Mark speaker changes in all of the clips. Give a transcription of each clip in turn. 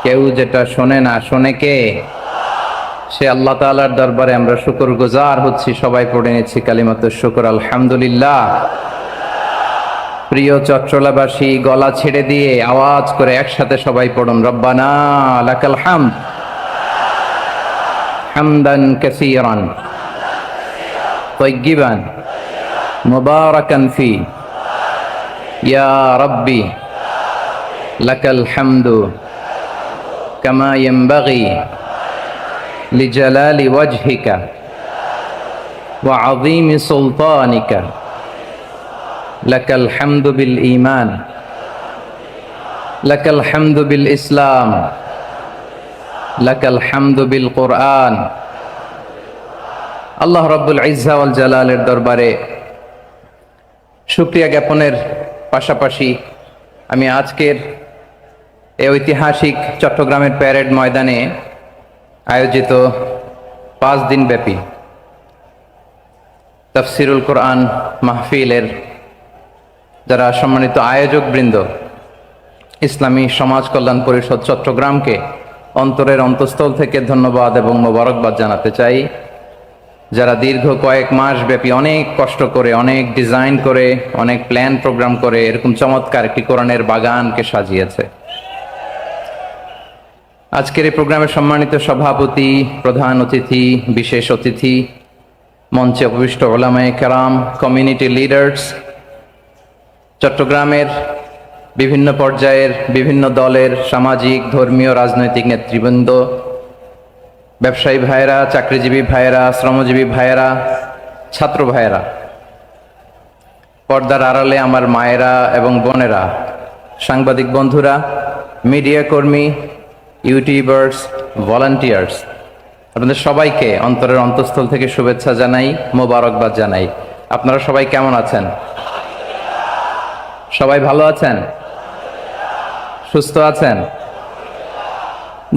Speaker 1: কেউ যেটা শোনে না, শোনে কে? সে আল্লাহ তাআলার দরবারে আমরা শুকরগুজার হচ্ছি। সবাই পড়ে নিচ্ছি কালিমাতুশ শুকর, আলহামদুলিল্লাহ। প্রিয় চট্টলাবাসী, গলা ছেড়ে দিয়ে আওয়াজ করে একসাথে সবাই পড়ুন, রব্বানা লাকাল হামদ হামদান কাসীরান তাইয়্যিবান মুবারাকান ফি ইয়া রাব্বি লাকাল হামদু কামা ইয়ানবাগি লিজালালি ওয়াজহিকা ওয়া আযীমি সুলতানিকা লাকাল হামদু বিল ঈমান লাকাল হামদু বিল ইসলাম লাকাল হামদু বিল কুরআন। আল্লাহ রাব্বুল ইজ্জা ওয়াল জালালের দরবারে শুকরিয়া জ্ঞাপনের পাশাপাশি আমি আজকের এই ঐতিহাসিক চট্টগ্রামের প্যারেড ময়দানে আয়োজিত 5 দিন ব্যাপী তাফসিরুল কোরআন মাহফিলের যারা সম্মানিত আয়োজক বৃন্দ, ইসলামী সমাজ কল্যাণ পরিষদ চট্টগ্রামকে অন্তরের অন্তঃস্থল থেকে ধন্যবাদ এবং মোবারকবাদ জানাতে চাই, যারা দীর্ঘ কয়েক মাস ব্যাপী অনেক কষ্ট করে, অনেক ডিজাইন করে, অনেক প্ল্যান প্রোগ্রাম করে এরকম চমৎকার একটি কোরআনের বাগানকে সাজিয়েছে। আজকের এই প্রোগ্রামের সম্মানিত সভাপতি, প্রধান অতিথি, বিশেষ অতিথি, মঞ্চে উপবিষ্ট উলামায়ে কেরাম, কমিউনিটি লিডার্স, চট্টগ্রামের বিভিন্ন পর্যায়ের বিভিন্ন দলের সামাজিক, ধর্মীয়, রাজনৈতিক নেতৃবৃন্দ, ব্যবসায়ী ভাইয়েরা, চাকরিজীবী ভাইয়েরা, শ্রমজীবী ভাইয়েরা, ছাত্র ভাইয়েরা, পর্দার আড়ালে আমার মায়েরা এবং বোনেরা, সাংবাদিক বন্ধুরা, মিডিয়া কর্মী, ইউটিউবার্স, ভলান্টিয়ার্স, আপনাদের সবাইকে অন্তরের অন্তঃস্থল থেকে শুভেচ্ছা জানাই, মোবারকবাদ জানাই। আপনারা সবাই কেমন আছেন? সবাই ভালো আছেন? সুস্থ আছেন?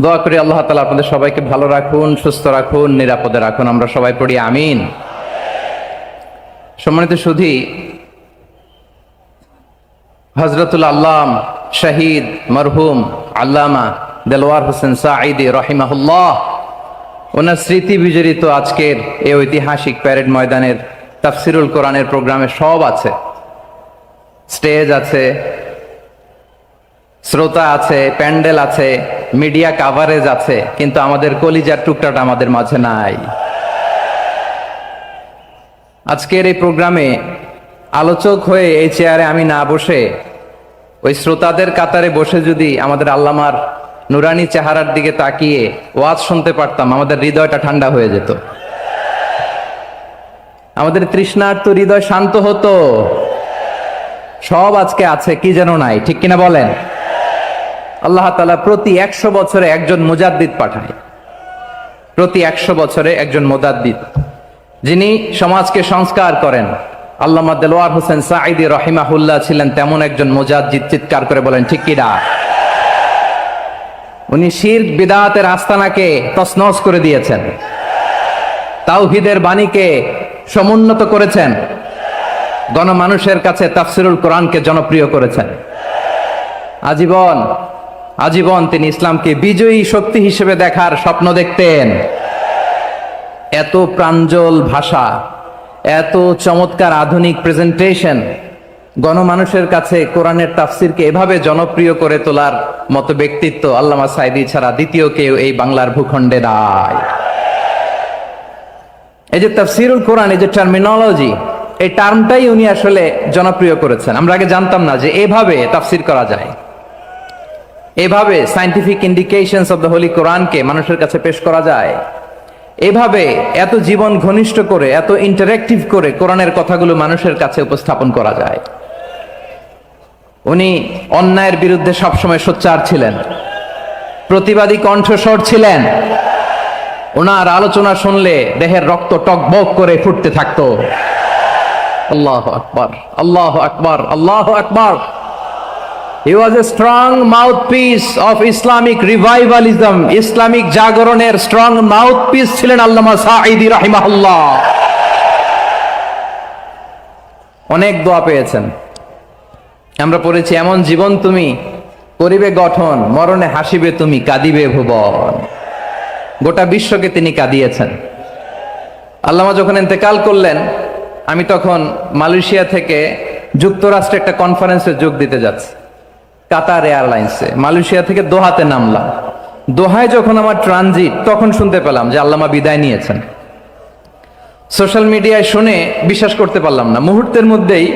Speaker 1: দোয়া করি আল্লাহ তাআলা আপনাদের সবাইকে ভালো রাখুন, সুস্থ রাখুন, নিরাপদে রাখুন। আমরা সবাই পড়ি আমিন। সম্মানিত সুধী, হযরতুল আল্লাম শহীদ মরহুম আল্লামা দেলওয়ার হোসেন সাঈদী রাহিমাহুল্লাহ, ওনার স্মৃতি বিজড়িত আজকের এই ঐতিহাসিক প্যারেড ময়দানের তাফসিরুল কোরআনের প্রোগ্রামে সব আছে। স্টেজ আছে, শ্রোতা আছে, প্যান্ডেল আছে, মিডিয়া কাভারেজ আছে, কিন্তু আমাদের কলিজার টুকটাটা আমাদের মাঝে নাই। আজকের এই প্রোগ্রামে আলোচক হয়ে এই চেয়ারে আমি না বসে ওই শ্রোতাদের কাতারে বসে যদি আমাদের আল্লামার নুরানি চেহারার দিকে তাকিয়ে ওয়াজ শুনতে পারতাম, আমাদের হৃদয়টা ঠান্ডা হয়ে যেত, আমাদের তৃষ্ণার্ত হৃদয় শান্ত হতো। সব আজকে আছে, কি যেন নাই, ঠিক কিনা বলেন? আল্লাহ তাআলা প্রতি 100 বছরে একজন মুজাদ্দিদ পাঠায়, প্রতি 100 বছরে একজন মুজাদ্দিদ, যিনি সমাজকে সংস্কার করেন। আল্লামা দেলওয়ার হোসেন সাঈদী রাহিমাহুল্লাহ ছিলেন তেমন একজন মুজাদ্দিদ। চিৎকার করে বলেন ঠিক কিনা? উনি শিরক বিদআতের আস্তানাকে তছনছ করে দিয়েছেন, তাওহীদের বাণীকে সমুন্নত করেছেন, গণমানুষের কাছে তাফসিরুল কোরআনকে জনপ্রিয় করেছেন। আজীবন তিনি ইসলামকে বিজয়ী শক্তি হিসেবে দেখার স্বপ্ন দেখতেন। এত প্রাঞ্জল ভাষা, এত চমৎকার আধুনিক প্রেজেন্টেশন, গণমানুষের কাছে কোরআনের তাফসিরকে এভাবে জনপ্রিয় করে তোলার মতো ব্যক্তিত্ব আল্লামা সাঈদী ছাড়া দ্বিতীয় কেউ এই বাংলার ভূখণ্ডে নাই। এই যে তাফসিরুল কোরআন, এই যে টার্মিনোলজি, এই টার্মটাই উনি আসলে জনপ্রিয় করেছেন। আমরা আগে জানতাম না যে এভাবে তাফসির করা যায়, এভাবে scientific indications of the Holi কোরআনকে মানুষের কাছে পেশ করা যায়, এভাবে এত জীবন ঘনিষ্ঠ করে, এত ইন্টারেক্টিভ করে কোরআনের কথাগুলো মানুষের কাছে উপস্থাপন করা যায়। উনি অন্যায়ের বিরুদ্ধে সবসময় সোচ্চার ছিলেন, প্রতিবাদী কণ্ঠস্বর ছিলেন। ওনার আলোচনা শুনলে দেহের রক্ত টকবক করে ফুটতে থাকতো। আল্লাহু আকবার, আল্লাহু আকবার, আল্লাহু আকবার। He was a strong mouthpiece of Islamic revivalism. Islamic জাগরণের স্ট্রং মাউথপিস ছিলেন আল্লামা সাঈদী রাহিমাহুল্লাহ। অনেক দোয়া পেয়েছেন। আমরা পড়েছি, এমন জীবন তুমি করিবে গঠন, মরণে হাসিবে তুমি, কাঁদিবে ভুবন। গোটা বিশ্বকে তিনি কাঁদিয়েছেন। আল্লামা যখন ইন্তেকাল করলেন, আমি তখন মালয়েশিয়া থেকে যুক্তরাষ্ট্রে একটা কনফারেন্সে যোগ দিতে যাচ্ছি, কাতার এয়ারলাইন্সে। মালয়েশিয়া থেকে দোহাতে নামলাম। দোহায় যখন আমার ট্রানজিট, তখন শুনতে পেলাম যে আল্লামা বিদায় নিয়েছেন। সোশ্যাল মিডিয়ায় শুনে বিশ্বাস করতে পারলাম না। মুহূর্তের মধ্যেই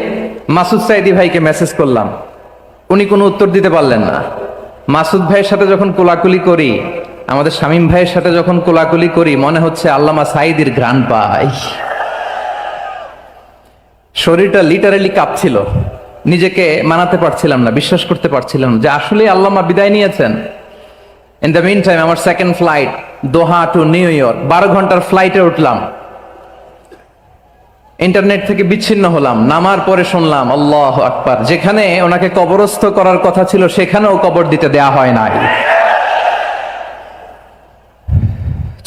Speaker 1: মাসুদ সাইদি ভাইকে মেসেজ করলাম, উনি কোনো উত্তর দিতে পারলেন না। মাসুদ ভাইয়ের সাথে যখন কোলাকুলি করি, আমাদের শামীম ভাইয়ের সাথে যখন কোলাকুলি করি, মনে হচ্ছে আল্লামা সাইদির ঘ্রাণ পাই। শরীরটা লিটারালি কাঁপছিল, নিজেকে মানাতে পারছিলাম না, বিশ্বাস করতে পারছিলাম যে আসলে আল্লামা বিদায় নিয়েছেন। ইন দ্য মিন টাইম আমার সেকেন্ড ফ্লাইট দোহা টু নিউ ইয়র্ক, 12 ঘন্টার ফ্লাইটে উঠলাম। ইন্টারনেট থেকে বিচ্ছিন্ন হলাম। নামার পরে শুনলাম আল্লাহু আকবার, যেখানে ওনাকে কবরস্থ করার কথা ছিল সেখানেও কবর দিতে দেয়া হয় নাই।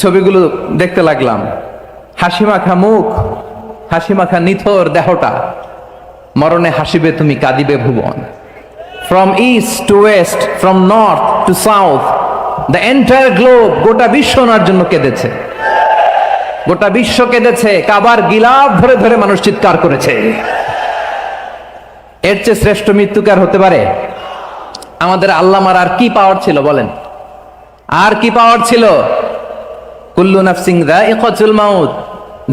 Speaker 1: ছবিগুলো দেখতে লাগলাম, হাসি মাখা মুখ, হাসি মাখা নিথর দেহটা, মরণে হাসিবে তুমি, কাঁদিবে ভুবন। From east to west, from north to south, the entire globe, গোটা বিশ্ব ওনার জন্য কেঁদেছে। গোটা বিশ্ব কেঁদেছে, কাবার গিলাফ ধরে ধরে মানুষ চিৎকার করেছে। এর চেয়ে শ্রেষ্ঠ মৃত্যুকার হতে পারে? আমাদের আল্লামার আর কি পাওয়ার ছিল বলেন? আর কি পাওয়ার ছিল? কুল্লু নাফসিন যায়িকাতুল মাউত,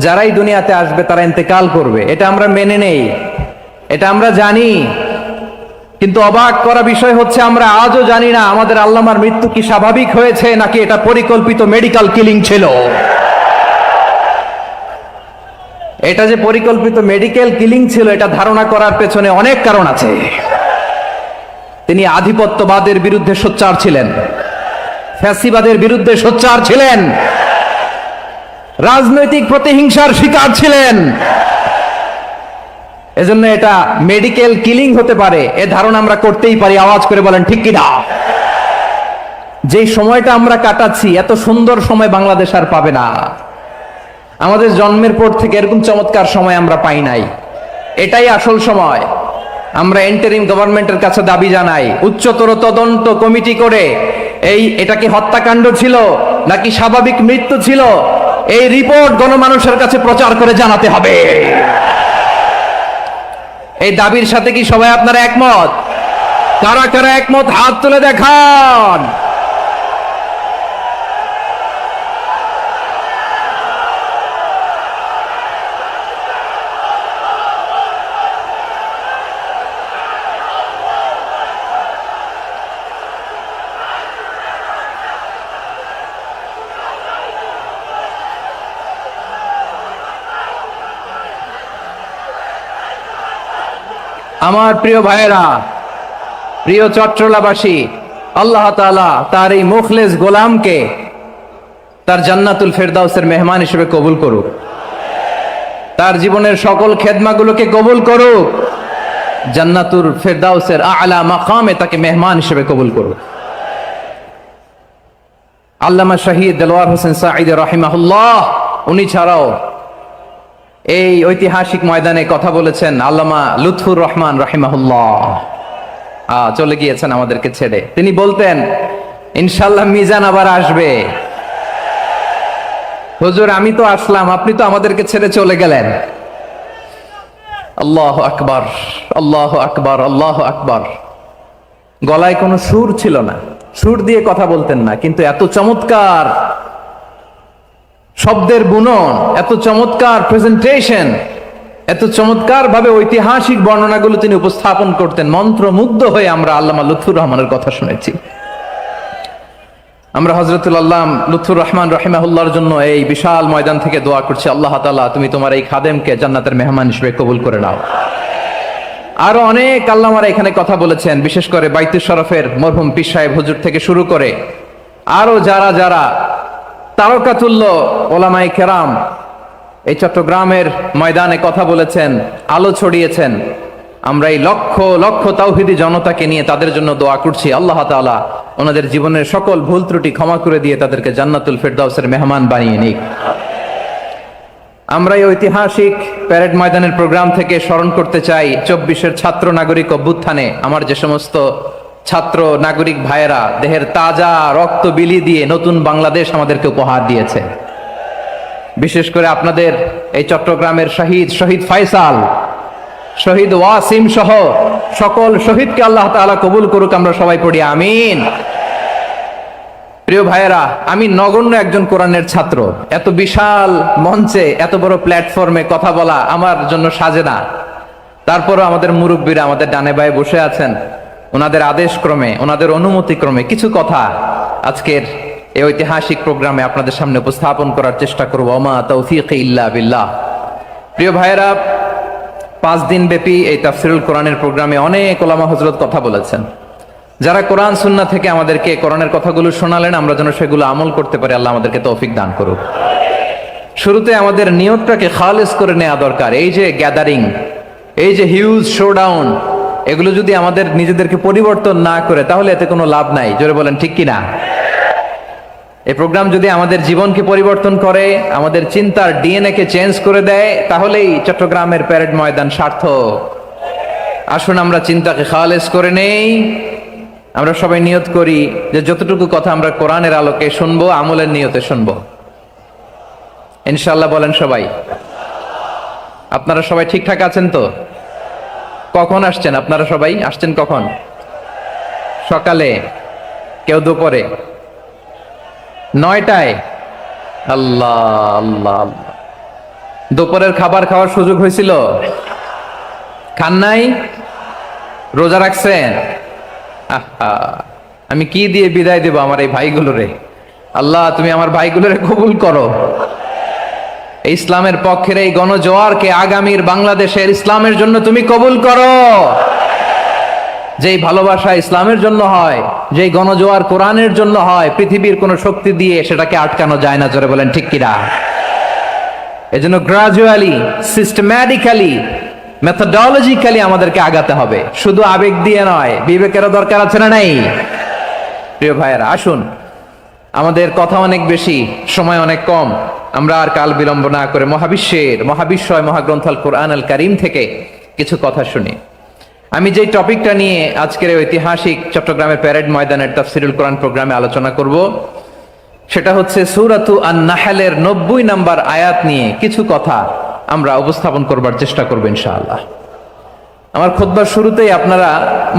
Speaker 1: যারাই দুনিয়াতে আসবে তারা ইন্তেকাল করবে, এটা আমরা মেনে নেই, এটা আমরা জানি। কিন্তু অবাক করা বিষয় হচ্ছে আমরা আজও জানি না আমাদের আল্লামার মৃত্যু কি স্বাভাবিক হয়েছে নাকি এটা পরিকল্পিত মেডিকেল কিলিং ছিল। এটা যে পরিকল্পিত মেডিকেল কিলিং ছিল, এটা ধারণা করার পেছনে অনেক কারণ আছে। তিনি আধিপত্যবাদের বিরুদ্ধে সোচ্চার ছিলেন, ফ্যাসিবাদের বিরুদ্ধে সোচ্চার ছিলেন, রাজনৈতিক প্রতিহিংসার শিকার ছিলেন। এজন্য এটা মেডিকেল কিলিং হতে পারে এ ধারণা আমরা করতেই পারি। আওয়াজ করে বলেন ঠিক কিনা? যেই সময়টা আমরা কাটাচ্ছি, এত সুন্দর সময় বাংলাদেশ আর পাবে না। আমাদের জন্মের পর থেকে এরকম চমৎকার সময় আমরা পাই নাই। এটাই আসল সময়। আমরা ইন্টারিম গভর্নমেন্টের কাছে দাবি জানাই, উচ্চতর তদন্ত কমিটি করে এটা কি হত্যাকাণ্ড ছিল নাকি স্বাভাবিক মৃত্যু ছিল, এই রিপোর্ট গণমানুষের কাছে প্রচার করে জানাতে হবে। এই দাবির সাথে কি সবাই আপনারা একমত? কারা কারা একমত হাত তুলে দেখান। আমার প্রিয় ভাইয়েরা, প্রিয় চট্টলাবাসী, আল্লাহ তাআলা তার এই মুখলেস গোলামকে তার জান্নাতুল ফেরদাউসের মেহমান হিসেবে কবুল করুক, তার জীবনের সকল খেদমাগুলোকে কবুল করুক, জান্নাতুল ফেরদাউসের আলা মাকামে তাকে মেহমান হিসেবে কবুল করুক। আল্লামা শহীদ দেলোয়ার হোসেন সাঈদী রাহিমাহুল্লাহ, উনি ছাড়াও এই ঐতিহাসিক ময়দানে কথা বলেছেন আল্লামা লুৎফুর রহমান রাহিমাহুল্লাহ। চলে গিয়েছেন আমাদেরকে ছেড়ে। তিনি বলতেন, ইনশাআল্লাহ মিজান আবার আসবে। হুজুর আমি তো আসলাম, আপনি তো আমাদেরকে ছেড়ে চলে গেলেন। আল্লাহু আকবার, আল্লাহু আকবার, আল্লাহু আকবার। গলায় কোনো সুর ছিল না, সুর দিয়ে কথা বলতেন না, কিন্তু এত চমৎকার শব্দের বুনন, এত চমৎকার প্রেজেন্টেশন, এত চমৎকার ভাবে ঐতিহাসিক বর্ণনাগুলো তিনি উপস্থাপন করতেন। মন্ত্রমুগ্ধ হয়ে আমরা আল্লামা লুৎফুর রহমানের কথা শুনেছি। আমরা হযরতুল আল্লাম লুৎফুর রহমান রাহিমাহুল্লাহর জন্য এই বিশাল ময়দান থেকে দোয়া করছি, আল্লাহ তাআলা তুমি তোমার এই খাদেমকে জান্নাতের মেহমান হিসেবে কবুল করে নাও। আরো অনেক আল্লামারা এখানে কথা বলেছেন, বিশেষ করে বাইতুল শরফের মরহুম পীর সাহেব হুজুর থেকে শুরু করে আরো যারা যারা তারকাতুল্য ওলামায়ে কেরাম এই চট্টগ্রামের ময়দানে কথা বলেছেন, আলো ছড়িয়েছেন। আমরা এই লক্ষ লক্ষ তাওহীদি জনতাকে নিয়ে তাদের জন্য দোয়া করছি, আল্লাহ তাআলা ওনাদের জীবনের সকল ভুল ত্রুটি ক্ষমা করে দিয়ে তাদেরকে জান্নাতুল ফেরদাউসের মেহমান বানিয়ে নিক। আমরা এই ঐতিহাসিক প্যারেড ময়দানের প্রোগ্রাম থেকে স্মরণ করতে চাই 24-এর ছাত্র নাগরিক অভ্যুত্থানে আমার যে সমস্ত ছাত্র নাগরিক ভাইয়েরা দেহের তাজা রক্ত বিলি দিয়ে নতুন বাংলাদেশ আমাদেরকে উপহার দিয়েছে। বিশেষ করে আপনাদের এই চট্টগ্রামের শহীদ ফাইসাল, শহীদ ওয়াসিম সহ সকল শহীদকে আল্লাহ তাআলা কবুল করুক, আমরা সবাই পড়ি আমিন। প্রিয় ভাইয়েরা, আমি নগণ্য একজন কোরআনের ছাত্র, এত বিশাল মঞ্চে এত বড় প্ল্যাটফর্মে কথা বলা আমার জন্য সাজে না। তারপরও আমাদের মুরব্বীরা আমাদের ডানে বায়ে বসে আছেন, ওনাদের আদেশ ক্রমে, ওনাদের অনুমতি ক্রমে কিছু কথা আজকের এই ঐতিহাসিক প্রোগ্রামে আপনাদের সামনে উপস্থাপন করার চেষ্টা করব। ওমা তৌফিক ইল্লা বিল্লাহ। প্রিয় ভাইয়েরা, 5 দিন ব্যাপী এই তাফসিরুল কোরআনের প্রোগ্রামে অনেক ওলামা হযরত কথা বলেছেন। যারা কোরআন সুন্নাহ থেকে আমাদেরকে কোরআনের কথাগুলো শোনালেন, আমরা যেন সেগুলো আমল করতে পারি, আল্লাহ আমাদেরকে তৌফিক দান করুক। শুরুতে আমাদের নিয়তটাকে খালেস করে নেওয়া দরকার। এই যে গ্যাদারিং, এই যে হিউজ শোডাউন, এগুলো যদি আমাদের নিজেদেরকে পরিবর্তন না করে তাহলে এতে কোনো লাভ নাই। জোরে বলেন ঠিক কিনা? এই প্রোগ্রাম যদি আমাদের জীবনকে পরিবর্তন করে, আমাদের চিন্তার ডিএনএ কে চেঞ্জ করে দেয়, তাহলেই চট্টগ্রামের প্যারেড ময়দান সার্থক। আসুন আমরা চিন্তাকে খালেস করে নেই। আমরা সবাই নিয়ত করি যে যতটুকু কথা আমরা কোরআনের আলোকে শুনবো, আমলের নিয়তে শুনবো ইনশাআল্লাহ। বলেন সবাই। আপনারা সবাই ঠিকঠাক আছেন তো? কখন আসছেন আপনারা? সবাই আসছেন কখন? সকালে, কেউ দুপুরে, 9টায়? আল্লাহ আল্লাহ আল্লাহ। দুপুরের খাবার খাওয়ার সুযোগ হয়েছিল? খান নাই? রোজা রাখছেন? আহা, আমি কি দিয়ে বিদায় দেব আমার এই ভাইগুলোরে? আল্লাহ তুমি আমার ভাইগুলোরে কবুল করো। ইসলামের পক্ষের এই গণজোয়ারকে আগামীর বাংলাদেশের ইসলামের জন্য তুমি কবুল করো। যেই ভালোবাসা ইসলামের জন্য হয়, যেই গণজোয়ার কোরআনের জন্য হয়, পৃথিবীর কোন শক্তি দিয়ে সেটাকে আটকানো যায় না। জোরে বলেন ঠিক কিনা? এজন্য গ্রাজুয়ালি, সিস্টেম্যাটিক্যালি, মেথোডোলজিক্যালি আমাদেরকে আগাতে হবে, শুধু আবেগ দিয়ে নয়। বিবেকেরও দরকার আছে না নাই? প্রিয় ভাইয়েরা, আসুন, আমাদের কথা অনেক বেশি, সময় অনেক কম, আমরা আর কাল বিলম্ব না করে মহাবিশ্বয় মহাগ্রন্থ আল কোরআন আল কারীম থেকে কিছু কথা শুনি। আমি যে টপিকটা নিয়ে আজকের ঐতিহাসিক চট্টগ্রামের প্যারেড ময়দানের তাফসিরুল কোরআন প্রোগ্রামে আলোচনা করব, সেটা হচ্ছে সূরাতু আন-নাহলের 90 নম্বর আয়াত নিয়ে কিছু কথা আমরা উপস্থাপন করবার চেষ্টা করব ইনশাআল্লাহ। আমার খুতবার শুরুতেই আপনারা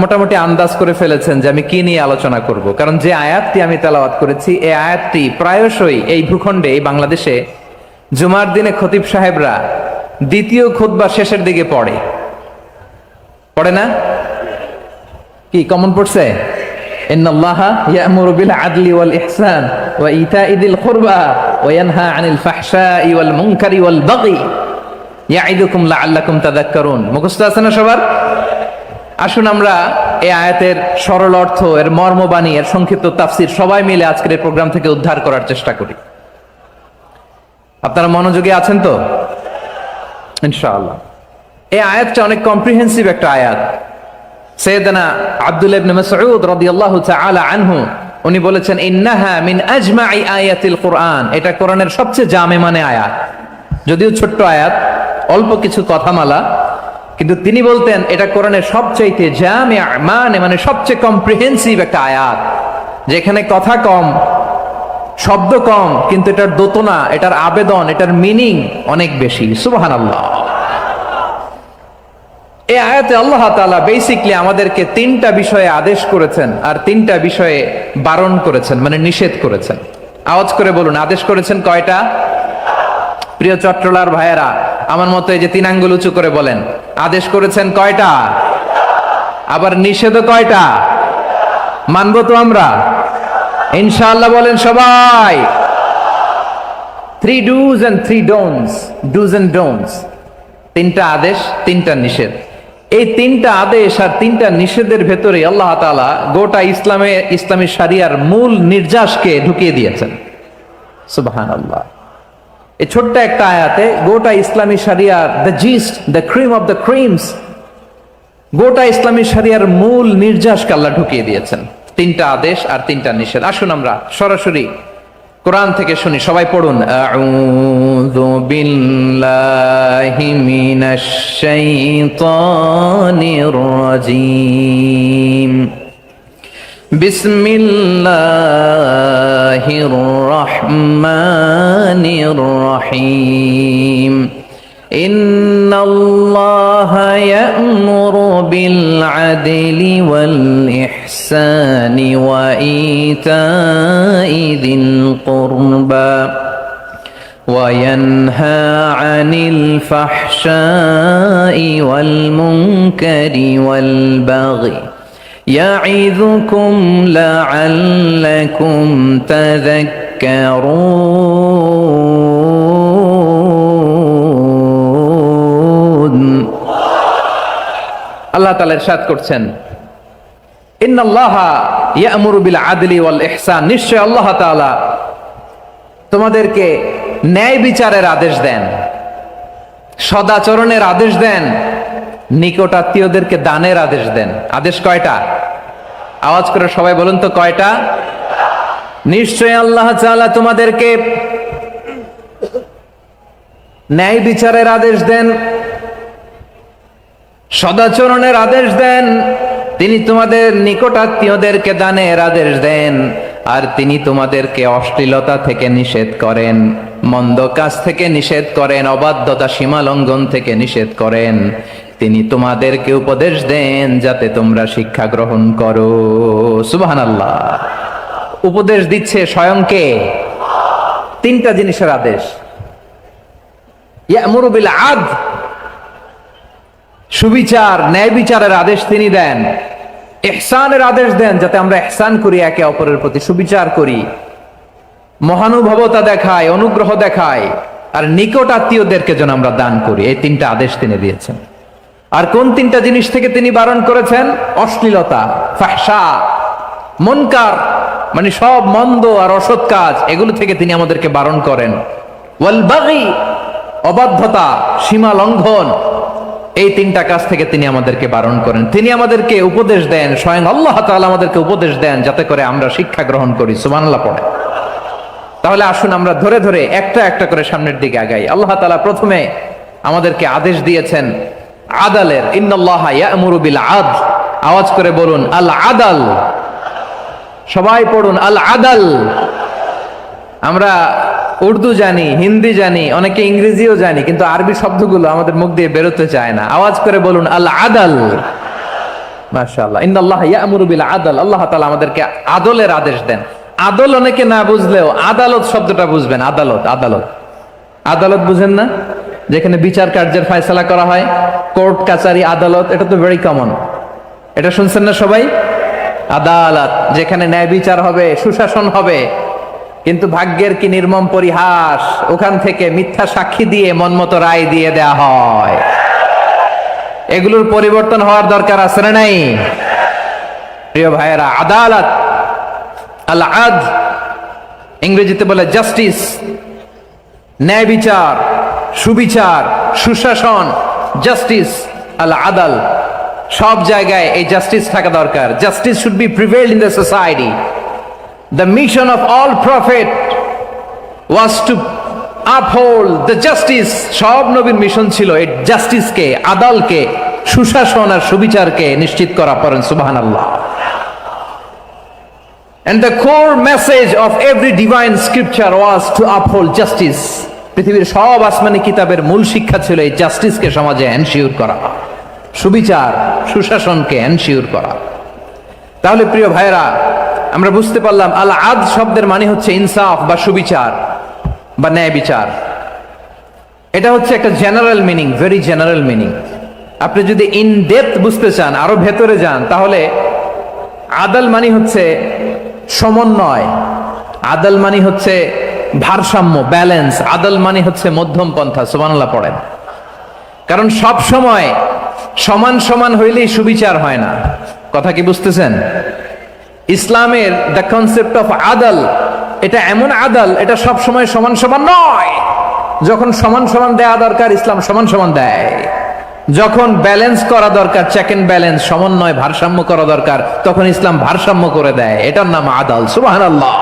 Speaker 1: মোটামুটি আন্দাজ করে ফেলেছেন যে আমি কি নিয়ে আলোচনা করব, কারণ যে আয়াতটি আমি তেলাওয়াত করেছি এই আয়াতটি প্রায়শই এই ভূখণ্ডে, এই বাংলাদেশে জুমার দিনে খতিব সাহেবরা দ্বিতীয় খুতবার শেষের দিকে পড়ে না? কি কমন পড়ছে? ইন্নাল্লাহা ইয়া'মুরু বিল আদলি ওয়াল ইহসান ওয়া ইতা'i যিল কুরবা ওয়া ইয়ানহা আনিল ফাহশাই ওয়াল মুনকারি ওয়াল বাগি ইয়া'iদুকুম লাআল্লাকুম তাযাক্কারুন। মুখস্থ আছে না সবার? আসুন আমরা এই আয়াতের সরল অর্থ, এর মর্মবাণী, এর সংক্ষিপ্ত তাফসীর সবাই মিলে আজকের এই প্রোগ্রাম থেকে উদ্ধার করার চেষ্টা করি। আপনারা মনোযোগী আছেন তো? ইনশাআল্লাহ। এই আয়াতটা অনেক কম্প্রিহেন্সিভ একটা আয়াত। সাইয়েদনা আব্দুল্লাহ ইবনে মাসউদ রাদিয়াল্লাহু তাআলা আনহু উনি বলেছেন, ইন্নাহা মিন আজমাই আয়াতিল কুরআন। এটা কোরআনের সবচেয়ে জামে মানে আয়াত। যদিও ছোট্ট আয়াত, অল্প কিছু কথামালা, কিন্তু তিনি বলতেন এটা কোরআনের সবচাইতে জামে মানে সবচেয়ে কম্প্রিহেন্সিভ একটা আয়াত, যেখানে কথা কম, শব্দ কম, কিন্তু এটার দোতনা, এটার আবেদন, এটার মিনিং অনেক বেশি। সুবহানাল্লাহ। এই আয়াতে আল্লাহ তাআলা বেসিকলি আমাদেরকে 3টা বিষয়ে আদেশ করেছেন আর 3টা বিষয়ে বারণ করেছেন, মানে নিষেধ করেছেন। আওয়াজ করে বলুন, আদেশ করেছেন কয়টা? প্রিয় চট্টলার ভাইয়েরা, আমার মতো এই যে 3 আঙ্গুল উঁচু করে বলেন, আদেশ করেছেন কয়টা? আবার নিষেধও কয়টা? মানবো তো আমরা ইনশাআল্লাহ? বলেন সবাই। 3 do's and 3 don'ts, do's and don'ts। 3টা আদেশ, 3টা নিষেধ। এই 3টা আদেশ আর 3টা নিষেধের ভেতরে আল্লাহ তাআলা গোটা ইসলামী শরিয়ার মূল নির্যাসকে ঢুকিয়ে দিয়েছেন। সুবহানাল্লাহ। এই ছোট্ট একটা আয়াতে গোটা ইসলামী শরিয়ার, the gist, the cream of the creams, গোটা ইসলামী শরিয়ার মূল নির্যাসকে আল্লাহ ঢুকিয়ে দিয়েছেন। 3টা আদেশ আর 3টা নিষেধ। আসুন আমরা সরাসরি কোরআন থেকে শুনি, সবাই পড়ুন। আউযু বিল্লাহি মিনাশ শাইতানির রাজীম। বিসমিল্লাহির রহমানির রহিম ইন্নাল্লাহা ইয়া'মুরু বিল আদলি ওয়াল ইহসানি ওয়া ইতাই যিল কুরবা وينهى عن الفحشاء والمنكر والبغي يعظكم لعلكم تذكرون আল্লাহ তাআলা ইরশাদ করছেন ইন্নাল্লাহা ইয়া'মুরু বিল আদলি ওয়াল ইহসান, নিশ্চয় আল্লাহ তাআলা তোমাদেরকে ন্যায় বিচারের আদেশ দেন, সদাচরণের আদেশ দেন, নিকটাত্মীয়দেরকে দানের আদেশ দেন। আদেশ কয়টা? আওয়াজ করে সবাই বলুন তো কয়টা? নিশ্চয় আল্লাহ তাআলা তোমাদেরকে ন্যায় বিচারের আদেশ দেন, সদাচরণের আদেশ দেন, তিনি তোমাদের নিকটাত্মীয়দেরকে দানের আদেশ দেন, আর তিনি তোমাদেরকে অশ্লীলতা থেকে নিষেধ করেন, মন্দ কাজ থেকে নিষেধ করেন, অবাধ্যতা সীমা লঙ্ঘন থেকে নিষেধ করেন। তিনি তোমাদেরকে উপদেশ দেন যাতে তোমরা শিক্ষা গ্রহণ করো। সুবহানাল্লাহ। উপদেশ দিচ্ছে স্বয়ং কে? তিনটা জিনিসের আদেশ। ইয়া'মুরু বিল আদল, সুবিচার ন্যায় বিচারের আদেশ তিনি দেন। ইহসানের আদেশ দেন যাতে আমরা ইহসান করি, একে অপরের প্রতি সুবিচার করি, মহানুভবতা দেখায়, অনুগ্রহ দেখায়, আর নিকট আত্মীয়দেরকে যেন আমরা দান করি। এই তিনটা আদেশ তিনি দিয়েছেন। আর কোন তিনটা জিনিস থেকে তিনি বারণ করেছেন? অশ্লীলতা, ফাহশা, মুনকার, মানে সব মন্দ আর অসৎ কাজ, এগুলো থেকে তিনি আমাদেরকে বারণ করেন। ওয়াল বাগি, অবাধ্যতা, সীমা লঙ্ঘন, এই তিনটা কাজ থেকে তিনি আমাদেরকে বারণ করেন। তিনি আমাদেরকে উপদেশ দেন, স্বয়ং আল্লাহ তাআলা আমাদেরকে উপদেশ দেন যাতে করে আমরা শিক্ষা গ্রহণ করি। সুবহানাল্লাহ পড়ে। তাহলে আসুন আমরা ধরে ধরে একটা একটা করে সামনের দিকে আগাই। আল্লাহ তাআলা প্রথমে আমাদেরকে আদেশ দিয়েছেন আদালের। ইন্নাল্লাহা ইয়া'মুরু বিল আদল, আওয়াজ করে বলুন আল আদাল। সবাই পড়ুন আল আদাল। আমরা উর্দু জানি, হিন্দি জানি, অনেকে ইংরেজিও জানি, কিন্তু আরবি শব্দগুলো আমাদের মুখ দিয়ে বেরোতে চায় না। আওয়াজ করে বলুন আল আদাল। মাশাআল্লাহ। ইন্নাল্লাহা ইয়া'মুরু বিল আদল, আল্লাহ তাআলা আমাদেরকে আদলের আদেশ দেন। আদল অনেকে না বুঝলেও আদালত শব্দটা বুঝবেন। আদালত, আদালত, আদালত বুঝেন না? যেখানে বিচার কার্যের ফয়সালা করা হয়, কোর্ট কাচারি আদালত, এটা তো ভেরি কমন। এটা শুনছেন না সবাই? আদালত, যেখানে ন্যায় বিচার হবে, সুশাসন হবে। কিন্তু ভাগ্যের কি নির্মম পরিহাস, ওখান থেকে মিথ্যা সাক্ষী দিয়ে মনমতো রায় দিয়ে দেয়া হয়। এগুলোর পরিবর্তন হওয়ার দরকার আছে না নাই? প্রিয় ভাইয়েরা, আদালত, আল আদল, ইংরেজিতে বলে জাস্টিস, ন্যায় বিচার, সুবিচার, সুশাসন, জাস্টিস, আল আদল, সব জায়গায় এই জাস্টিস থাকা দরকার। Justice should be prevailed in the society. The mission of all prophet was to uphold the justice. সব নবীর মিশন ছিল এই জাস্টিসকে, আদালকে, সুশাসন আর সুবিচারকে নিশ্চিত করা। পড়েন সুবহানাল্লাহ। And the core message of every divine scripture was to uphold justice. পৃথিবীর সব আসমানি কিতাবের মূল শিক্ষা ছিল এই জাস্টিসকে সমাজে এনশিওর করা, সুবিচার, সুশাসনকে এনশিওর করা। তাহলে প্রিয় ভাইরা, আমরা বুঝতে পারলাম আল আদল শব্দের মানে হচ্ছে ইনসাফ বা সুবিচার বা ন্যায় বিচার। এটা হচ্ছে একটা general meaning, very general meaning. আপনি যদি ইন ডেপথ বুঝতে চান, আরো ভেতরে যান, তাহলে আদল মানে হচ্ছে সমন্বয়, আদল মানে হচ্ছে ভারসাম্য, ব্যালেন্স। আদল মানে হচ্ছে মধ্যম পন্থা। সুবহানাল্লাহ পড়েন। কারণ সব সময় সমান সমান হইলেই সুবিচার হয় না। কথা কি বুঝতেছেন? ইসলামের দ্য কনসেপ্ট অফ আদল, এটা এমন আদল, এটা সব সময় সমান সমান নয়। যখন সমান সমান দেয়া দরকার, ইসলাম সমান সমান দেয়। যখন ব্যালেন্স করা দরকার, চেক এন্ড ব্যালেন্স, সমন্বয়, ভারসাম্য করা দরকার, তখন ইসলাম ভারসাম্য করে দেয়। এটার নাম আদল। সুবহানাল্লাহ।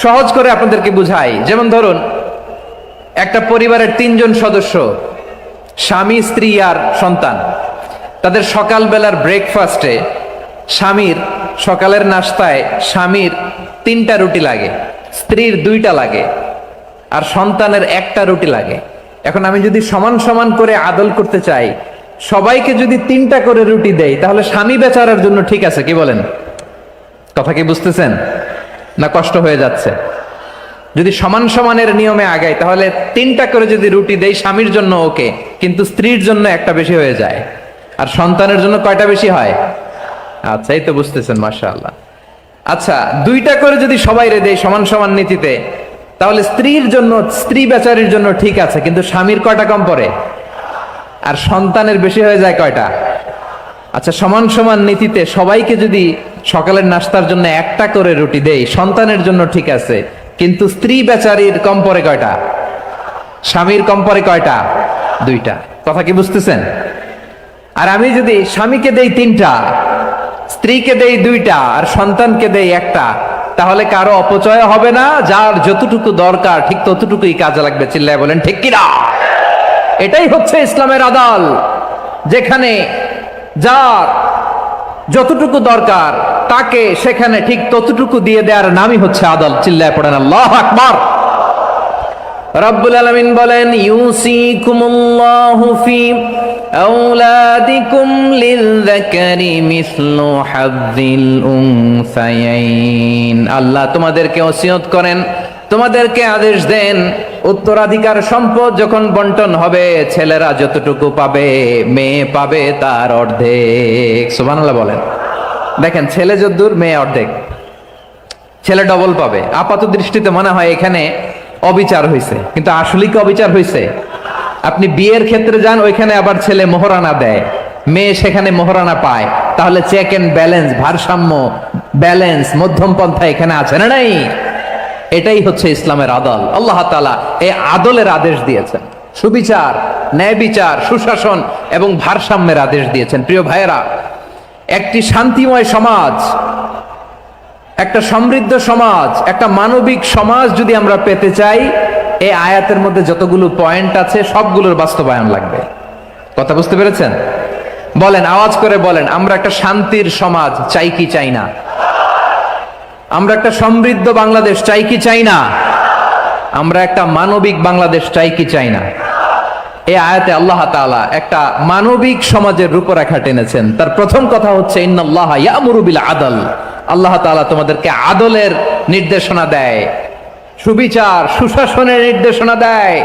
Speaker 1: সহজ করে আপনাদেরকে বুঝাই। যেমন ধরুন, একটা পরিবারের 3 জন সদস্য, স্বামী, স্ত্রী আর সন্তান, তাদের সকালবেলার ব্রেকফাস্টে স্বামীর সকালের নাস্তায় স্বামীর 3টা রুটি লাগে, স্ত্রীর 2টা লাগে, আর সন্তানের 1টা রুটি লাগে। এখন আমি যদি সমান সমান করে আদল করতে চাই, সবাইকে যদি 3টা করে রুটি দেই, তাহলে স্বামী বেচারার জন্য ঠিক আছে, কি বলেন? কথা কি বুঝতেছেন না কষ্ট হয়ে যাচ্ছে? যদি সমান সমানের নিয়মে আগাই, তাহলে 3টা করে যদি রুটি দেই স্বামীর জন্য ওকে, কিন্তু স্ত্রীর জন্য 1টা বেশি হয়ে যায়। আর সন্তানের জন্য কয়টা বেশি হয়? আচ্ছা, এই তো বুঝতেছেন, মাশাআল্লাহ। আচ্ছা, 2টা করে যদি সবাই দেই সমান সমান নীতিতে, তাহলে স্ত্রীর জন্য, স্ত্রী বেচারির জন্য ঠিক আছে, কিন্তু স্বামীর কয়টা কম পড়ে? আর সন্তানের বেশি হয়ে যায় কয়টা? আচ্ছা, সমান সমান নীতিতে সবাইকে যদি সকালের নাস্তার জন্য 1টা করে রুটি দেই, সন্তানের জন্য ঠিক আছে, কিন্তু স্ত্রী বেচারির কম পড়ে কয়টা? স্বামীর কম পড়ে কয়টা? 2টা। কথা কি বুঝতেছেন? আর আমি যদি স্বামীকে দেই 3টা, স্ত্রীকে দেই 2টা, আর সন্তানকে দেই 1টা, তাহলে কারো অপচয় হবে না। যার যতটুকু দরকার ঠিক ততটুকুই কাজে লাগবে। চিল্লায় বলেন ঠিক কিনা? এটাই হচ্ছে ইসলামের আদল, যেখানে যার যতটুকু দরকার তাকে সেখানে ঠিক ততটুকু দিয়ে দেওয়ার নামই হচ্ছে আদল। চিল্লায় পড়েন আল্লাহু আকবার। রব্বুল আলামিন বলেন, ইউসিকুমুল্লাহু ফি আওলাদিকুম লিযযাকারি মিসলু হাযযিল উনসায়াইন। আল্লাহ তোমাদেরকে ওসিয়ত করেন, তোমাদেরকে আদেশ দেন, উত্তরাধিকার সম্পদ যখন বন্টন হবে, ছেলেরা যতটুকু পাবে, মেয়ে পাবে তার অর্ধেক। সুবহানাল্লাহ বলেন। দেখেন, ছেলে যদ্দূর, মেয়ে অর্ধেক, ছেলে ডবল পাবে। আপাত দৃষ্টিতে মনে হয় এখানে অবিচার হয়েছে, কিন্তু আসলে কি অবিচার হয়েছে? আপনি বিয়ের ক্ষেত্রে যান, ওইখানে আবার ছেলে মোহরানা দেয়, মেয়ে সেখানে মোহরানা পায়। তাহলে চেক এন্ড ব্যালেন্স, ভারসাম্য, ব্যালেন্স, মধ্যম পন্থা এখানে আছে না নাই? এটাই হচ্ছে ইসলামের আদল। আল্লাহ তাআলা এই আদলের আদেশ দিয়েছেন, সুবিচার, ন্যায় বিচার, সুশাসন এবং ভারসাম্যের আদেশ দিয়েছেন। প্রিয় ভাইয়েরা, একটি শান্তিময় সমাজ, একটা সমৃদ্ধ সমাজ, একটা মানবিক সমাজ যদি আমরা পেতে চাই, এই আয়াতের মধ্যে যতগুলো পয়েন্ট আছে সবগুলোর বাস্তবায়ন লাগবে। কথা বুঝতে পেরেছেন? বলেন, আওয়াজ করে বলেন, আমরা একটা শান্তির সমাজ চাই কি চাই না? আমরা একটা সমৃদ্ধ বাংলাদেশ চাই কি চাই না? আমরা একটা মানবিক বাংলাদেশ চাই কি চাই না? এই আয়াতে আল্লাহ তাআলা একটা মানবিক সমাজের রূপরেখা টেনেছেন। তার প্রথম কথা হচ্ছে, ইন্নাল্লাহা ইয়ামুরু বিল আদল। আল্লাহ তাআলা তোমাদেরকে আদলের নির্দেশনা দেয়, সুবিচার, সুশাসনের নির্দেশনা দেয়।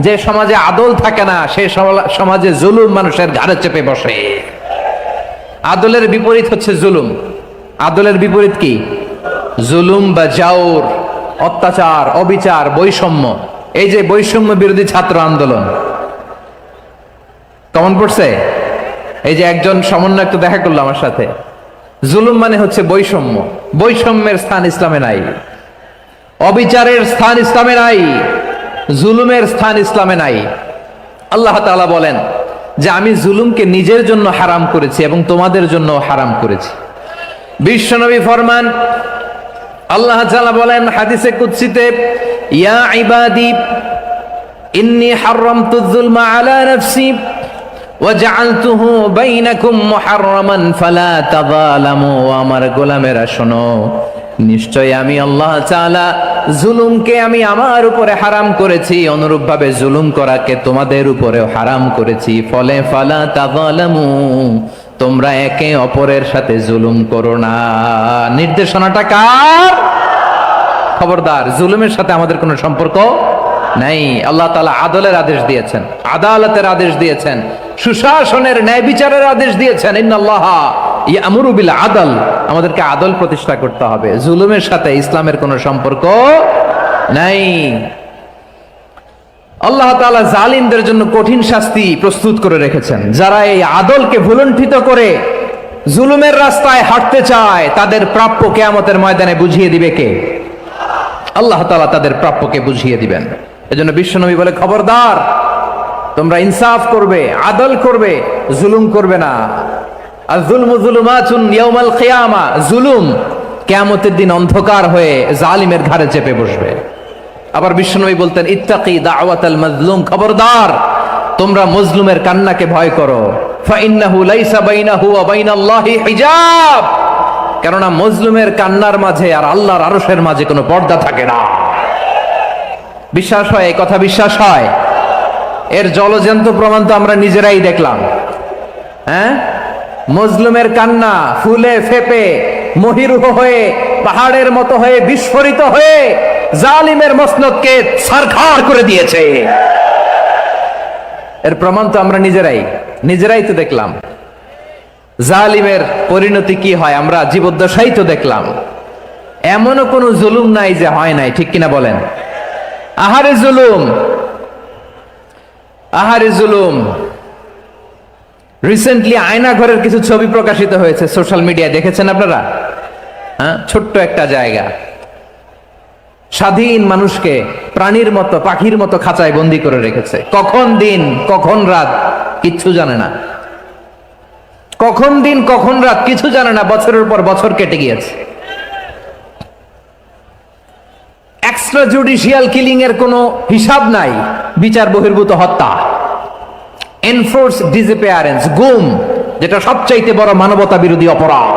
Speaker 1: যে সমাজে আদল থাকে না, সেই সমাজে জুলুম মানুষের ঘাড়ে চেপে বসে। আদলের বিপরীত হচ্ছে জুলুম। আদলের বিপরীত কি? জুলুম বা জাওর, অত্যাচার, অবিচার, বৈষম্য। এই যে বৈষম্য বিরোধী ছাত্র আন্দোলন কেমন পড়ছে? এই যে একজন সমন্বয় একটু দেখা করলো আমার সাথে। জুলুম মানে হচ্ছে বৈষম্য। বৈষম্যের স্থান ইসলামে নাই, অবিচারের স্থান ইসলামে নাই, জুলুমের স্থান ইসলামে নাই। আল্লাহ তাআলা বলেন যে আমি জুলুমকে নিজের জন্য হারাম করেছি এবং তোমাদের জন্য হারাম করেছি। বিশ্বনবী ফরমান, আল্লাহ তাআলা বলেন হাদিসে কুদসিতে, ইয়া ইবাদি ইন্নী হারামতুয যুলমা আলা নাফসি ওয়াজআলতুহু বাইনাকুম মুহাররামান ফালা তাযালামু। আমার গোলামেরা শোনো, নিশ্চয় আমি আল্লাহ তাআলা জুলুমকে আমি আমার উপরে হারাম করেছি, অনুরূপভাবে জুলুম করাকে তোমাদের উপরেও হারাম করেছি। ফলে ফালা তাযালামু, তোমরা একে অপরের সাথে জুলুম করো না। নির্দেশনাটা কার? খবরদার, জুলুমের সাথে আমাদের কোনো সম্পর্ক নাই। আল্লাহ তাআলা আদলের আদেশ দিয়েছেন, আদালতের আদেশ দিয়েছেন, সুশাসনের, ন্যায় বিচারের আদেশ দিয়েছেন। ইন্নাল্লাহা ইয়ামুরু বিল আদল। আমাদেরকে আদল প্রতিষ্ঠা করতে হবে। জুলুমের সাথে ইসলামের কোনো সম্পর্ক নাই। আল্লাহ তাআলা জালিমদের জন্য কঠিন শাস্তি প্রস্তুত করে রেখেছেন। যারা এই আদলকে ভুলুণ্ঠিত করে জুলুমের রাস্তায় হাঁটতে চায়, তাদের প্রাপ্য কিয়ামতের ময়দানে বুঝিয়ে দিবে কে? আল্লাহ তাআলা তাদের প্রাপ্যকে বুঝিয়ে দিবেন। এজন্য বিশ্বনবী বলে, খবরদার, তোমরা ইনসাফ করবে, আদল করবে, জুলুম করবে না। আর যুলমু যুলুমাতুন ইয়াউমাল কিয়ামা, জুলুম কিয়ামতের দিন অন্ধকার হয়ে জালিমের ঘাড়ে চেপে বসবে। আবার বিশ্বনবী বলতেন, ইত্তাকি দাওয়াতাল মাজলুম, খবরদার, তোমরা মজলুমের কান্নাকে ভয় করো। ফাইন্নাহু লাইসা বাইনাহু ওয়া বাইনাল্লাহি হিজাব, কেননা মজলুমের কান্নার মাঝে আর আল্লাহর আরশের মাঝে কোনো পর্দা থাকে না। বিশ্বাস হয়? এই কথা বিশ্বাস হয়? এর জলজ্যান্ত প্রমাণ তো আমরা নিজেরাই দেখলাম। হ্যাঁ, মজলুমের কান্না ফুলে ফেপে মহিরুহ হয়ে পাহাড়ের মতো হয়ে বিস্ফোরিত হয়ে জালিমের মসনদকে ছারখার করে দিয়েছে। এর প্রমাণ তো আমরা নিজেরাই তো দেখলাম। জালিমের পরিণতি কি হয় আমরা জীবদ্দশাই তো দেখলাম। এমনও কোনো জুলুম নাই যে হয় নাই, ঠিক কিনা বলেন? আহারে জুলুম, আহারে জুলুম। রিসেন্টলি আয়না ঘরের কিছু ছবি প্রকাশিত হয়েছে সোশ্যাল মিডিয়ায়, দেখেছেন আপনারা? হ্যাঁ, ছোট্ট একটা জায়গা, স্বাধীন মানুষকে প্রাণীর মতো পাখির মতো খাঁচায় বন্দি করে রেখেছে। কখন দিন কখন রাত কিচ্ছু জানে না, কখন দিন কখন রাত কিছু জানে না। বছরের পর বছর কেটে গিয়েছে। এক্সট্রা জুডিশিয়াল কিলিং এর কোনো হিসাব নাই। বিচার বহির্ভূত হত্যা, এনফোর্স ডিসঅ্যাপিয়ারেন্স, গুম, যেটা সবচাইতে বড় মানবতা বিরোধী অপরাধ।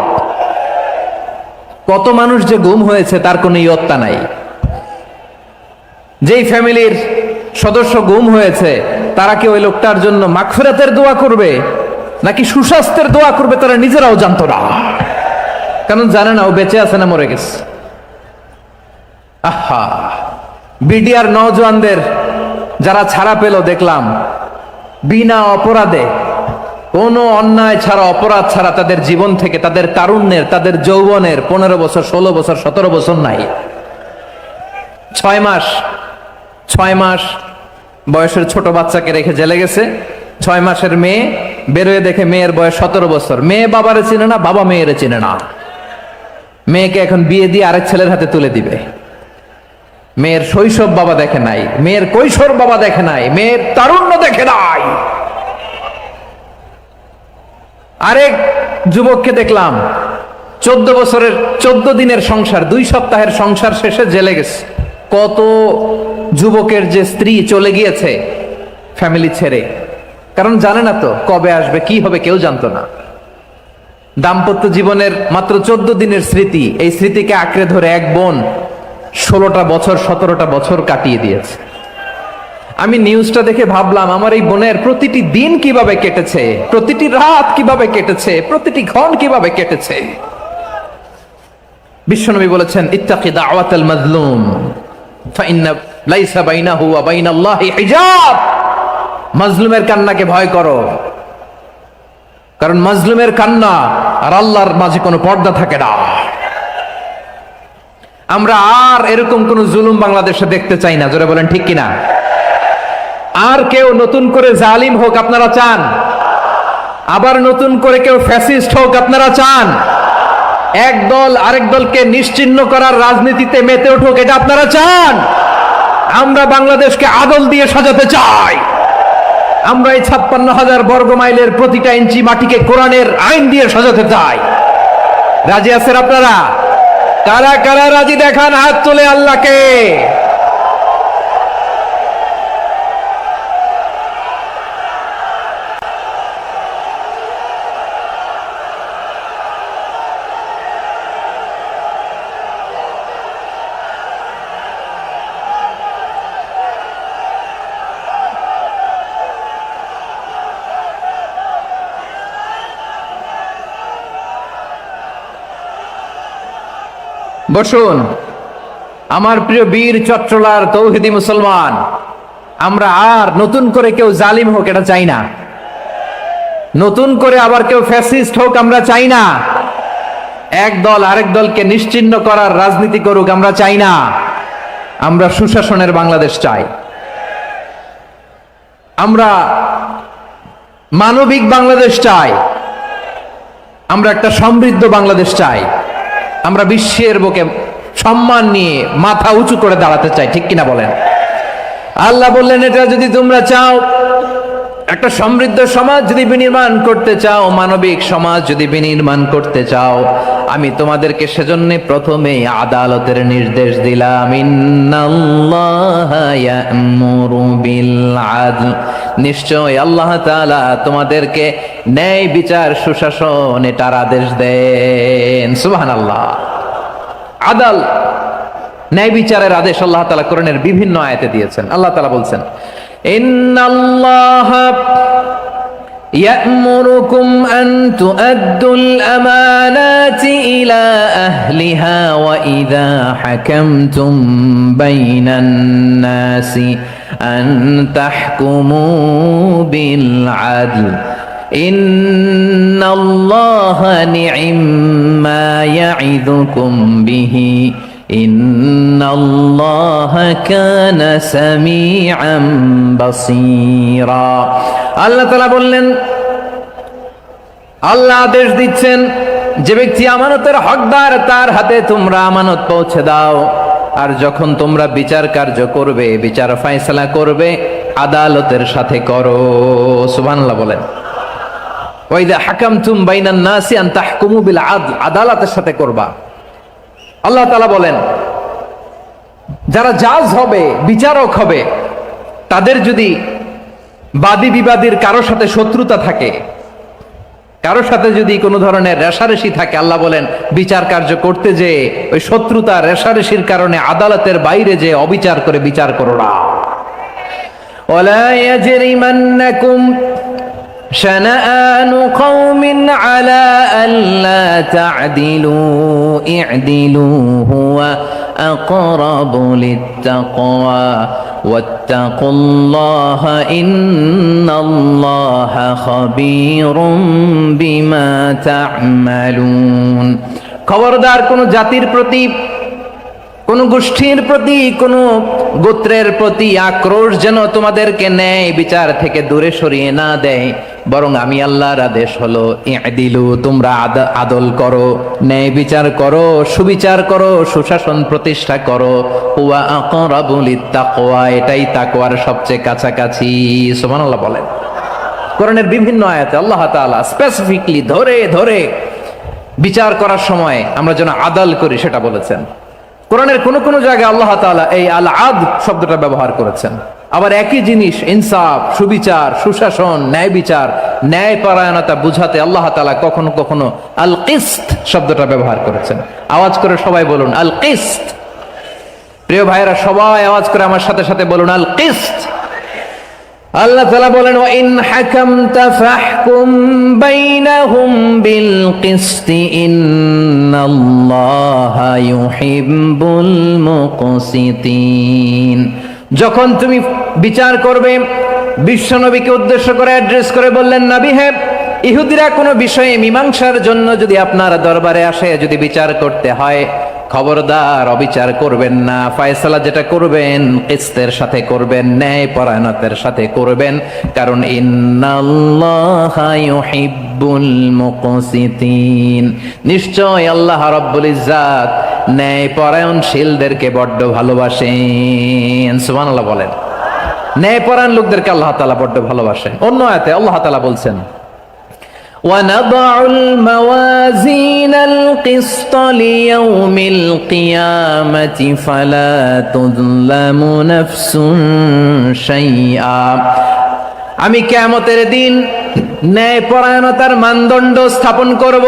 Speaker 1: কত মানুষ যে গুম হয়েছে তার কোনো ইয়ত্তা নাই। যেই ফ্যামিলির সদস্য গুম হয়েছে তারা কি ওই লোকটার জন্য মাগফিরাতের দোয়া করবে নাকি সুস্বাস্থ্যের দোয়া করবে তারা নিজেরাও জানতো না, কারণ জানে না ও বেঁচে আছে না মরে গেছে। আহা, বিডিআর নওজওয়ানদের যারা ছাড়া পেল দেখলাম, বিনা অপরাধে কোনো অন্যায় ছাড়া অপরাধ ছাড়া তাদের জীবন থেকে, তাদের তারুণ্যের, তাদের যৌবনের 15 বছর 16 বছর 17 বছর নাই, 6 মাস বয়সের ছোট বাচ্চাকে রেখে জেলে গেছে। 6 মাসের মেয়ে বেরোয় দেখে মেয়ের বয়স 17 বছর। মেয়ে বাবারে চিনে না, বাবা মেয়েরে চিনে না। মেয়েকে এখন বিয়ে দিয়ে আরেক ছেলের হাতে তুলে দিবে। মেয়ের শৈশব বাবা দেখে নাই, মেয়ের কৈশোর বাবা দেখে নাই, মেয়ের তারুণ্য দেখে নাই। আরেক যুবককে দেখলাম 14 বছরের 14 দিনের সংসার, 2 সপ্তাহের সংসার শেষে জেলে গেছে। কত যুবকের যে স্ত্রী চলে গিয়েছে ফ্যামিলি ছেড়ে, কারণ জানে না তো কবে আসবে কি হবে, কেউ জানতো না। দাম্পত্য জীবনের মাত্র 14 দিনের স্মৃতি, এই স্মৃতিকে আঁকড়ে ধরে এক বোন 16টা বছর 17টা বছর কাটিয়ে দিয়েছে। আমি নিউজটা দেখে ভাবলাম আমার এই বোনের প্রতিটি দিন কিভাবে কেটেছে, প্রতিটি রাত কিভাবে কেটেছে, প্রতিটি ক্ষণ কিভাবে কেটেছে। বিশ্বনবী বলেছেন, ইত্তাকি দাওয়াতাল মাজলুম ফাইন্না লাইসা বাইনাহু ওয়া বাইনাল্লাহি হিজাব। মাজলুমের কান্নাকে ভয় করো, কারণ মাজলুমের কান্না আর আল্লাহর মাঝে কোনো পর্দা থাকে না। আমরা আর এরকম কোন জুলুম বাংলাদেশে দেখতে চাই না। জোরে বলেন ঠিক কিনা? আর কেউ নতুন করে জালিম হোক আপনারা চান? আবার নতুন করে কেউ ফ্যাসিস্ট হোক আপনারা চান? এক দল আরেক দলকে নিশ্চিহ্ন করার রাজনীতিতে মেতে উঠুক এটা আপনারা চান? আমরা বাংলাদেশকে আদল দিয়ে সাজাতে চাই। আমরা এই 56,000 বর্গ মাইলের প্রতিটা ইঞ্চি মাটিকে কোরআনের আইন দিয়ে সাজাতে চাই। রাজি আছেন আপনারা? কারা কারা রাজি দেখান হাত তুলে আল্লাহকে। বসুন আমার প্রিয় বীর চট্টলার তৌহিদি মুসলমান, আমরা আর নতুন করে কেউ জালিম হোক এটা চাই না। নতুন করে আবার কেউ ফ্যাসিস্ট হোক আমরা চাই না। এক দল আরেক দলকে নিশ্চিহ্ন করার রাজনীতি করুক আমরা চাই না। আমরা সুশাসনের বাংলাদেশ চাই। আমরা মানবিক বাংলাদেশ চাই। আমরা একটা সমৃদ্ধ বাংলাদেশ চাই। আমরা বিশ্বের বুকে সম্মান নিয়ে মাথা উঁচু করে দাঁড়াতে চাই, ঠিক কিনা বলেন? আল্লাহ বললেন, এটা যদি তোমরা চাও একটা সমৃদ্ধ সমাজ যদি বিনির্মাণ করতে চাও, মানবিক সমাজ যদি বিনির্মাণ করতে চাও, আমি তোমাদেরকে সেজন্য প্রথমেই আদালতের নির্দেশ দিলাম। ইন্নাল্লাহা ইয়া'মুরু বিল আদল, নিশ্চয় আল্লাহ তাআলা তোমাদেরকে ন্যায় বিচার সুশাসন এটার আদেশ দেন। সুবহানাল্লাহ। আদাল, ন্যায় বিচারের আদেশ আল্লাহ তাআলা কোরআনের বিভিন্ন আয়াতে দিয়েছেন। আল্লাহ তাআলা বলছেন, ইন্নাল্লাহা ইয়া'মুরুকুম আন তুআদ্দুল আমানাতি ইলা আহলিহা ওয়া ইযা হাকামতুম বাইনান নাসি আন তাহকুমু বিল আদল ইন্নাল্লাহা নি'ম্মা ইয়া'iযুকুম বিহি ইন্নাল্লাহা কানা সামিআম বাসীরা। আল্লাহ তাআলা বললেন, আল্লাহ আদেশ দিচ্ছেন, যে ব্যক্তি আমানতের হকদার তার হাতে তোমরা আমানত পৌঁছে দাও। আর যখন তোমরা বিচার কার্য করবে, বিচার ফয়সালা করবে, আদালতের সাথে করো। সুবহানাল্লাহ বলেন। ওয়া ইযা হাকামতুম বাইনান নাসি আন তাহকুমু বিল আদল, আদালতের সাথে করবা। আল্লাহ তাআলা বলেন, যারা জাজ হবে, বিচারক হবে, তাদের যদি বাদী বিবাদীর কারোর সাথে শত্রুতা থাকে, কারোর সাথে যদি কোনো ধরনের রেষারেষি থাকে, আল্লাহ বলেন বিচার কার্য করতে যে ওই শত্রুতা রেষারেষির কারণে আদালতের বাইরে যে অবিচার করে বিচার করো না। ওয়ালা ইয়াজরিমান্নাকুম শানাআনু কওমিন আলা আল্লা তা'দিলু ই'দিলু হুয়া আকরাবু লিত্তাকওয়া ওয়াত্তাকুল্লাহা ইন্নাল্লাহা খাবীরুম বিমা তা'মালুন। খবরদার কোন জাতির প্রতি, কোন গোষ্ঠীর প্রতি, কোন গোত্রের প্রতি আক্রোশ যেন তোমাদেরকে ন্যায় বিচার থেকে দূরে সরিয়ে না দেয়, বরং আমি আল্লাহর আদেশ হলো ই'দিলু, তোমরা আদল করো, ন্যায় বিচার করো, সুবিচার করো, সুশাসন প্রতিষ্ঠা করো। হুয়া আকরাবু লিত্তাকওয়া, এটাই তাকওয়ার সবচেয়ে কাছাকাছি। সুবহানাল্লাহ বলেন। কোরআনের বিভিন্ন আয়াতে আল্লাহ তাআলা স্পেসিফিকলি ধরে ধরে বিচার করার সময় আমরা যেন আদাল করি সেটা বলেছেন। কোরআনের কোন কোন জায়গায় আল্লাহ তাআলা এই আল আদল শব্দটা ব্যবহার করেছেন। আবার একই জিনিস ইনসাফ, সুবিচার, সুশাসন, ন্যায় বিচার, ন্যায় পরায়ণতা বুঝাতে আল্লাহ তাআলা কখনো কখনো আল কিসত শব্দটা ব্যবহার করেছেন। আওয়াজ করে সবাই বলুন আল কিসত। প্রিয় ভাইরা, সবাই আওয়াজ করে আমার সাথে সাথে বলুন আল কিসত। আল্লাহ তাআলা বলেন, ওয়া ইন হাকামতা ফাহকুম বাইনাহুম বিল কিসতি ইন্নাল্লাহা ইউহিব্বুল মুকসিতিন। যখন তুমি বিচার করবে, বিশ্বনবীকে উদ্দেশ্য করে অ্যাড্রেস করে বললেন, নবী হে, ইহুদিরা কোনো বিষয়ে মীমাংসার জন্য যদি আপনার দরবারে আসে, যদি বিচার করতে হয়, খবরদার অবিচার করবেন না। ফয়সালা যেটা করবেন কিসতের সাথে করবেন, ন্যায় পরায়ণতার সাথে করবেন, কারণ ইন্নাল্লাহা ইউহিব্বুল মুকসিতিন, নিশ্চয় আল্লাহ রাব্বুল ইজ্জাত ন্যায় পরায়ণশীলদেরকে বড্ড ভালোবাসেন। সুবহানাল্লাহ বলেন। ন্যায় পরায়ণ লোকদেরকে আল্লাহ তাআলা বড্ড ভালোবাসেন। অন্য আয়াতে আল্লাহ তাআলা বলছেন, وَنَضَعُ الْمَوَازِينَ الْقِسْطَ لِيَوْمِ الْقِيَامَةِ فَلَا تُظْلَمُ نَفْسٌ شَيْئًا। আমি কিয়ামতের দিন ন্যায় পরায়ণতার মানদণ্ড স্থাপন করব,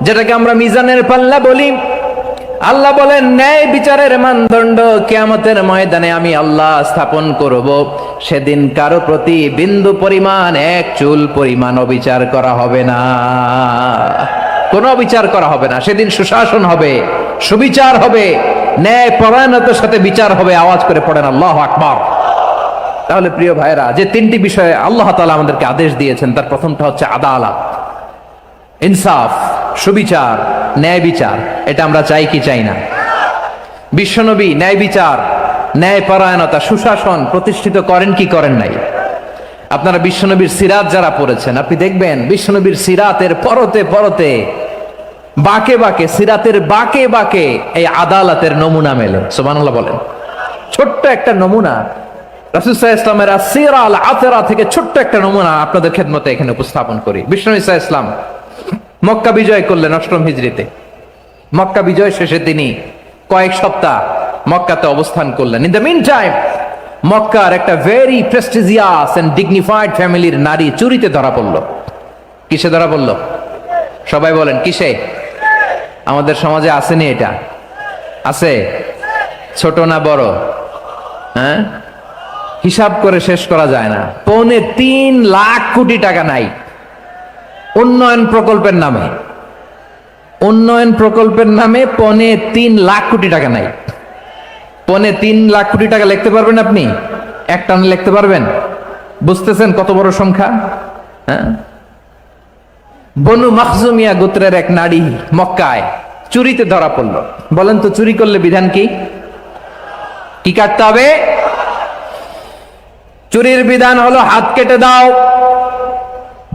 Speaker 1: যেটাকে আমরা মিজানের পাল্লা বলি। আল্লাহ বলেন, ন্যায় বিচারের মানদণ্ড কিয়ামতের ময়দানে আমি আল্লাহ স্থাপন করব। সেদিন কারো প্রতি বিন্দু পরিমাণ, এক চুল পরিমাণ অবিচার করা হবে না, কোনো অবিচার করা হবে না। সেদিন সুশাসন হবে, সুবিচার হবে, ন্যায় পরায়ণতার সাথে বিচার হবে। আওয়াজ করে পড়েন আল্লাহু আকবার। তাহলে প্রিয় ভাইরা, যে তিনটি বিষয়ে আল্লাহ তাআলা আমাদেরকে আদেশ দিয়েছেন, তার প্রথমটা হচ্ছে আদালত, ইনসাফ, সুবিচার, ন্যায় বিচার। এটা আমরা চাই কি চাই না? বিশ্বনবী ন্যায় বিচার, ন্যায় পরায়ণতা, সুশাসন প্রতিষ্ঠিত করেন কি করেন নাই? আপনারা বিশ্বনবীর সিরাত যারা পড়েছেন, আপনি দেখবেন বিশ্বনবীর সিরাতের পরতে পরতে, বাঁকে বাঁকে, সিরাতের বাঁকে বাঁকে এই আদালতের নমুনা মেলে। সুবহানাল্লাহ বলেন। ছোট্ট একটা নমুনা রাসূল সাল্লাল্লাহু আলাইহি ওয়াসাল্লামের আসসিরা আল আতরা থেকে ছোট্ট একটা নমুনা আপনাদের খেদমতে এখানে উপস্থাপন করি। বিশ্বনবী সাল্লাল্লাহু আলাইহি ওয়াসাল্লাম মক্কা বিজয় করলেন ৮ম হিজরিতে। মক্কা বিজয় শেষে তিনি কয়েক সপ্তাহ মক্কাতে অবস্থান করলেন। ইন দ্য মিন টাইম মক্কার একটা ভেরি প্রেস্টিজিয়াস এন্ড ডিগনিফাইড ফ্যামিলির নারী চুরিতে ধরা পড়ল। কিসে ধরা পড়ল? সবাই বলেন কিসে? আমাদের সমাজে আসেনি এটা? আছে? ছোট না বড়? হ্যাঁ, হিসাব করে শেষ করা যায় না। ৩.৫ লাখ কোটি টাকা নাই উন্নয়ন প্রকল্পের নামে। উন্নয়ন প্রকল্পের নামে ৩.৫ লাখ কোটি টাকা নাই। ৩.৫ লাখ কোটি টাকা লিখতে পারবেন আপনি? এক টানে লিখতে পারবেন? বুঝতেছেন কত বড় সংখ্যা? হ্যাঁ, বনু মাখজুমিয়া গোত্রের এক নারী মক্কায় চুরিতে ধরা পড়ল। বলেন তো চুরি করলে বিধান কি? কি কাটতে হবে? চুরির বিধান হলো হাত কেটে দাও।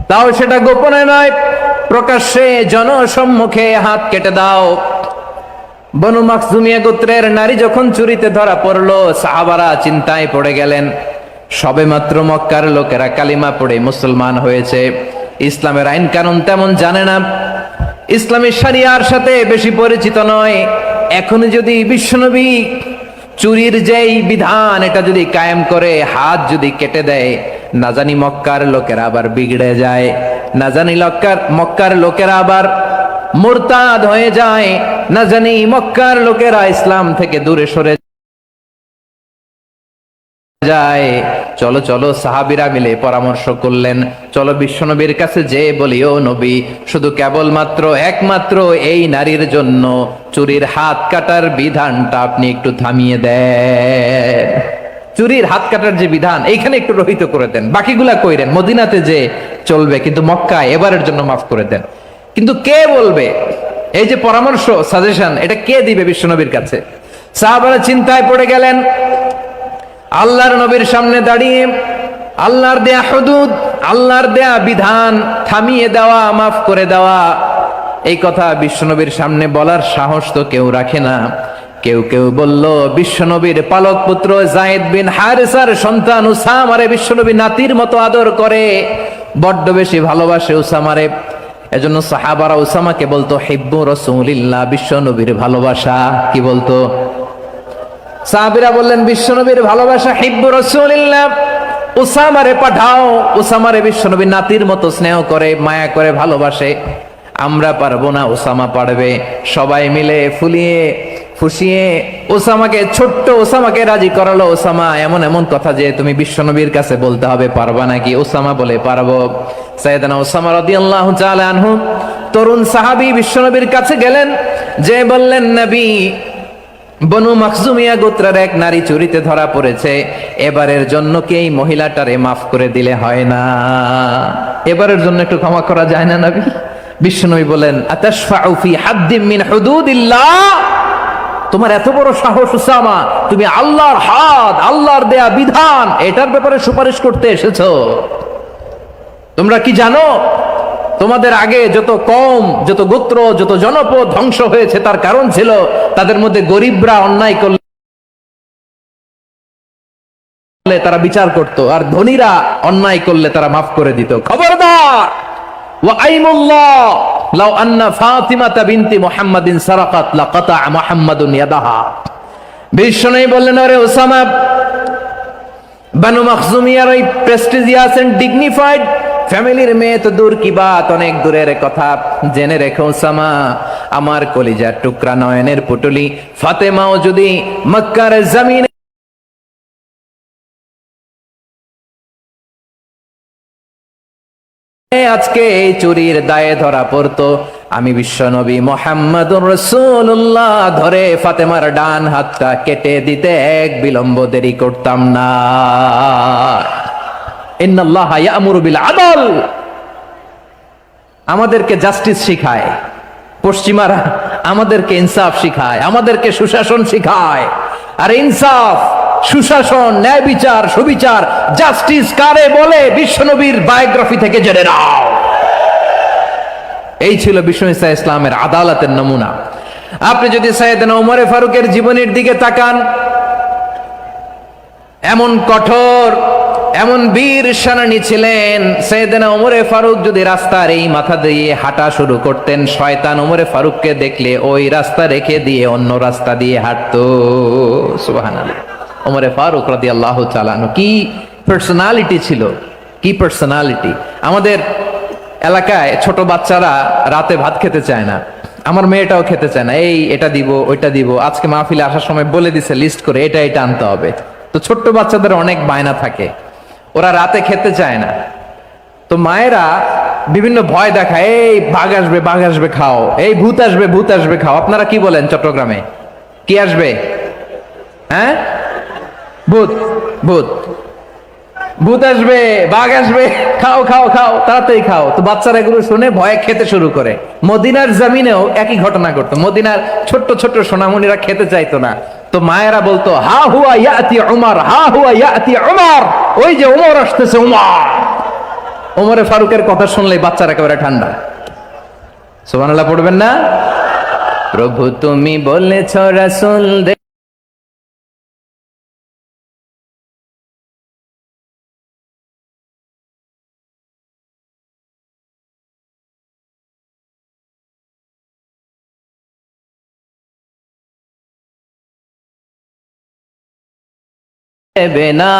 Speaker 1: তাও সেটা গোপনে নয়, প্রকাশ্যে জনসম্মুখে হাত কেটে দাও। বনু মাখজুমিয়া গোত্রের নারী যখন চুরিতে ধরা পড়লো, সাহাবারা চিন্তায় পড়ে গেলেন। সবেমাত্র মক্কার লোকেরা কালিমা পড়ে মুসলমান হয়েছে, ইসলামের আইন কানুন তেমন জানে না, ইসলামী শরিয়ার সাথে বেশি পরিচিত নয়। এখন যদি বিশ্বনবী চুরির যেই বিধান এটা যদি কায়েম করে হাত যদি কেটে দেয়, না জানি মক্কার লোকেরা আবার বিগড়ে যায়, না জানি মক্কার লোকেরা আবার মুরতাদ হয়ে যায়, না জানি মক্কার লোকেরা ইসলাম থেকে দূরে সরে যায়। চলো চলো, সাহাবীরা মিলে পরামর্শ করলেন, চলো বিশ্বনবীর কাছে যে বলি, ও নবী, শুধু কেবলমাত্র একমাত্র এই নারীর জন্য চুরির হাত কাটার বিধানটা আপনি একটু থামিয়ে দেন। চুরির হাত কাটার যে বিধান এইখানে একটু রহিত করে দেন, বাকিগুলা কইরেন মদিনাতে যে চলবে, কিন্তু মক্কায় এবারের জন্য মাফ করে দেন। কিন্তু কে বলবে? এই যে পরামর্শ, সাজেশন, এটা কে দিবে বিশ্বনবীর কাছে? সাহাবারা চিন্তায় পড়ে গেলেন। আল্লাহর নবীর সামনে দাঁড়িয়ে আল্লাহর দেয়া হুদুদ, আল্লাহর দেয়া বিধান থামিয়ে দেওয়া, মাফ করে দেওয়া, এই কথা বিশ্বনবীর সামনে বলার সাহস তো কেউ রাখে না। কেউ কেউ বলল, বিশ্বনবীর পালক পুত্র যায়েদ বিন হারেসার সন্তান উসামারে বিশ্বনবী নাতির মতো আদর করে, বড্ড বেশি ভালোবাসে উসামারে। এজন্য সাহাবারা উসামাকে বলতো হিব্বু রাসূলিল্লাহ, বিশ্বনবীর ভালোবাসা। কি বলতো? সাহাবীরা বললেন, বিশ্বনবীর ভালোবাসা হিব্বু রাসূলিল্লাহ, উসামারে পাঠাও। উসামারে বিশ্বনবী নাতির মতো স্নেহ করে, মায়া করে, ভালোবাসে। আমরা পারবো না, উসামা পারবে। সবাই মিলে ফুলিয়ে ফুসিয়ে ওসামাকে, ছোট্ট ওসামাকে রাজি করালো। ওসামা এমন এমন কথা যে তুমি বিশ্বনবীর কাছে বলতে হবে, পারবা নাকি? ওসামা বলে, পারবো। সাইয়েদনা ওসামা রাদিয়াল্লাহু তাআলা আনহু তরুণ সাহাবী বিশ্বনবীর কাছে গেলেন, যে বললেন, নবী, বনু মাখজুমিয়া গোত্রের এক নারী চুরিতে ধরা পড়েছে, এবারের জন্য কি এই মহিলাটারে মাফ করে দিলে হয় না? এবারের জন্য একটু ক্ষমা করা যায় না নবী? বিশ্বনবী বলেন, আতাশফাউ ফি হাদ্দিম মিন হুদুদিল্লাহ, তোমার এত বড় সাহস উসামা, তুমি আল্লাহর হাদ, আল্লাহর দেয়া বিধান, এটার ব্যাপারে সুপারিশ করতে এসেছো? তোমরা কি জানো তোমাদের আগে যত কওম, যত গোত্র, যত জনপদ ধ্বংস হয়েছে তার কারণ ছিল তাদের মধ্যে গরিবরা অন্যায় করলে তারা বিচার করত, আর ধনীরা অন্যায় করলে তারা মাফ করে দিত। খবরদার, ওয়া আইমুল্লাহ লাউ আন্না ফাতিমাতা বিনতি মুহাম্মাদিন সারাকাত লাকাতা মুহাম্মাদুন ইয়াদাহা। বিশ্বনবী বললেন, আরে ওসামা, বানু মাখজুমিয়ার ওই প্রেস্টিজিয়াস এন্ড ডিগনিফাইড ফ্যামিলির মেয়ে তো দূর কি বাত, অনেক দূরের কথা। জেনে রেখো ওসামা, আমার কলিজার টুকরা নয়নের পুটুলি ফাতেমাও যদি মক্কার জমিনে আজকে এই চুরির দায়ে ধরা পড়তো, আমি বিশ্বনবী মুহাম্মাদুর রাসূলুল্লাহ ধরে ফাতেমার ডান হাতটা কেটে দিতে এক বিলম্ব দেরি করতাম না। ইন্নাল্লাহা ইয়া'মুরু বিল আদল, আমাদেরকে জাস্টিস শিখায়। পশ্চিমারা আমাদেরকে ইনসাফ শিখায়, আমাদেরকে সুশাসন শিখায়। আর ইনসাফ, সুশাসন, ন্যায় বিচার, সুবিচার, জাস্টিস কারে বলে বিশ্বনবীর বায়োগ্রাফি থেকে জেনে নাও। এই ছিল বিশ্বনবী সাল্লাল্লাহু আলাইহি ওয়াসাল্লামের আদালতের নমুনা। আপনি যদি সাইয়েদনা ওমর ফারুকের জীবনের দিকে তাকান, এমন কঠোর, এমন বীর সেনানী ছিলেন। সাইয়েদনা ওমরে ফারুক যদি রাস্তার এই মাথা দিয়ে হাঁটা শুরু করতেন, শয়তান ওমরে ফারুককে দেখলে ওই রাস্তা রেখে দিয়ে অন্য রাস্তা দিয়ে হাঁটতো। সুবহানাল্লাহ। ওমরে ফারুক রাদিয়াল্লাহু তাআলা আনহু কি পার্সোনালিটি ছিল, কি পার্সোনালিটি। আমাদের এলাকায় ছোট বাচ্চারা রাতে ভাত খেতে চায় না, আমার মেয়েটাও খেতে চায় না। এই এটা দিব ওইটা দিব, আজকে মাহফিলে আসার সময় বলে দিছে লিস্ট করে এটা এটা আনতে হবে। তো ছোট্ট বাচ্চাদের অনেক বায়না থাকে, ওরা রাতে খেতে চায় না। তো মায়েরা বিভিন্ন ভয় দেখায়, এই বাঘ আসবে খাও, এই ভূত আসবে খাও। আপনারা কি বলেন চট্টগ্রামে? কি আসবে? হ্যাঁ, ভূত ভূত ভূত আসবে, বাঘ আসবে, খাও খাও খাও, তাড়াতাড়ি খাও। তো বাচ্চারা এগুলো শুনে ভয়ে খেতে শুরু করে। মদিনার জমিনেও একই ঘটনা ঘটতো। মদিনার ছোট্ট ছোট্ট সোনামণিরা খেতে চাইতো না। তো মায়েরা বলতো, হা হুয়া ইয়াতি উমর, হা হুয়া ইয়াতি উমর, ওই যে উমর আসতেছে উমর। ওমরে ফারুকের কথা শুনলে বাচ্চারা একেবারে ঠান্ডা। সুবহানাল্লাহ পড়বেন না? প্রভু তুমি বলেছ রাসূল দেবে না,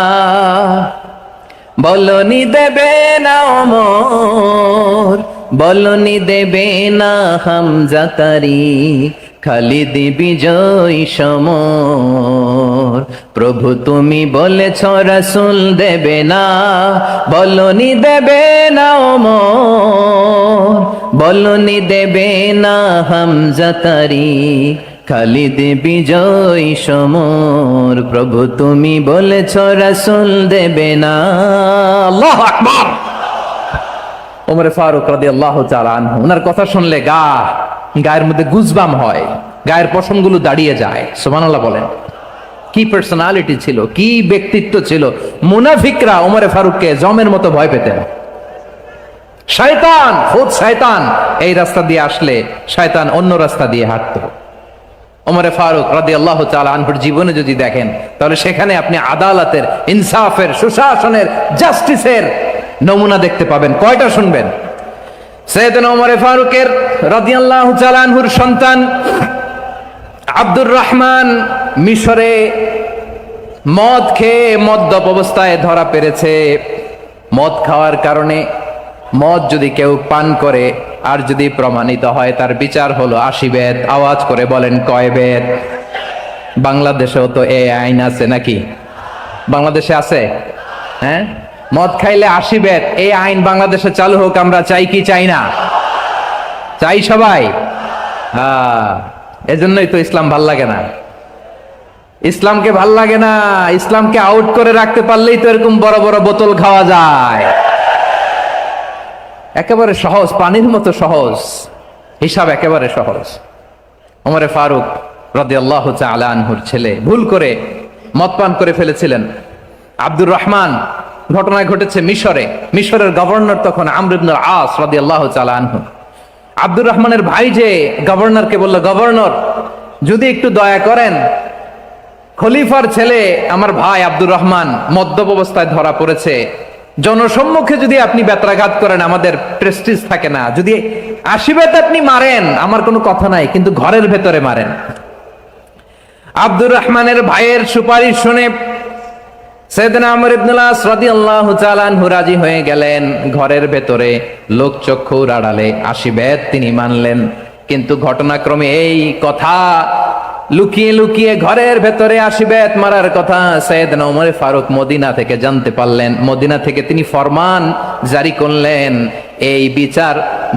Speaker 1: বলনি দেবে না ওমর, বলনি দেবে না হামজা তারিখ, খালিদ বিজয় সমর। প্রভু তুমি বলেছ রাসূল দেবে না, বলনি দেবে না ওমর, বলনি দেবে না হামজা তারিখ, খালিদ বিজয় সমর। প্রভু তুমি বলেছ রাসূল দেবে না। আল্লাহু আকবার। ওমরে ফারুক রাদিয়াল্লাহু তাআলা আনহু, ওনার কথা শুনলে গায়ের মধ্যে গুজবাম হয়, গায়ের পশমগুলো দাঁড়িয়ে যায়। সুবহানাল্লাহ বলেন। কি পার্সোনালিটি ছিল, কি ব্যক্তিত্ব ছিল। মুনাফিকরা ওমরে ফারুককে জমের মতো ভয় পেতেন। শয়তান, খুদ শয়তান এই রাস্তা দিয়ে আসলে শয়তান অন্য রাস্তা দিয়ে হাঁটতো। ওমরে ফারুক রাদিয়াল্লাহু তাআলা আনহুর জীবনে যদি দেখেন, তাহলে সেখানে আপনি আদালতের, ইনসাফের, সুশাসনের, জাস্টিসের নমুনা দেখতে পাবেন। কয়টা শুনবেন? সাইয়েদনা ওমরে ফারুকের রাদিয়াল্লাহু তাআলা আনহুর সন্তান আব্দুর রহমান মিশরে মদ খেয়ে মদ্যপ অবস্থায় ধরা পড়েছে। মদ খাওয়ার কারণে, মদ যদি কেউ পান করে আর যদি প্রমাণিত হয়, তার বিচার হলো 80 বেত। আওয়াজ করে বলেন কয় বেত? বাংলাদেশেও তো এই আইন আছে নাকি? বাংলাদেশে আছে? হ্যাঁ, মদ খাইলে 80 বেত, এই আইন বাংলাদেশে চালু হোক। আমরা চাই কি চাই না? চাই সবাই। এজন্যই তো ইসলাম ভাল লাগে না। ইসলামকে ভাল লাগে না। ইসলামকে আউট করে রাখতে পারলেই তো এরকম বড় বড় বোতল খাওয়া যায়। একেবারে সহজ, পানির মতো সহজ, হিসাব একেবারে সহজ। ওমরে ফারুক রাদিয়াল্লাহু তাআলা আনহুর ছেলে ভুল করে মদ পান করে ফেলেছিলেন। আব্দুর রহমান, ঘটনা ঘটেছে মিশরে। মিশরের গভর্নর তখন আমর ইবনুল আস রাদিয়াল্লাহু তাআলা আনহু। আব্দুর রহমানের ভাই যে গভর্নরকে বলল, গভর্নর যদি একটু দয়া করেন, খলিফার ছেলে আমার ভাই আব্দুর রহমান মদ্যপ অবস্থায় ধরা পড়েছে, জনসম্মুখে যদি আপনি বেত্রাঘাত করেন আমাদের প্রেস্টিজ থাকে না, যদি 80 বেত আপনি মারেন আমার কোনো কথা নাই, কিন্তু ঘরের ভেতরে মারেন। আব্দুর রহমানের ভাইয়ের সুপারিশ শুনে সাইয়েদনা আমর ইবনুল আস রাদিয়াল্লাহু তাআলা আনহু রাজি হয়ে গেলেন। ঘরের ভেতরে লোকচক্ষুর আড়ালে 80 বেত তিনি মানলেন। কিন্তু ঘটনাক্রমে এই কথা লুকিয়ে লুকিয়ে ঘরের ভেতরে 80 বেত মারার কথা সাইয়েদনা ওমর ফারুক মদিনা থেকে জানতে পারলেন। মদিনা থেকে তিনি ফরমান জারি করলেন, এই বিচার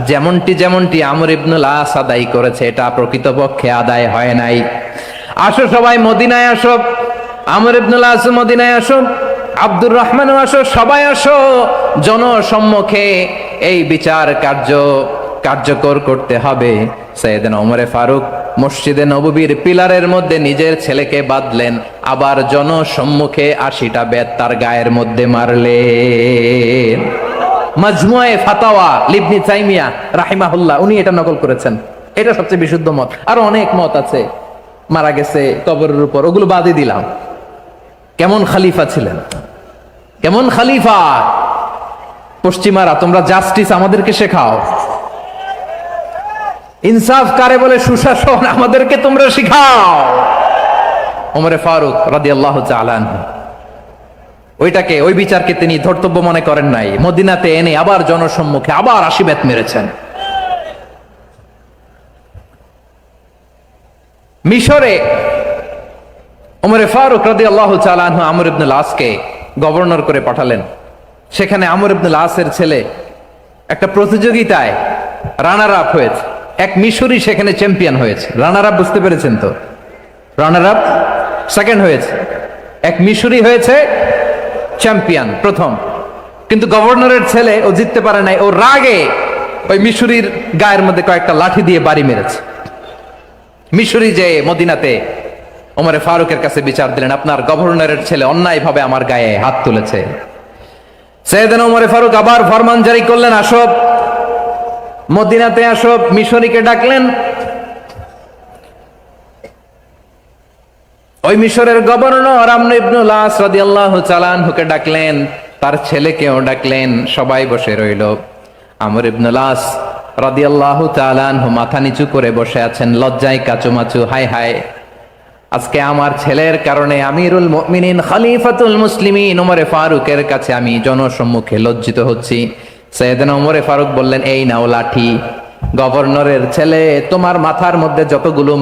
Speaker 1: যেমনটি আমর ইবনুল আস আদায় করেছে, এটা প্রকৃতপক্ষে আদায় হয় নাই। আসো সবাই মদিনায় আসো, আমর ইবনুল আস মদিনায় আসো, আব্দুর রহমানও আসো, সবাই আসো, জনসম্মুখে এই বিচার কার্যকর করতে হবে। সাইয়েদনা ওমর ফারুক মসজিদে নববীর পিলারের মধ্যে নিজের ছেলেকে বাঁধলেন, আবার জনসম্মুখে 80টা বেত তার গায়ের মধ্যে মারলেন। মাজমুয়ে ফাতাওয়া ইবনে তাইমিয়া রাহিমাহুল্লাহ উনি এটা নকল করেছেন। এটা সবচেয়ে বিশুদ্ধ মত। আরো অনেক মত আছে, মারা গেছে কবরের উপর, ওগুলো বাদই দিলাম। কেমন খলিফা ছিলেন, কেমন খলিফা। পশ্চিমারা তোমরা জাস্টিস আমাদেরকে শেখাও, ইনসাফ কারে বলে সুশাসন আমাদেরকে তোমরা শিখাও। ওমরে ফারুক রাদিয়াল্লাহু তাআলা আনহু ওইটাকে, ওই বিচারকে তিনি ধর্তব্য মনে করেন নাই। মদিনাতে এনে আবার জনসম্মুখে আবার 80 বেত মেরেছেন। মিশরে ওমরে ফারুক রাদিয়াল্লাহু তাআলা আনহু আমর ইবনে আল-আসকে গভর্নর করে পাঠালেন। সেখানে আমর ইবনে আল-আসের ছেলে একটা প্রতিযোগিতায় রানার আপ হয়েছে। এক মিশরি সেখানে চ্যাম্পিয়ন হয়েছে। রানার আপ বুঝতে পেরেছেন তো? রানার আপ সেকেন্ড হয়েছে, এক মিশরি হয়েছে চ্যাম্পিয়ন প্রথম। কিন্তু গভর্নরের ছেলে ও জিততে পারে নাই। ও রাগে ওই মিশরির গায়ের মধ্যে কয়েকটা লাঠি দিয়ে বাড়ি মেরেছে। মিশরি যে মদিনাতে ওমরে ফারুকের কাছে বিচার দিলেন, আপনার গভর্নরের ছেলে অন্যায়ভাবে আমার গায়ে হাত তুলেছে। সাইয়েদনা ওমরে ফারুক আবার ফরমান জারি করলেন, আসো মদিনাতে আসো। মিশরীকে ডাকলেন। ওই মিশরের গভর্নর আমর ইবনে আল-আস রাদিয়াল্লাহু তাআলা আনহুকে ডাকলেন, তার ছেলেকেও ডাকলেন। সবাই বসে রইল। আমর ইবনে আল-আস রাদিয়াল্লাহু তাআলা আনহু মাথা নিচু করে বসে আছেন, লজ্জায় কাচুমাচু। হায় হায়, আজকে আমার ছেলের কারণে আমিরুল মুমিনিন খলিফাতুল মুসলিমিন ওমরে ফারুকের কাছে আমি জনসম্মুখে লজ্জিত হচ্ছি। সাইয়েদনা ওমরে ফারুক বললেন, এই নাও লাঠি। গভর্নরের ছেলে তোমার মাথার মধ্যে যতগুলো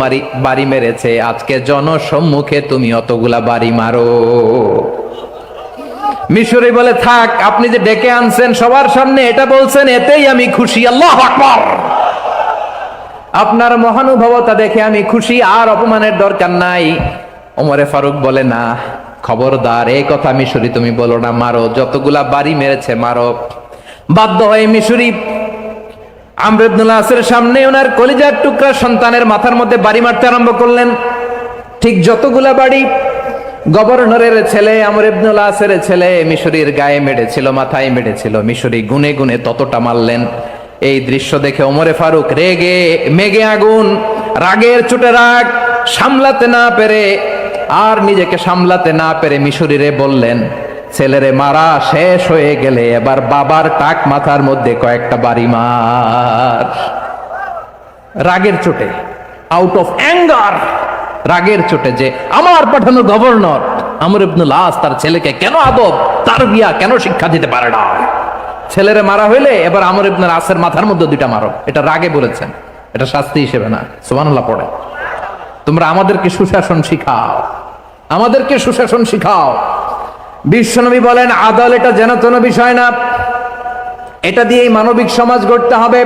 Speaker 1: বাড়ি মেরেছে, আজকে জনসম্মুখে তুমি অতগুলা বাড়ি মারো। মিশরি বলে, থাক, আপনি যে ডেকে আনছেন সবার সামনে এটা বলছেন, এতেই আমি খুশি। আল্লাহু আকবার। আপনার মহানুভবতা দেখে আমি খুশি, আর অপমানের দরকার নাই। ওমরে ফারুক বলে, না, খবরদার, এই কথা মিশরি তুমি বলো না, মারো, যতগুলা বাড়ি মেরেছে মারো। বাধ্য হয়ে মিশরি আমর ইবনে আল-আসের সামনে ওনার কলিজার টুকরা সন্তানের মাথার মধ্যে বাড়ি মারতে আরম্ভ করলেন। ঠিক যতগুলা বাড়ি গভর্নরের ছেলে আমর ইবনে আল-আসের ছেলে মিশরির গায়ে মেরেছিল, মাথায় মেরেছিল, মিশরি গুনে গুনে ততটা মারলেন। এই দৃশ্য দেখে ওমরে ফারুক রেগে মেগে আগুন, রাগের চোটে রাগ সামলাতে না পেরে, আর নিজেকে সামলাতে না পেরে মিশরিরে বললেন, ছেলেরে মারা শেষ হয়ে গেলে এবার বাবার টাক মাথার মধ্যে কয়েকটা বাড়ি মার। রাগের চোটে, আউট অফ অ্যাঙ্গার, রাগের চোটে, যে আমার পাঠানো গভর্নর আমর ইবনে আল-আস তার ছেলেকে কেন আদব তারবিয়া কেন শিক্ষা দিতে পারে না। ছেলেরে মারা হইলে এবার আমর ইবনে আল-আসের মাথার মধ্যে দুইটা মারো। এটা রাগে বলেছেন, এটা শাস্তি হিসেবে না। সুবহানাল্লাহ পড়ে। তোমরা আমাদেরকে সুশাসন শিখাও, আমাদেরকে সুশাসন শিখাও। বিশ্বনবী বলেন, আদল এটা যেন কোনো বিষয় না, এটা দিয়েই মানবিক সমাজ গড়তে হবে।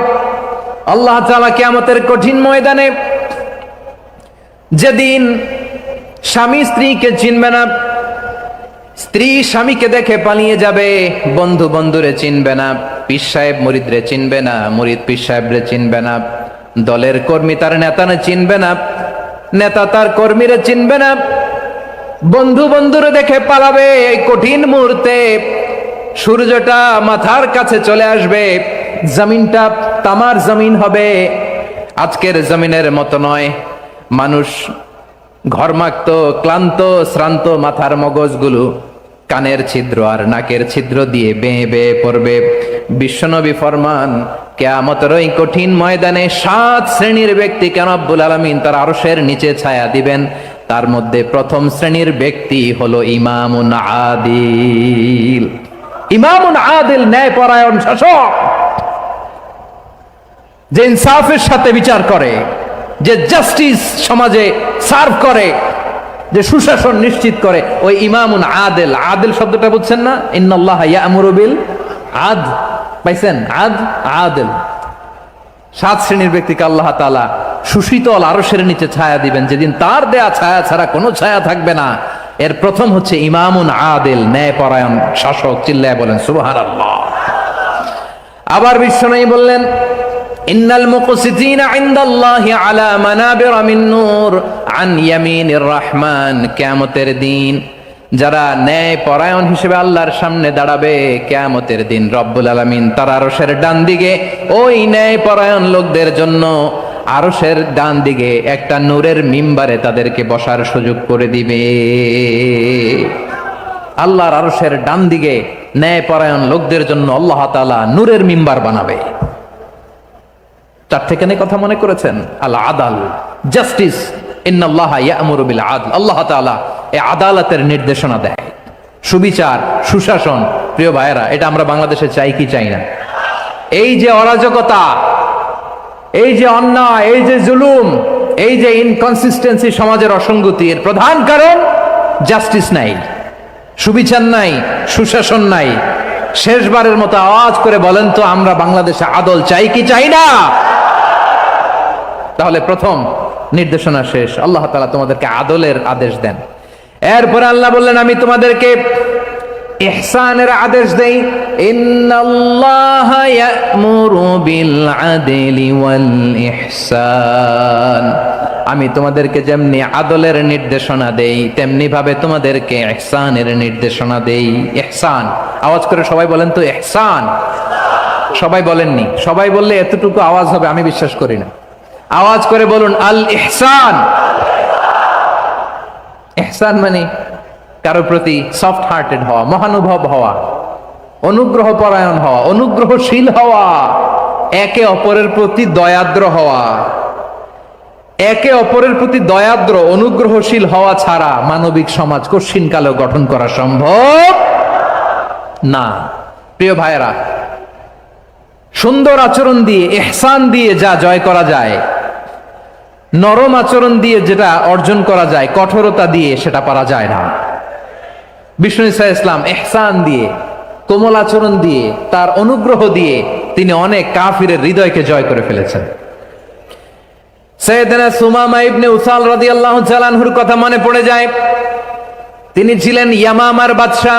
Speaker 1: আল্লাহ তাআলা কিয়ামতের কঠিন ময়দানে, যেদিন স্বামী স্ত্রীকে চিনবে না, স্ত্রী স্বামীকে দেখে পালিয়ে যাবে, বন্ধু বন্ধুরে চিনবে না, পীর সাহেব মুরিদরে চিনবে না, মুরিদ পীর সাহেবরে চিনবে না, দলের কর্মী তার নেতারে চিনবে না, নেতা তার কর্মীরে চিনবে না, বন্ধু বন্ধুরে দেখে পালাবে। এই কঠিন মুহূর্তে সূর্যটা মাথার কাছে চলে আসবে, জমিনটা তামার জমিন হবে। আজকের জমিনের মতো নয়। মানুষ ঘর্মাক্ত, ক্লান্ত, শ্রান্ত মাথার মগজগুলো কানের ছিদ্র আর নাকের ছিদ্র দিয়ে বেয়ে বেয়ে পড়বে। বিশ্বনবী ফরমান, কিয়ামতের ওই কঠিন ময়দানে 7 শ্রেণীর ব্যক্তিকে রব্বুল আলামিন তার আরশের নিচে ছায়া দিবেন। তার মধ্যে প্রথম শ্রেণীর ব্যক্তি হলো ইমামুন আদিল। ইমামুন আদিল, ন্যায়পরায়ণ শাসক, যে ইনসাফের সাথে বিচার করে, যে জাস্টিস সমাজে সার্ভ করে, যে সুশাসন নিশ্চিত করে, ওই ইমামুন আদিল। আদিল শব্দটা বুঝছেন না? ইন্নাল্লাহা ইয়া'মুরু বিল আদল, পাইছেন? আদিল। 7 শ্রেণীর ব্যক্তিকে আল্লাহ তাআলা সুশীতল আরশের নিচে ছায়া দিবেন, যেদিন তার দেয়া ছায়া ছাড়া কোনো ছায়া থাকবে না। এর প্রথম হচ্ছে ইমামুন আদিল, ন্যায়পরায়ণ শাসক। চিল্লায় বলেন সুবহানাল্লাহ। আবার বিশ্বনবী বললেন, ইন্নাল মুকসিতিনা ইনদাল্লাহি আলা মানাবিরা মিন নূর আন ইয়ামিনির রহমান। কিয়ামতের দিন যারা ন্যায় পরায়ণ হিসেবে আল্লাহর সামনে দাঁড়াবে, কিয়ামতের দিন রব্বুল আলামিন তার আরশের ডান দিকে ওই ন্যায় পরায়ণ লোকদের জন্য আরশের ডান দিকে একটা নূরের মিম্বারে তাদেরকে বসার সুযোগ করে দিবে। আল্লাহর আরশের ডান দিকে ন্যায়পরায়ণ লোকদের জন্য আল্লাহ তাআলা নূরের মিম্বার বানাবে। চারটেখানে কথা মনে করেছেন? আল আদাল, জাস্টিস, ইন্নাল্লাহা ইয়া'মুরু বিল আদল। আল্লাহ তাআলা এই আদালতের নির্দেশনা দেয়, সুবিচার, সুশাসন। প্রিয় ভাইয়েরা, এটা আমরা বাংলাদেশে চাই কি চাই না? এই যে অরাজকতা, এই যে অন্যায়, এই যে জুলুম, এই যে ইনকনসিস্টেন্সি, সমাজের অসঙ্গতি, এর প্রধান কারণ জাস্টিস নাই, সুবিচার নাই, সুশাসন নাই। শেষবারের মতো আওয়াজ করে বলেন তো, আমরা বাংলাদেশে আদল চাই কি চাই না? তাহলে প্রথম নির্দেশনা শেষ। আল্লাহ তাআলা তোমাদেরকে আদলের আদেশ দেন। এরপরে আল্লাহ বললেন, আমি তোমাদেরকে ইহসানের আদেশ দেই। ইন্নাল্লাহা ইয়া'মুরু বিল আদলি ওয়াল ইহসান। আমি তোমাদেরকে যেমনি আদলের নির্দেশনা দেই, তেমনি ভাবে তোমাদেরকে ইহসানের নির্দেশনা দেই। ইহসান, আওয়াজ করে সবাই বলেন তো ইহসান। সবাই বলেননি? সবাই বললে এতটুকু আওয়াজ হবে আমি বিশ্বাস করি না। আওয়াজ করে বলুন আল ইহসান। ইহসান মানে কারো প্রতি সফট হার্টেড হওয়া, মহানুভব হওয়া, অনুগ্রহ পরায়ণ হওয়া, অনুগ্রহশীল হওয়া, একে অপরের প্রতি দয়াদ্র হওয়া। একে অপরের প্রতি দয়াদ্র, অনুগ্রহশীল হওয়া ছাড়া মানবিক সমাজ কঠিনকালেও গঠন করা সম্ভব না। প্রিয় ভাইয়েরা, সুন্দর আচরণ দিয়ে, ইহসান দিয়ে যা জয় করা যায়, নরম আচরণ দিয়ে যেটা অর্জন করা যায়, কঠোরতা দিয়ে সেটা পারা যায় না। বিষ্ণু ঈসা ইসলাম ইহসান দিয়ে, কোমল আচরণ দিয়ে, তার অনুগ্রহ দিয়ে তিনি অনেক কাফিরের হৃদয়কে জয় করে ফেলেছেন। সাইয়েদনা সুমামা ইবনে উসাল রাদিয়াল্লাহু তাআলা আনহুর কথা মনে পড়ে যায়। তিনি ছিলেন ইয়ামামার বাদশা।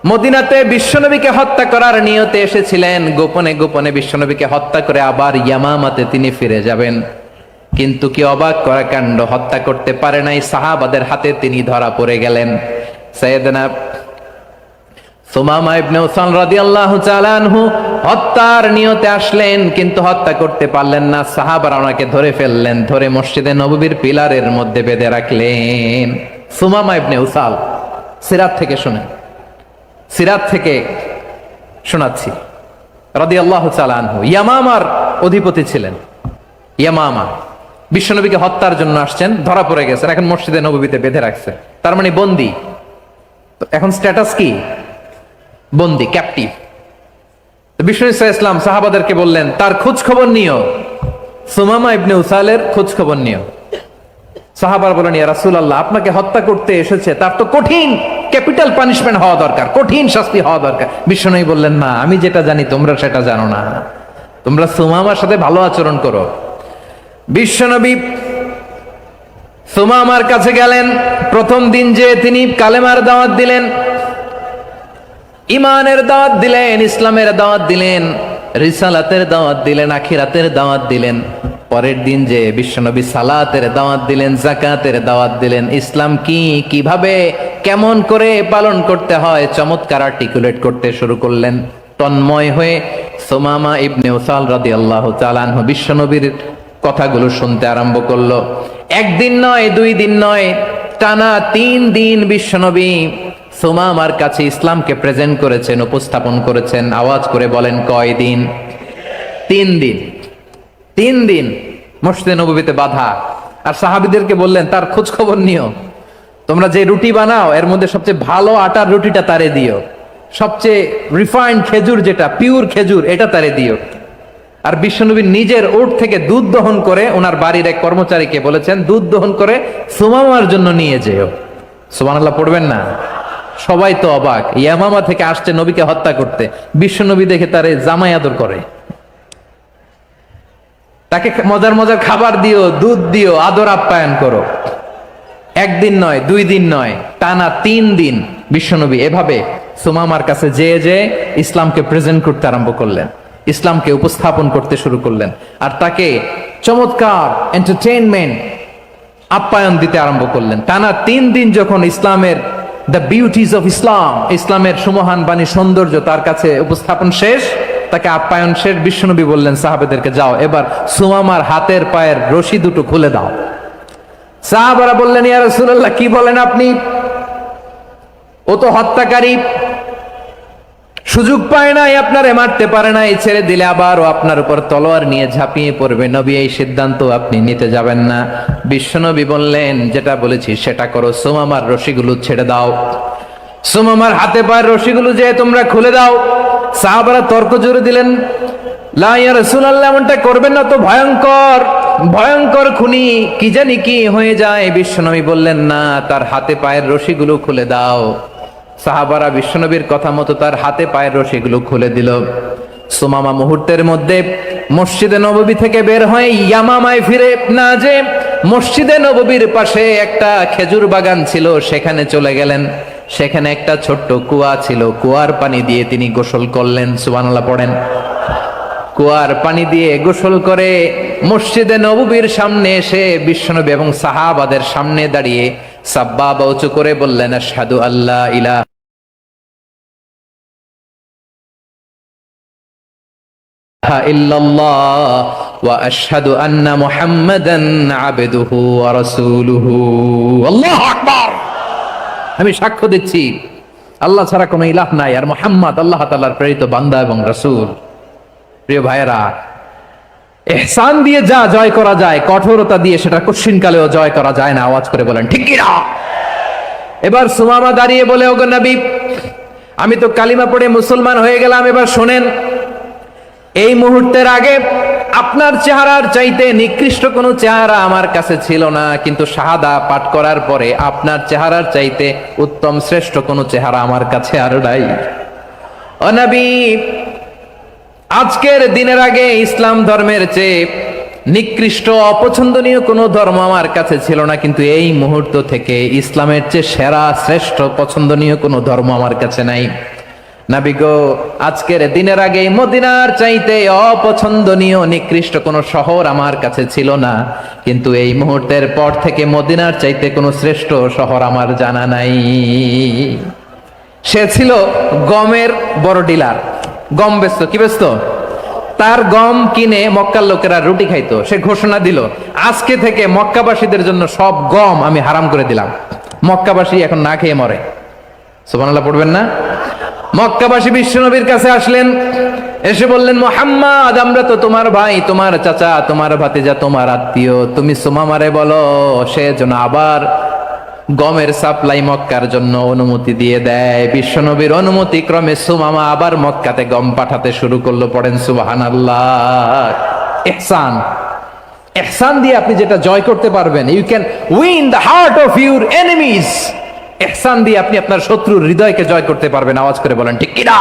Speaker 1: মদিনাতে বিশ্বনবীকে হত্যা করার নিয়তে এসেছিলেন। গোপনে গোপনে বিশ্বনবীকে হত্যা করে আবার ইয়ামামাতে তিনি ফিরে যাবেন। কিন্তু কি অবাক করা কাণ্ড, হত্যা করতে পারে নাই, সাহাবাদের হাতে তিনি ধরা পড়ে গেলেন। সাইয়েদনা সুমামা ইবনে উসাল রাদিয়াল্লাহু তাআলা আনহু হত্যার নিয়তে আসলেন, কিন্তু হত্যা করতে পারলেন না। সাহাবারা ওনাকে ধরে ফেললেন, ধরে মসজিদে নববীর পিলারের মধ্যে বেঁধে রাখলেন। সুমামা ইবনে উসাল, সিরাত থেকে শুনেন, সিরাত থেকে শোনাচ্ছি। রাদিয়াল্লাহু তাআলা আনহু ইয়ামামার অধিপতি ছিলেন। ইয়ামামা বিশ্বনবীকে হত্যার জন্য আসছেন, ধরা পড়ে গেছেন, এখন মসজিদে নববীতে বেঁধে রাখছে, তার মানে বন্দী। এখন স্ট্যাটাস কি? বন্দী, ক্যাপটিভ। বিষ্ণু ঈসা ইসলাম সাহাবাদেরকে বললেন, তার খোঁজ খবর নিও, সুমামা ইবনে উসালের খোঁজ খবর নিও। সাহাবার বলেন, ইয়া রাসূলুল্লাহ, আপনাকে হত্যা করতে এসেছে, তার তো কঠিন ক্যাপিটাল পানিশমেন্ট হওয়া দরকার, কঠিন শাস্তি হওয়া দরকার। বিশ্বনবী বললেন, না, আমি যেটা জানি তোমরা সেটা জানো না, তোমরা সুমামার সাথে ভালো আচরণ করো। বিশ্বনবী সুমামার কাছে গেলেন। প্রথম দিন যে তিনি কালেমার দাওয়াত দিলেন, ইমানের দাওয়াত দিলেন, ইসলামের দাওয়াত দিলেন, রিসালাতের দাওয়াত দিলেন, আখিরাতের দাওয়াত দিলেন। পরের দিন যে বিশ্বনবী সালাতের দাওয়াত দিলেন, যাকাতের দাওয়াত দিলেন, ইসলাম কি, কিভাবে, কেমন করে পালন করতে হয় চমৎকার আর্টিকুলেট করতে শুরু করলেন। তন্ময় হয়ে সুমামা ইবনে উসাল রাদিয়াল্লাহু তাআলা আনহু বিশ্বনবীর কথাগুলো শুনতে আরম্ভ করলো। একদিন নয়, দুই দিন নয়, টানা 3 দিন বিশ্বনবী সুমামার কাছে ইসলামকে প্রেজেন্ট করেছেন, উপস্থাপন করেছেন। আওয়াজ করে বলেন, কয় দিন? 3 দিন। 3 দিন মসজিদে নববীতে বাধা। আর সাহাবীদেরকে বললেন, তার খোঁজ খবর নিও, তোমরা যে রুটি বানাও এর মধ্যে সবচেয়ে ভালো আটার রুটিটা তারে দিও, সবচেয়ে রিফাইন্ড খেজুর, যেটা পিওর খেজুর, এটা তারে দিও। আর বিশ্বনবী নিজের উট থেকে দুধ দহন করে ওনার বাড়ির এক কর্মচারীকে বলেছেন, দুধ দহন করে সুমামার জন্য নিয়ে যেও। সুবহানাল্লাহ পড়বেন না? সবাই তো অবাক, ইয়ামামা থেকে আসছে নবীকে হত্যা করতে, বিশ্বনবী দেখে তারে জামাই আদর করে, তাকে মজার মজার খাবার দিও, দুধ দিও, আদর আপ্যায়ন করো। একদিন নয়, 2 দিন নয়, টানা 3 দিন বিশ্বনবী এভাবে সুমামার কাছে যেয়ে ইসলামকে প্রেজেন্ট করতে আরম্ভ করলেন, ইসলামকে উপস্থাপন করতে শুরু করলেন। আর তাকে চমৎকার এন্টারটেইনমেন্ট, আপ্যায়ন দিতে আরম্ভ করলেন। টানা 3 দিন যখন ইসলামের দ্য বিউটিজ অফ ইসলাম, ইসলামের সুমহান বাণী, সৌন্দর্য তার কাছে উপস্থাপন শেষ, তাকে আপ্যায়ন শেষ, বিশ্বনবী বললেন সাহাবাদেরকে, যাও এবার সুমামার হাতের পায়ের রশি দুটো খুলে দাও। সাহাবারা বললেন, ইয়া রাসূলুল্লাহ, কি বলেন আপনি? ও তো হত্যাকারী, সুযোগ পায় নাই, আপনারে মারতে পারে নাই, ছেড়ে দিলে আবার ও আপনার উপর তলোয়ার নিয়ে ঝাঁপিয়ে পড়বে। নবী এই সিদ্ধান্ত আপনি নিতে যাবেন না। বিশ্বনবী বললেন, যেটা বলেছি সেটা করো, সুমামার রশিগুলো ছেড়ে দাও। সুমামার হাতে পায়ের রশিগুলো যে তোমরা খুলে দাও। সাহাবারা তর্ক জুড়ে দিলেন, লা ইয়া রাসূলুল্লাহ, এমনটা করবেন না, তো ভয়ঙ্কর ভয়ঙ্কর খুনি, কি জানি কি হয়ে যায়। বিশ্বনবী বললেন, না, তার হাতে পায়ের রশিগুলো খুলে দাও। সাহাবারা বিশ্বনবীর কথা মতো তার হাতে পায়ের রশিগুলো খুলে দিল। সুমামা মুহূর্তের মধ্যে মসজিদে নববী থেকে বের হয়ে ইয়ামামায় ফিরে না যে মসজিদে নববীর পাশে একটা খেজুর বাগান ছিল, সেখানে চলে গেলেন। সেখানে একটা ছোট্ট কুয়া ছিল, কুয়ার পানি দিয়ে তিনি গোসল করলেন। সুবহানাল্লাহ পড়েন। কুয়ার পানি দিয়ে গোসল করে মসজিদে নববীর সামনে এসে বিশ্বনবী এবং সাহাবাদের সামনে দাঁড়িয়ে সাব্বাবা উঁচু করে বললেন, আশহাদু আল্লা ইলাহা ইল্লাল্লাহ ওয়া আশহাদু আন্না মুহাম্মাদান আবদুহু ওয়া রাসূলুহু। আল্লাহু আকবার। আমি সাক্ষ্য দিচ্ছি আল্লাহ ছাড়া কোনো ইলাহ নাই, আর মুহাম্মদ আল্লাহ তাআলার প্রেরিত বান্দা এবং রাসূল। প্রিয় ভাইয়েরা, ইহসান দিয়ে যা জয় করা যায়, কঠোরতা দিয়ে সেটা কঠিনকালেও জয় করা যায় না। আওয়াজ করে বলেন ঠিক কি না? এবার সুমামা দাঁড়িয়ে বলে, ওগো নবী, আমি তো কালিমা পড়ে মুসলমান হয়ে গেলাম, এবার শোনেন, এই মুহূর্তের আগে আপনার চেহারার চাইতে নিকৃষ্ট কোনো চেহারা আমার কাছে ছিল না, কিন্তু শাহাদা পাঠ করার পরে আপনার চেহারার চাইতে উত্তম শ্রেষ্ঠ কোনো চেহারা আমার কাছে আর নাই। ও নবী, আজকের দিনের আগে ইসলাম ধর্মের চেয়ে নিকৃষ্ট অপছন্দনীয় কোনো ধর্ম আমার কাছে ছিল না, কিন্তু এই মুহূর্ত থেকে ইসলামের চেয়ে সেরা শ্রেষ্ঠ পছন্দনীয় কোনো ধর্ম আমার কাছে নাই। নবী গো, আজকের দিনের আগে মদিনার চাইতে অপছন্দনীয় নিকৃষ্ট কোনো শহর আমার কাছে ছিল না, কিন্তু এই মুহূর্তের পর থেকে মদিনার চাইতে কোনো শ্রেষ্ঠ শহর আমার জানা নাই। সে ছিল গমের বড় ডিলার, গম বেচতো। কি বেচতো? তার গম কিনে মক্কার লোকেরা রুটি খাইতো। সে ঘোষণা দিল, আজকে থেকে মক্কাবাসীদের জন্য সব গম আমি হারাম করে দিলাম, মক্কাবাসী এখন না খেয়ে মরে। সুবহানাল্লাহ পড়বেন না? মক্কাবাসী বিশ্বনবীর কাছে আসলেন, এসে বললেন, মুহাম্মদ, আমরা তো তোমার ভাই, তোমার চাচা, তোমার ভাতিজা, তোমার আত্মীয়, তুমি সুমামারে বলো সে যেন আবার গমের সাপ্লাই মক্কার জন্য অনুমতি দিয়ে দেয়। বিশ্বনবীর অনুমতি ক্রমে সুমামা আবার মক্কাতে গম পাঠাতে শুরু করলো। পড়েন সুবহানাল্লাহ। ইহসান, ইহসান দিয়ে আপনি যেটা জয় করতে পারবেন, you can win the heart of your enemies. ইহসান দিয়ে আপনি আপনার শত্রুর হৃদয়কে জয় করতে পারবেন। আওয়াজ করে বলেন ঠিক কি না?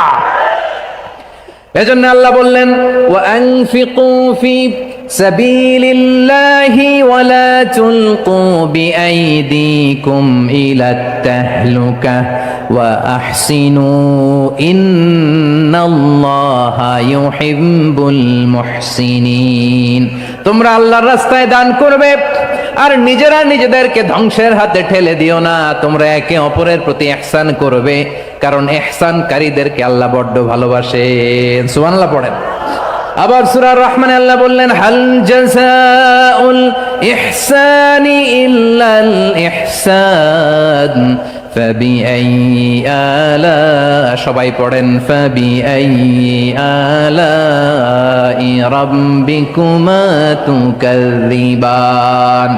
Speaker 1: এজন্য আল্লাহ বললেন, ওয়া আনফিকু ফি সাবিলিল্লাহি ওয়া লা তুলকু বিআইদিকুম ইলাত তাহলুকা ওয়া আহসিনু ইন্নাল্লাহা ইউহিব্বুল মুহসিনিন। তোমরা আল্লাহর রাস্তায় দান করবে আর নিজেরা নিজেদেরকে ধ্বংসের হাতে ঠেলে দিও না। তোমরা একে অপরের প্রতি ইহসান করবে, কারণ ইহসানকারীদেরকে আল্লাহ বড্ড ভালোবাসেন। সুবহানাল্লাহ পড়েন। আবার সূরা রহমানে আল্লাহ বললেন, হাল জাযাউল ইহসানি ইল্লাল ইহসান ফাবিআইয়ি আলা, সবাই পড়েন, ফাবিআইয়ি আলাই রাব্বিকুমা তুকাযযিবান।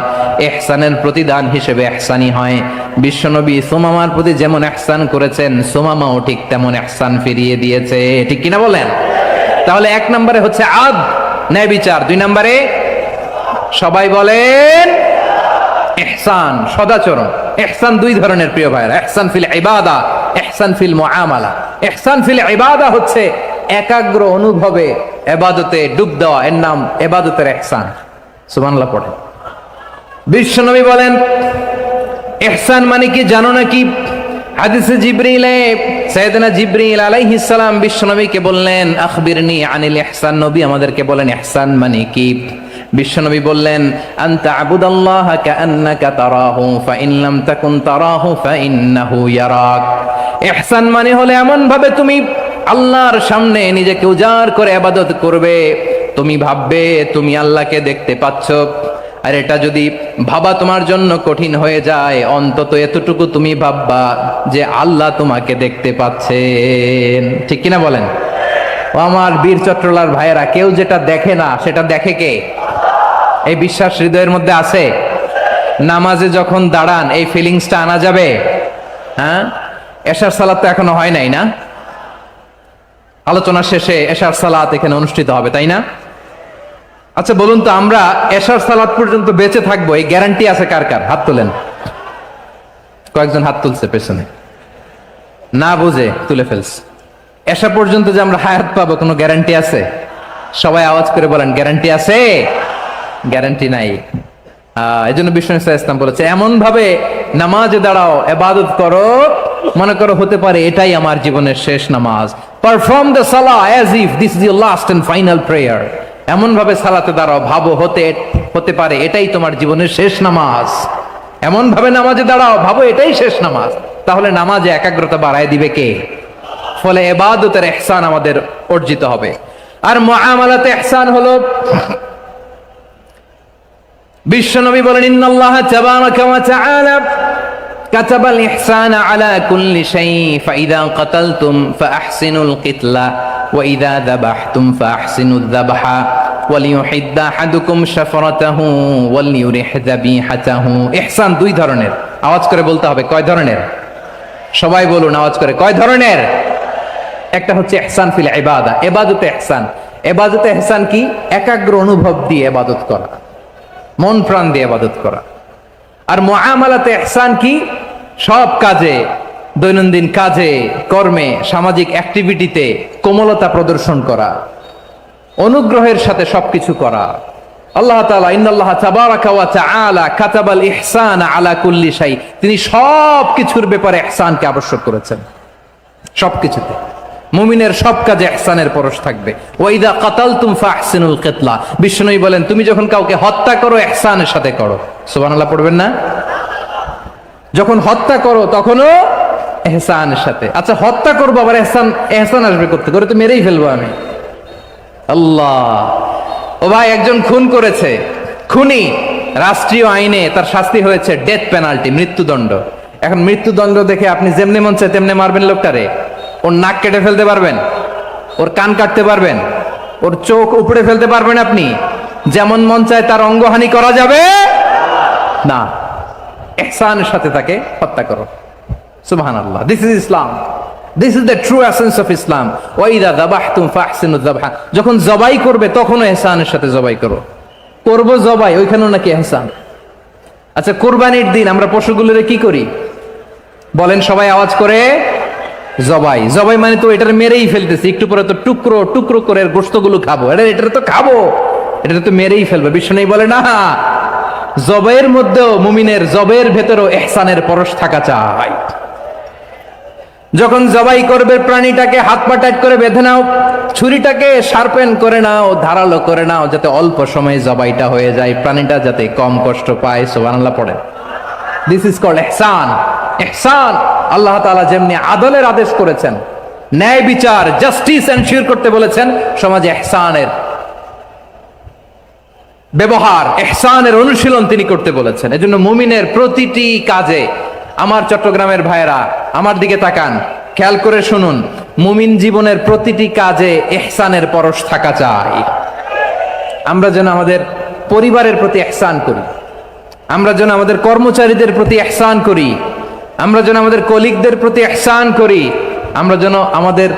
Speaker 1: ইহসানের প্রতিদান হিসেবে ইহসানি হয়। বিশ্বনবী সুমামার প্রতি যেমন ইহসান করেছেন, সুমামাও ঠিক তেমন ইহসান ফিরিয়ে দিয়েছে। ঠিক কিনা বলেন? তাহলে এক নম্বরে হচ্ছে আদ, ন্যায় বিচার। দুই নম্বরে সবাই বলেন ইহসান, সদাচরণ। ইহসান দুই ধরনের প্রিয় ভাইরা, ইহসান ফিল ইবাদা, ইহসান ফিল মুআমালা। ইহসান ফিল ইবাদা হচ্ছে একাগ্র অনুভবে ইবাদতে ডুব দেওয়া, এর নাম ইবাদতের ইহসান। সুবহানাল্লাহ পড়েন। বিশ্বনবী বলেন, ইহসান মানে কি জানো নাকি? হাদিসে জিবরিলে সাইয়েদনা জিবরিল আলাইহিস সালাম বিশ্বনবীকে বললেন, আখবিরনি আনিল ইহসান। নবী আমাদেরকে বলেন ইহসান মানে কি? বিশ্বনবী বললেন, আনতা আবুদাল্লাহা কাআন্নাকা তারাহু ফাইন লাম তাকুন তারাহু ফাইন্নাহু ইয়ারাক। ইহসান মানে হলো এমন ভাবে তুমি আল্লাহর সামনে নিজেকে উজাড় করে ইবাদত করবে, তুমি ভাববে তুমি আল্লাহকে দেখতে পাচ্ছ, আর এটা যদি ভাবা তোমার জন্য কঠিন হয়ে যায়, অন্তত এতটুকু তুমি ভাববা যে আল্লাহ তোমাকে দেখতে পাচ্ছেন। ঠিক কিনা বলেন? ও আমার বীর চট্টলার ভাইয়েরা, কেউ যেটা দেখে না সেটা দেখে কে? এই বিশ্বাস হৃদয়ের মধ্যে আছে? নামাজে যখন দাঁড়ান এই ফিলিংসটা আনা যাবে? হ্যাঁ, এশার সালাত তো এখনো হয় নাই না? আলোচনা শেষে এশার সালাত এখানে অনুষ্ঠিত হবে, তাই না? আচ্ছা বলুন তো, আমরা এশার সালাত পর্যন্ত বেঁচে থাকবো এই গ্যারান্টি আছে কার কার? হাত তোলেন। কয়েকজন হাত তুলছে পেছনে, না বুঝে তুলে ফেলছে। এশা পর্যন্ত যে আমরা হায়াত পাবো কোনো গ্যারান্টি আছে? সবাই আওয়াজ করে বলেন, গ্যারান্টি আছে? গ্যারান্টি নাই। এই জন্য বিষ্ণু ইসলাম বলেছে, এমন ভাবে নামাজে দাঁড়াও, ইবাদত করো, মনে করো হতে পারে এটাই আমার জীবনের শেষ নামাজ। পারফর্ম দ্য সালাহ as if this is your last and final prayer. এমন ভাবে সালাতে দাঁড়াও, ভাবো হতে পারে এটাই তোমার জীবনের শেষ নামাজ। এমন ভাবে নামাজে দাঁড়াও, ভাবো এটাই শেষ নামাজ। তাহলে নামাজে একাগ্রতা বাড়ায় দিবে কে? ফলে ইবাদতের ইহসান আমাদের অর্জিত হবে। আর মুআমালাতে ইহসান হলো, বিশ্বনবী বলেন, ইন্নাল্লাহা তাবারাকা ওয়া তাআলা কাতাবাল ইহসানা আলা কুল্লি শাই, ফাইদা কাতালতুম ফাআহসিনুল কিতলা ওয়া ইযা যাবাহতুম ফাআহসিনুয যাবহা ওয়ালিয়ুহিদ্দা আহাদুকুম শাফরাতাহু ওয়ালিয়ুরিহ যাবিহাতাহু। ইহসান দুই ধরনের, আওয়াজ করে বলতে হবে। কয় ধরনের? সবাই বলুন আওয়াজ করে, কয় ধরনের? একটা হচ্ছে ইহসান ফিল ইবাদা, ইবাদতে ইহসান। ইবাদতে ইহসান কি? একাগ্র অনুভব দিয়ে ইবাদত করা, মন প্রাণ দিয়ে ইবাদত করা। আর মুআমালাতে ইহসান কি? সব কাজে, দৈনন্দিন কাজে, কর্মে, সামাজিক অ্যাক্টিভিটিতে কোমলতা প্রদর্শন করা, অনুগ্রহের সাথে সবকিছু করা। আল্লাহ তাআলা ইন্নাল্লাহা তাবারাকা ওয়া তাআলা কাতাবাল ইহসানা আলা কুল্লি শাই, তিনি সব কিছুর ব্যাপারে ইহসানকে আবশ্যক করেছেন। সবকিছুতে মুমিনের সব কাজে ইহসানের পরশ থাকবে। ওয়া ইযা কাতালতুম ফাহসিনুল কিতলা, বিষ্ণুই বলেন তুমি যখন কাউকে হত্যা করো ইহসানের সাথে করো। সুবহানাল্লাহ পড়বেন না? যখন হত্যা করো তখনও ইহসানের সাথে। আচ্ছা হত্যা করবো আবার ইহসান আসবে করতে করে, তো মেরেই ফেলবো আমি। আল্লাহ, ও ভাই একজন খুন করেছে, খুনি, রাষ্ট্রীয় আইনে তার শাস্তি হয়েছে ডেথ পেনাল্টি, মৃত্যুদণ্ড। এখন মৃত্যুদণ্ড দেখে আপনি যেমনি মন চায় তেমনি মারবেন লোকটারে? ওর নাক কেটে ফেলতে পারবেন? ওর কান কাটতে পারবেন? ওর চোখ উপড়ে ফেলতে পারবেন আপনি? যেমন মন চায় তার অঙ্গহানি করা যাবে না। ইহসানের সাথে তাকে হত্যা করো। সুবহানাল্লাহ, this is Islam, this is the true essence of Islam. ওয়া ইযা যাবাহতুম ফাহসিনুয যাবহা, যখন জবাই করবে তখনও ইহসানের সাথে জবাই করো। করবো জবাই, ওইখানেও নাকি ইহসান। আচ্ছা কুরবানির দিন আমরা পশুগুলোরে কি করি বলেন সবাই আওয়াজ করে? জবাই। জবাই মানে তো এটার মেরেই ফেলতেছি, একটু পরে তো টুকরো টুকরো করে গোশতগুলো খাবো, এটা তো খাবো, এটা তো মেরেই ফেলবো। বিষ্ণু বলে না, জবাইয়ের মধ্যেও মুমিনের জবাইয়ের ভেতরেও ইহসানের পরশ থাকা চাই। যখন জবাই করবে প্রাণীটাকে হাত পা টাইট করে বেঁধে নাও, ছুরিটাকে শার্পেন করে নাও, ধারালো করে নাও, যাতে অল্প সময়ে জবাইটা হয়ে যায়, প্রাণীটা যাতে কম কষ্ট পায়। সুবহানাল্লাহ পড়ে। দিস ইজ কল্ড ইহসান। ইহসান আল্লাহ তাআলা যেমনি আদলের আদেশ করেছেন, ন্যায় বিচার, জাস্টিস এনশিওর করতে বলেছেন, সমাজে ইহসানের ব্যবহার, ইহসানের অনুশীলন তিনি করতে বলেছেন। এজন্য মুমিনের প্রতিটি কাজে, আমার চট্টগ্রামের ভাইয়েরা আমার দিকে তাকান, খেয়াল করে শুনুন, মুমিন জীবনের প্রতিটি কাজে ইহসানের পরশ থাকা চাই। আমরা যেন আমাদের পরিবারের প্রতি ইহসান করি, আমরা যেন আমাদের কর্মচারীদের প্রতি ইহসান করি, আমরা যেন আমাদের কলিগদের প্রতি ইহসান করি, আমরা যেন আমাদের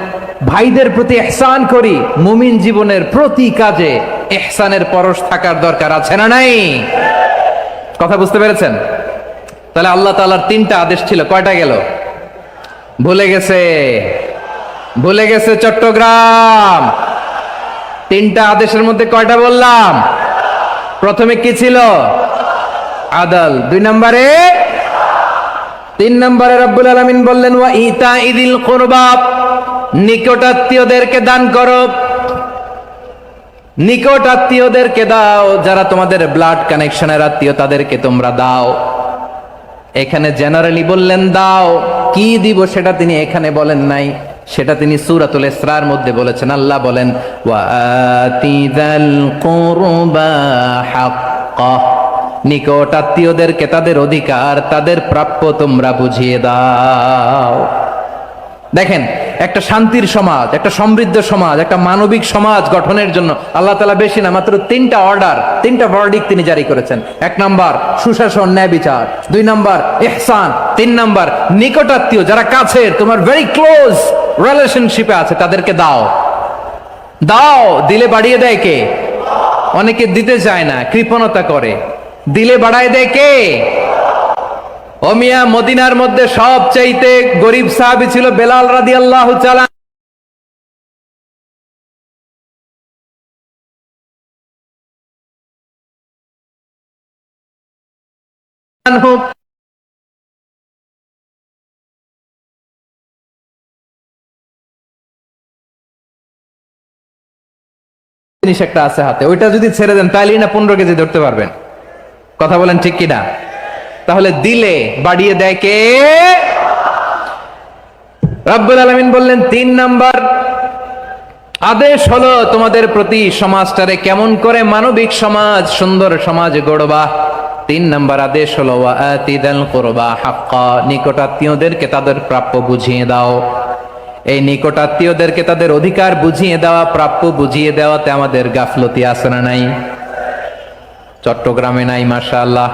Speaker 1: ভাইদের প্রতি ইহসান করি। মুমিন জীবনের প্রতি কাজে ইহসানের পরশ থাকার দরকার আছে না নাই? কথা বুঝতে পেরেছেন? তাহলে আল্লাহ তাআলার তিনটা আদেশ ছিল, কয়টা গেল? ভুলে গেছে, ভুলে গেছে চট্টগ্রাম। তিনটা আদেশের মধ্যে কয়টা বললাম? প্রথমে কি ছিল? আদল। 2 নম্বরে, 3 নম্বরে রব্বুল আলামিন বললেন ওয়া ইতাইদিল কুরবা, নিকটাত্মীয়দেরকে দান করো। নিকট আত্মীয়দেরকে দাও, যারা তোমাদের ব্লাড কানেকশনের আত্মীয় তাদেরকে তোমরা দাও। এখানে জেনারেলি বললেন দাও, কি দিব সেটা তিনি এখানে বলেন নাই, সেটা তিনি সূরাতুল ইসরার মধ্যে বলেছেন। আল্লাহ বলেন ওয়া আতিযাল কুরবা হাক্কা, নিকট আত্মীয়দেরকে তাদের অধিকার, তাদের প্রাপ্য তোমরা বুঝিয়ে দাও। দেখেন, একটা শান্তির সমাজ, একটা সমৃদ্ধ সমাজ, একটা মানবিক সমাজ গঠনের জন্য আল্লাহ তাআলা বেশি না, মাত্র তিনটা অর্ডার, তিনটা ভার্ডিক্ট তিনি জারি করেছেন। 1 নাম্বার সুশাসন, ন্যায় বিচার। 2 নাম্বার ইহসান। 3 নাম্বার নিকটাত্মীয়, যারা কাছের, তোমার ভেরি ক্লোজ রিলেশনশিপে আছে, তাদেরকে দাও। দাও, দিলে বাড়িয়ে দেয় কে? অনেকে দিতে চায় না, কৃপণতা করে। দিলে বাড়ায় দেয় কে? ও মিয়া, মদিনার মধ্যে সবচাইতে গরিব সাহাবী ছিল বেলাল রাদিয়াল্লাহু তাআলা আনহু। জিনিস একটা আছে হাতে, ওইটা যদি ছেড়ে দেন তাইলেই না 15 কেজি ধরতে পারবেন। কথা বলেন ঠিক কিনা? তাহলে দিলে বাড়িয়ে দেয় কে? রব্বুল আলামিন বললেন 3 নাম্বার আদেশ হলো তোমাদের প্রতি সমাজটারে কেমন করে মানবিক সমাজ, সুন্দর সমাজ গড়বা। 3 নাম্বার আদেশ হলো ওয়া আতিদাল কুরবা হাক্কা, নিকটাত্মীয়দেরকে তাদের প্রাপ্য বুঝিয়ে দাও। এই নিকটাত্মীয়দেরকে তাদের অধিকার বুঝিয়ে দেওয়া, প্রাপ্য বুঝিয়ে দেওয়াতে আমাদের গাফলতি আছে না নাই? চট্টগ্রামে নাই? মাশাআল্লাহ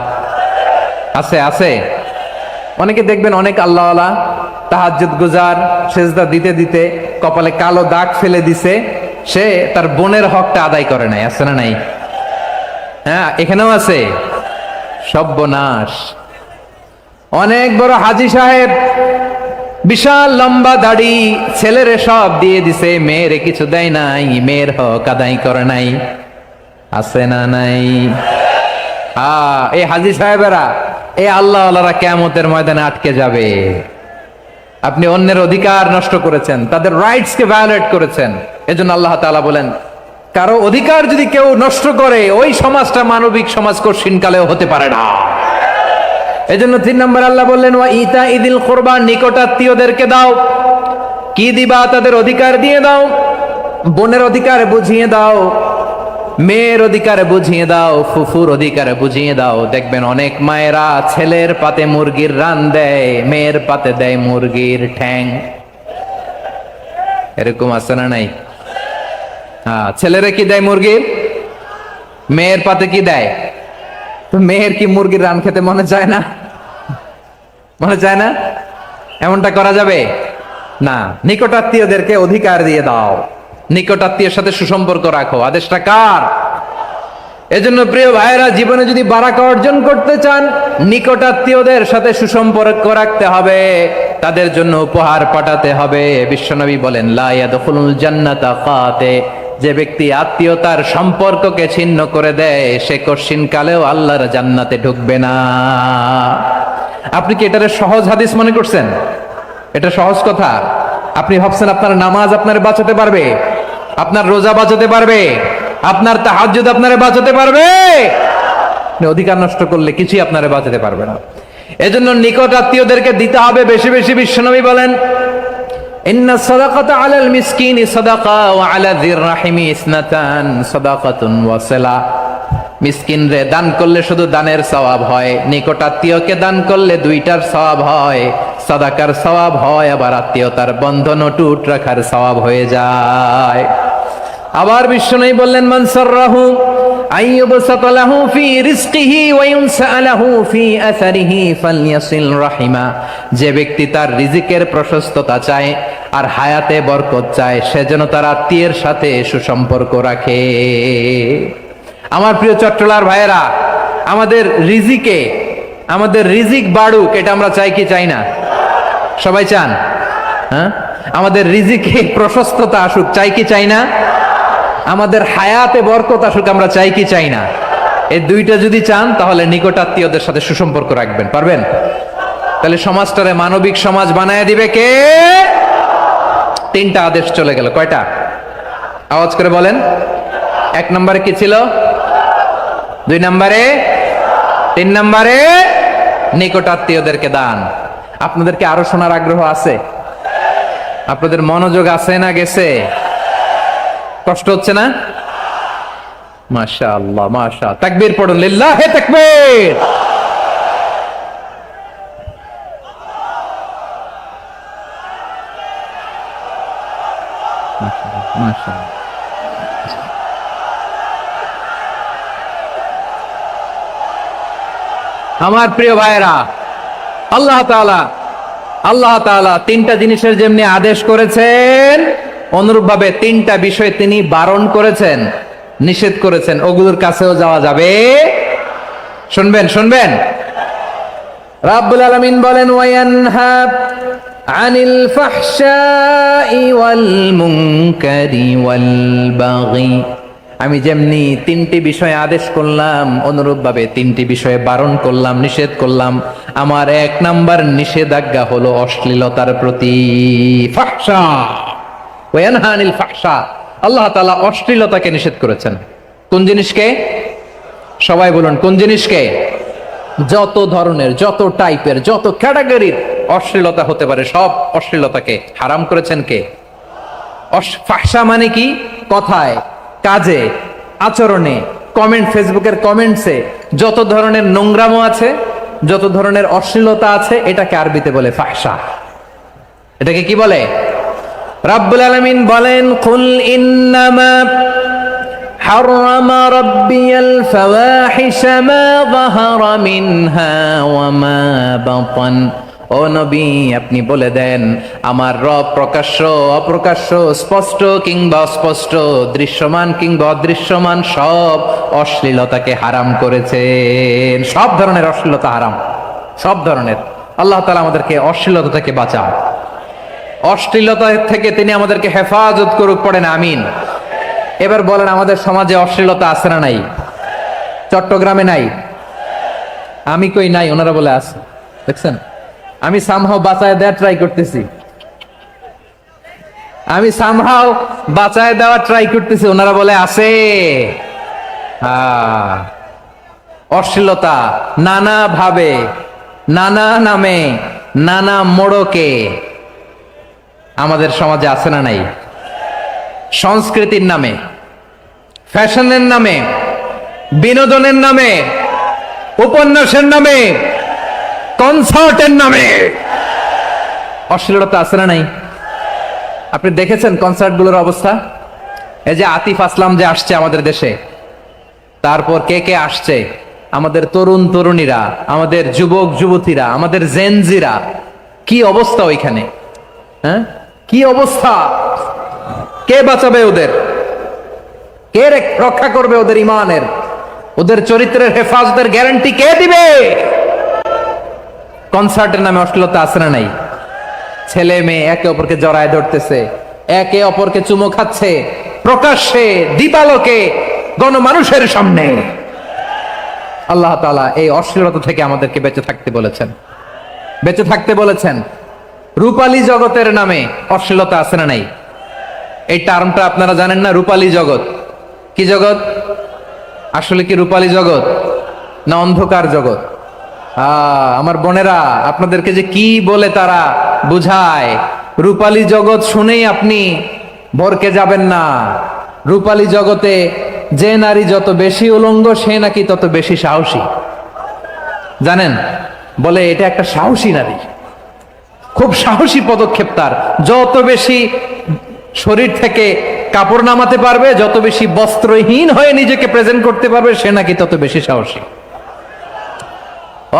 Speaker 1: আছে, আছে। অনেকে দেখবেন অনেক আল্লাহওয়ালা, তাহাজ্জুদ গুজার, সেজদা দিতে দিতে কপালে কালো দাগ ফেলে দিছে, সে তার বোনের হকটা আদায় করে নাই। আছে না নাই? হ্যাঁ, এখানেও আছে। সর্বনাশ। অনেক বড় হাজী সাহেব, বিশাল লম্বা দাড়ি, ছেলেরে সব দিয়ে দিছে, মেয়েরে কিছু দেয় নাই, মেয়ের হক আদায় করে নাই। আছে না নাই? এই হাজী সাহেবেরা, এই আল্লাহওয়ালারা কিয়ামতের ময়দানে আটকে যাবে। আপনি অন্যের অধিকার নষ্ট করেছেন, তাদের রাইটস কে ভায়োলেট করেছেন। এজন্য আল্লাহ তাআলা বলেন, কারো অধিকার যদি কেউ নষ্ট করে, ওই সমাজটা মানবিক সমাজ কঠিনকালেও হতে পারে না। এজন্য 3 নম্বর আল্লাহ বললেন ওয়া ইতা ইদিল কুরবা, নিকটাত্মীয়দেরকে দাও। কি দিবা? তাদের অধিকার দিয়ে দাও। বোনের অধিকার বুঝিয়ে দাও, মেয়ের অধিকার বুঝিয়ে দাও, ফুফুর অধিকার বুঝিয়ে দাও। দেখবেন অনেক মায়েরা ছেলের পাতে মুরগির রান দেয়, মেয়ের পাতে দেয় মুরগির ঠ্যাং। এরকম আছে না নাই? হ্যাঁ, ছেলেরা কি দেয়? মুরগির। মেয়ের পাতে কি দেয়? তো মেয়ের কি মুরগির রান খেতে মনে চায় না? মনে চায় না? এমনটা করা যাবে না। নিকটাত্মীয়দেরকে অধিকার দিয়ে দাও, নিকটাত্মীয়ের সাথে সুসম্পর্ক রাখো। আদেশটা কার? এজন্য প্রিয় ভাইয়েরা, জীবনে যদি বারাকা অর্জন করতে চান, নিকটাত্মীয়দের সাথে সুসম্পর্ক রাখতে হবে, তাদের জন্য উপহার পাঠাতে হবে। বিশ্বনবী বলেন লা ইয়াদখুলুল জান্নাতা কাতে, যে ব্যক্তি আত্মীয়তার সম্পর্ককে ছিন্ন করে দেয়, সে কঠিনকালেও আল্লাহর জান্নাতে ঢুকবে না। আপনি কি এটারে সহজ হাদিস মনে করছেন? এটা সহজ কথা। আপনি ভাবছেন আপনার নামাজ আপনারে বাঁচাতে পারবে, আপনার রোজা বাঁচাতে পারবে, আপনার তাহাজ্জুদ আপনারে বাঁচাতে পারবে? অধিকার নষ্ট করলে কিছুই আপনারে বাঁচাতে পারবে না। এজন্য নিকট আত্মীয়দেরকে দিতে হবে বেশি বেশি। বিশ্বনবী বলেন ইন্না সাদাকাতা আলাল মিসকিনি সাদাকা ওয়া আলা যির রাহিমি ইসনাতান সাদাকাতুন ওয়া সিলা। মিসকিনরে দান করলে শুধু দানের সওয়াব হয়, নিকট আত্মীয়কে দান করলে 2টার সওয়াব হয়। সাদাকার সওয়াব হয়, আবার আত্মীয়তার বন্ধন অটুট রাখার সওয়াব হয়ে যায়। আবার বিশ্বনবী বললেন মান সাররাহু আইয়ুবসাতা লাহু ফি রিজকিহি ওয়া ইউনসা লাহু ফি আসারিহি ফালইয়াসিল রাহিমা। যে ব্যক্তি তার রিজিকের প্রশস্ততা চায় আর হায়াতে বরকত চায়, সে যেন তার আত্মীয়ের সাথে সুসম্পর্ক রাখে। আমার প্রিয় চট্টলার ভাইয়েরা, আমাদের রিজিক বাড়ুক, এটা আমরা চাই কি চাই না? সবাই চান? হ্যাঁ, আমাদের রিজিকে প্রশস্ততা আসুক, চাই কি চাই না? আমাদের হায়াতে বরকত আসুক, আমরা চাই কি চাই না? এই 2টা যদি চান, তাহলে নিকটাত্মীয়দের সাথে সুসম্পর্ক রাখবেন। পারবেন? তাহলে সমাজটারে মানবিক সমাজ বানায় দিবে কে? 3টা আদেশ চলে গেল। কয়টা? আওয়াজ করে বলেন। 1 নম্বরে কি ছিল? 2 নম্বরে, 3 নম্বরে নিকটাত্মীয়দেরকে দান। আপনাদেরকে আরো শোনার আগ্রহ আছে? আপনাদের মনোযোগ আছে না গেছে? কষ্ট হচ্ছে না? মাশাআল্লাহ, মাশাআল্লাহ, তাকবীর পড়ুন, লিল্লাহি তাকবীর। মাশাআল্লাহ। আমার প্রিয় ভাইয়েরা, আল্লাহ তাআলা তিনটা জিনিসের যেমনি আদেশ করেছেন, অনুরূপভাবে তিনটা বিষয় তিনি বারণ করেছেন, নিষেধ করেছেন। ওগুলোর কাছেও যাওয়া যাবে। শুনবেন। রাব্বুল আলামিন বলেন, ওয়ায়ানহা আনিল ফাহশাই ওয়াল মুনকারি ওয়াল বাগি। আমি যেমনি তিনটি বিষয়ে আদেশ করলাম, অনুরূপভাবে তিনটি বিষয়ে বারণ করলাম, নিষেধ করলাম। আমার এক নাম্বার নিষেধাজ্ঞা হলো অশ্লীলতার প্রতি। ফাহশা, ওয়ায়ানহা আনিল ফাহশা, আল্লাহ তাআলা অশ্লীলতাকে নিষেধ করেছেন। কোন জিনিসকে? সবাই বলুন, কোন জিনিসকে? যত ধরনের, যত টাইপের, যত ক্যাটাগরির অশ্লীলতা হতে পারে, সব অশ্লীলতাকে হারাম করেছেন কে? ফাহশা মানে কি? কথায়, কাজে, আচরণে, কমেন্ট, ফেসবুকের কমেন্টসে যত ধরনের নোংরামো আছে, যত ধরনের অশ্লীলতা আছে, এটাকে আরবিতে বলে ফাহশা। এটাকে কি বলে? রাব্বুল আলামিন বলেন, কুল ইন্নামা হারামা রাব্বিয়াল ফাওয়াহিশা মা যাহারা মিনহা ওয়া মা বাতান। ও নবী, আপনি বলে দেন, আমার রব প্রকাশ্য, অপ্রকাশ্য, স্পষ্ট কিংবা অস্পষ্ট, দৃশ্যমান কিংবা অদৃশ্যমান সব অশ্লীলতাকে হারাম করেছেন। সব ধরনের অশ্লীলতা হারাম, সব ধরনের। আল্লাহ তাআলা আমাদেরকে অশ্লীলতা থেকে বাঁচান, অশ্লীলতা থেকে তিনি আমাদেরকে হেফাজত করুক। পড়েন আমিন। এবার বলেন, আমাদের সমাজে অশ্লীলতা আছে না নাই? চট্টগ্রামে নাই? আমি কই নাই, ওনারা বলে আছে। দেখছেন, আমি সামহাও বাঁচায় দেওয়ার ট্রাই করতেছি, ওনারা বলে আছে। অশ্লীলতা নানা ভাবে, নানা নামে, নানা মোড়কে আমাদের সমাজে আছে না নাই? সংস্কৃতির নামে, ফ্যাশনের নামে, বিনোদনের নামে, উপন্যাসের নামে, কনসার্টের নামে অশ্লীলতা আছে না নাই? আপনি দেখেছেন কনসার্টগুলোর অবস্থা? এই যে আতিফ আসলাম যে আসছে আমাদের দেশে, তারপর কে কে আসছে, আমাদের তরুণ তরুণীরা, আমাদের যুবক যুবতীরা, আমাদের জেনজিরা, কি অবস্থা ওইখানে? হ্যাঁ, কি অবস্থা? কে বাঁচাবে ওদের? কে রক্ষা করবে ওদের ইমানের, ওদের চরিত্রের হেফাজতের গ্যারান্টি কে দিবে? কনসার্টের নামে অশ্লীলতা আছে না নাই? ছেলে মেয়ে একে অপরকে জড়ায় ধরতেছে, একে অপরকে চুমো খাচ্ছে, প্রকাশ্যে, দীপালোকে, গণমানুষের সামনে। আল্লাহ তাআলা এই অশ্লীলতা থেকে আমাদেরকে বেঁচে থাকতে বলেছেন, বেঁচে থাকতে বলেছেন। রূপালী জগতের নামে অশ্লীলতা আছে না নাই? এই টার্মটা আপনারা জানেন না? রূপালী জগৎ কি জগৎ? আসলে কি রূপালী জগৎ না অন্ধকার জগৎ? আমার বোনেরা, আপনাদেরকে যে কি বলে তারা বুঝায়, রূপালী জগৎ শুনেই আপনি ভরকে যাবেন না। রূপালী জগতে যে নারী যত বেশি উলঙ্গ, সে নাকি তত বেশি সাহসী। জানেন, বলে এটা একটা সাহসী নারী, খুব সাহসী পদক্ষেপ তার। যত বেশি শরীর থেকে কাপড় নামাতে পারবে, যত বেশি বস্ত্রহীন হয়ে নিজেকে প্রেজেন্ট করতে পারবে, সে নাকি তত বেশি সাহসী।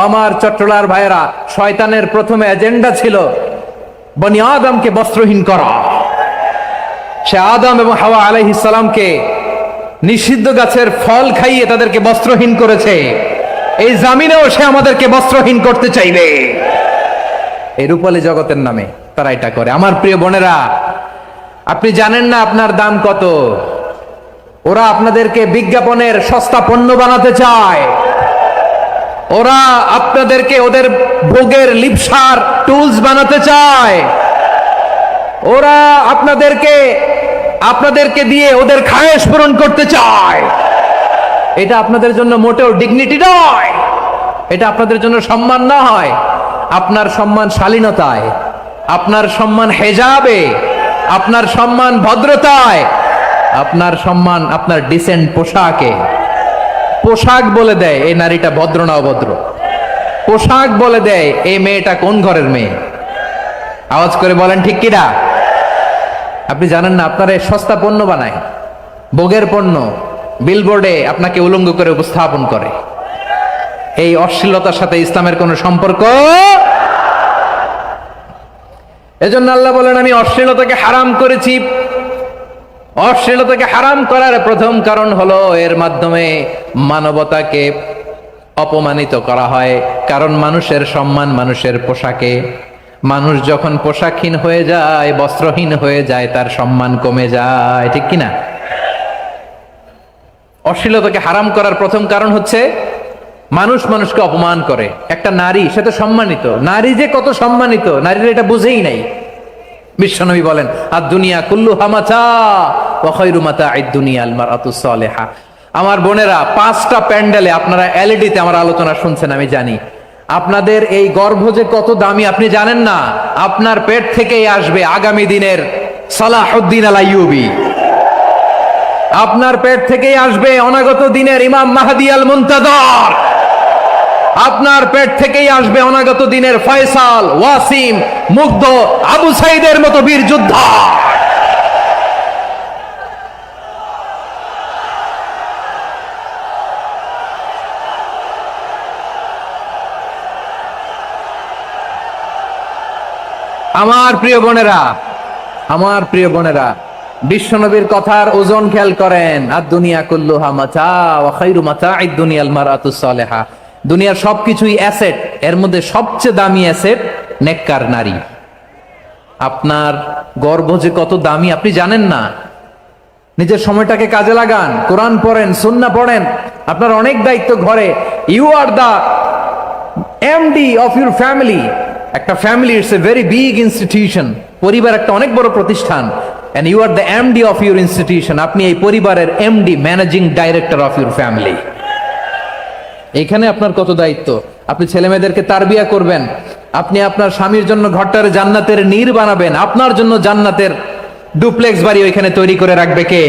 Speaker 1: আমার চট্টলার ভাইয়েরা, শয়তানের প্রথমে এজেন্ডা ছিল বনি আদমকে বস্ত্রহীন করা। সে আদম এবং হাওয়া আলাইহিস সালামকে নিষিদ্ধ গাছের ফল খাইয়ে তাদেরকে বস্ত্রহীন করেছে। এই জামিনেও সে আমাদেরকে বস্ত্রহীন করতে চাইবে। এই রূপালী জগতের নামে তারা এটা করে। আমার প্রিয় বোনেরা, আপনি জানেন না আপনার দাম কত। ওরা আপনাদেরকে বিজ্ঞাপনের সস্তা পণ্য বানাতে চায়। ওরা আপনাদেরকে ওদের ভোগের লিপসার টুলস বানাতে চায়। ওরা আপনাদেরকে দিয়ে ওদের খায়েশ পূরণ করতে চায়। এটা আপনাদের জন্য মোটেও ডিগনিটি নয়, এটা আপনাদের জন্য সম্মান নয়। আপনার সম্মান শালীনতায়, আপনার সম্মান হেজাবে, আপনার সম্মান ভদ্রতায়, আপনার সম্মান আপনার ডিসেন্ট পোশাকে। পোশাক বলে দেয় এই নারীটা ভদ্র না অভদ্র। পোশাক বলে দেয় এই মেয়েটা কোন ঘরের মেয়ে। আওয়াজ করে বলেন ঠিক কিনা? আপনি জানেন না আপনার এই সস্তা পণ্য বানায়, ভোগের পণ্য, বিলবোর্ডে আপনাকে উলঙ্গ করে উপস্থাপন করে। এই অশ্লীলতার সাথে ইসলামের কোনো সম্পর্ক। এজন্য আল্লাহ বলেন আমি অশ্লীলতাকে হারাম করেছি। অশ্লীলতাকে হারাম করার প্রথম কারণ হলো এর মাধ্যমে মানবতাকে অপমানিত করা হয়। কারণ মানুষের সম্মান মানুষের পোশাকে। মানুষ যখন পোশাকহীন হয়ে যায়, বস্ত্রহীন হয়ে যায়, তার সম্মান কমে যায়, ঠিক কিনা? অশ্লীলতাকে হারাম করার প্রথম কারণ হচ্ছে মানুষ মানুষকে অপমান করে। একটা নারী সে তো সম্মানিত, নারী যে কত সম্মানিত নারীরা এটা বুঝেই নাই। বিশ্বনবী বলেন আর দুনিয়া কুল্লুহা মাতা ওয়া খায়রু মাতা'আদ দুনিয়া আল মারআতুস সালিহা। আমার বোনেরা, 5টা প্যান্ডেলে আপনারা এলইডিতে আমার আলোচনা শুনছেন, আমি জানি। আপনাদের এই গর্ভ যে কত দামি আপনি জানেন না। আপনার পেট থেকেই আসবে আগামী দিনের সালাহুদ্দিন আল আইয়ুবী। আপনার পেট থেকেই আসবে অনাগত দিনের ইমাম মাহদী আল মুনতাযর। আপনার পেট থেকেই আসবে অনাগত দিনের ফয়সাল, ওয়াসিম, মুগ্ধ, আবু সাইদের মতো বীর যোদ্ধা। আমার প্রিয় বোনেরা, আমার প্রিয় বোনেরা, বিশ্বনবীর কথার ওজন খেয়াল করেন। আর দুনিয়া কুল্লুহা মাতা ওয়া খায়রু মাতা'আদ দুনিয়া আল মারআতুস সালিহা। দুনিয়ার সবকিছুই অ্যাসেট, এর মধ্যে সবচেয়ে দামি অ্যাসেট নেককার নারী। আপনার গর্ভ যে কত দামি আপনি জানেন না। নিজের সময়টাকে কাজে লাগান, কোরআন পড়েন, সুন্নাহ পড়েন। আপনার অনেক দায়িত্ব ঘরে। You are the MD of your family. একটা family it's a very big institution. পরিবার একটা অনেক বড় প্রতিষ্ঠান। And you are the MD of your institution. আপনি এই পরিবারের MD, managing director of your family. এখানে আপনার কত দায়িত্ব। আপনি ছেলে মেয়েদেরকে তারবিয়া করবেন। আপনি আপনার স্বামীর জন্য ঘরটার জান্নাতের নীর বানাবেন। আপনার জন্য জান্নাতের ডুপ্লেক্স বাড়ি ওইখানে তৈরি করে রাখবে কে?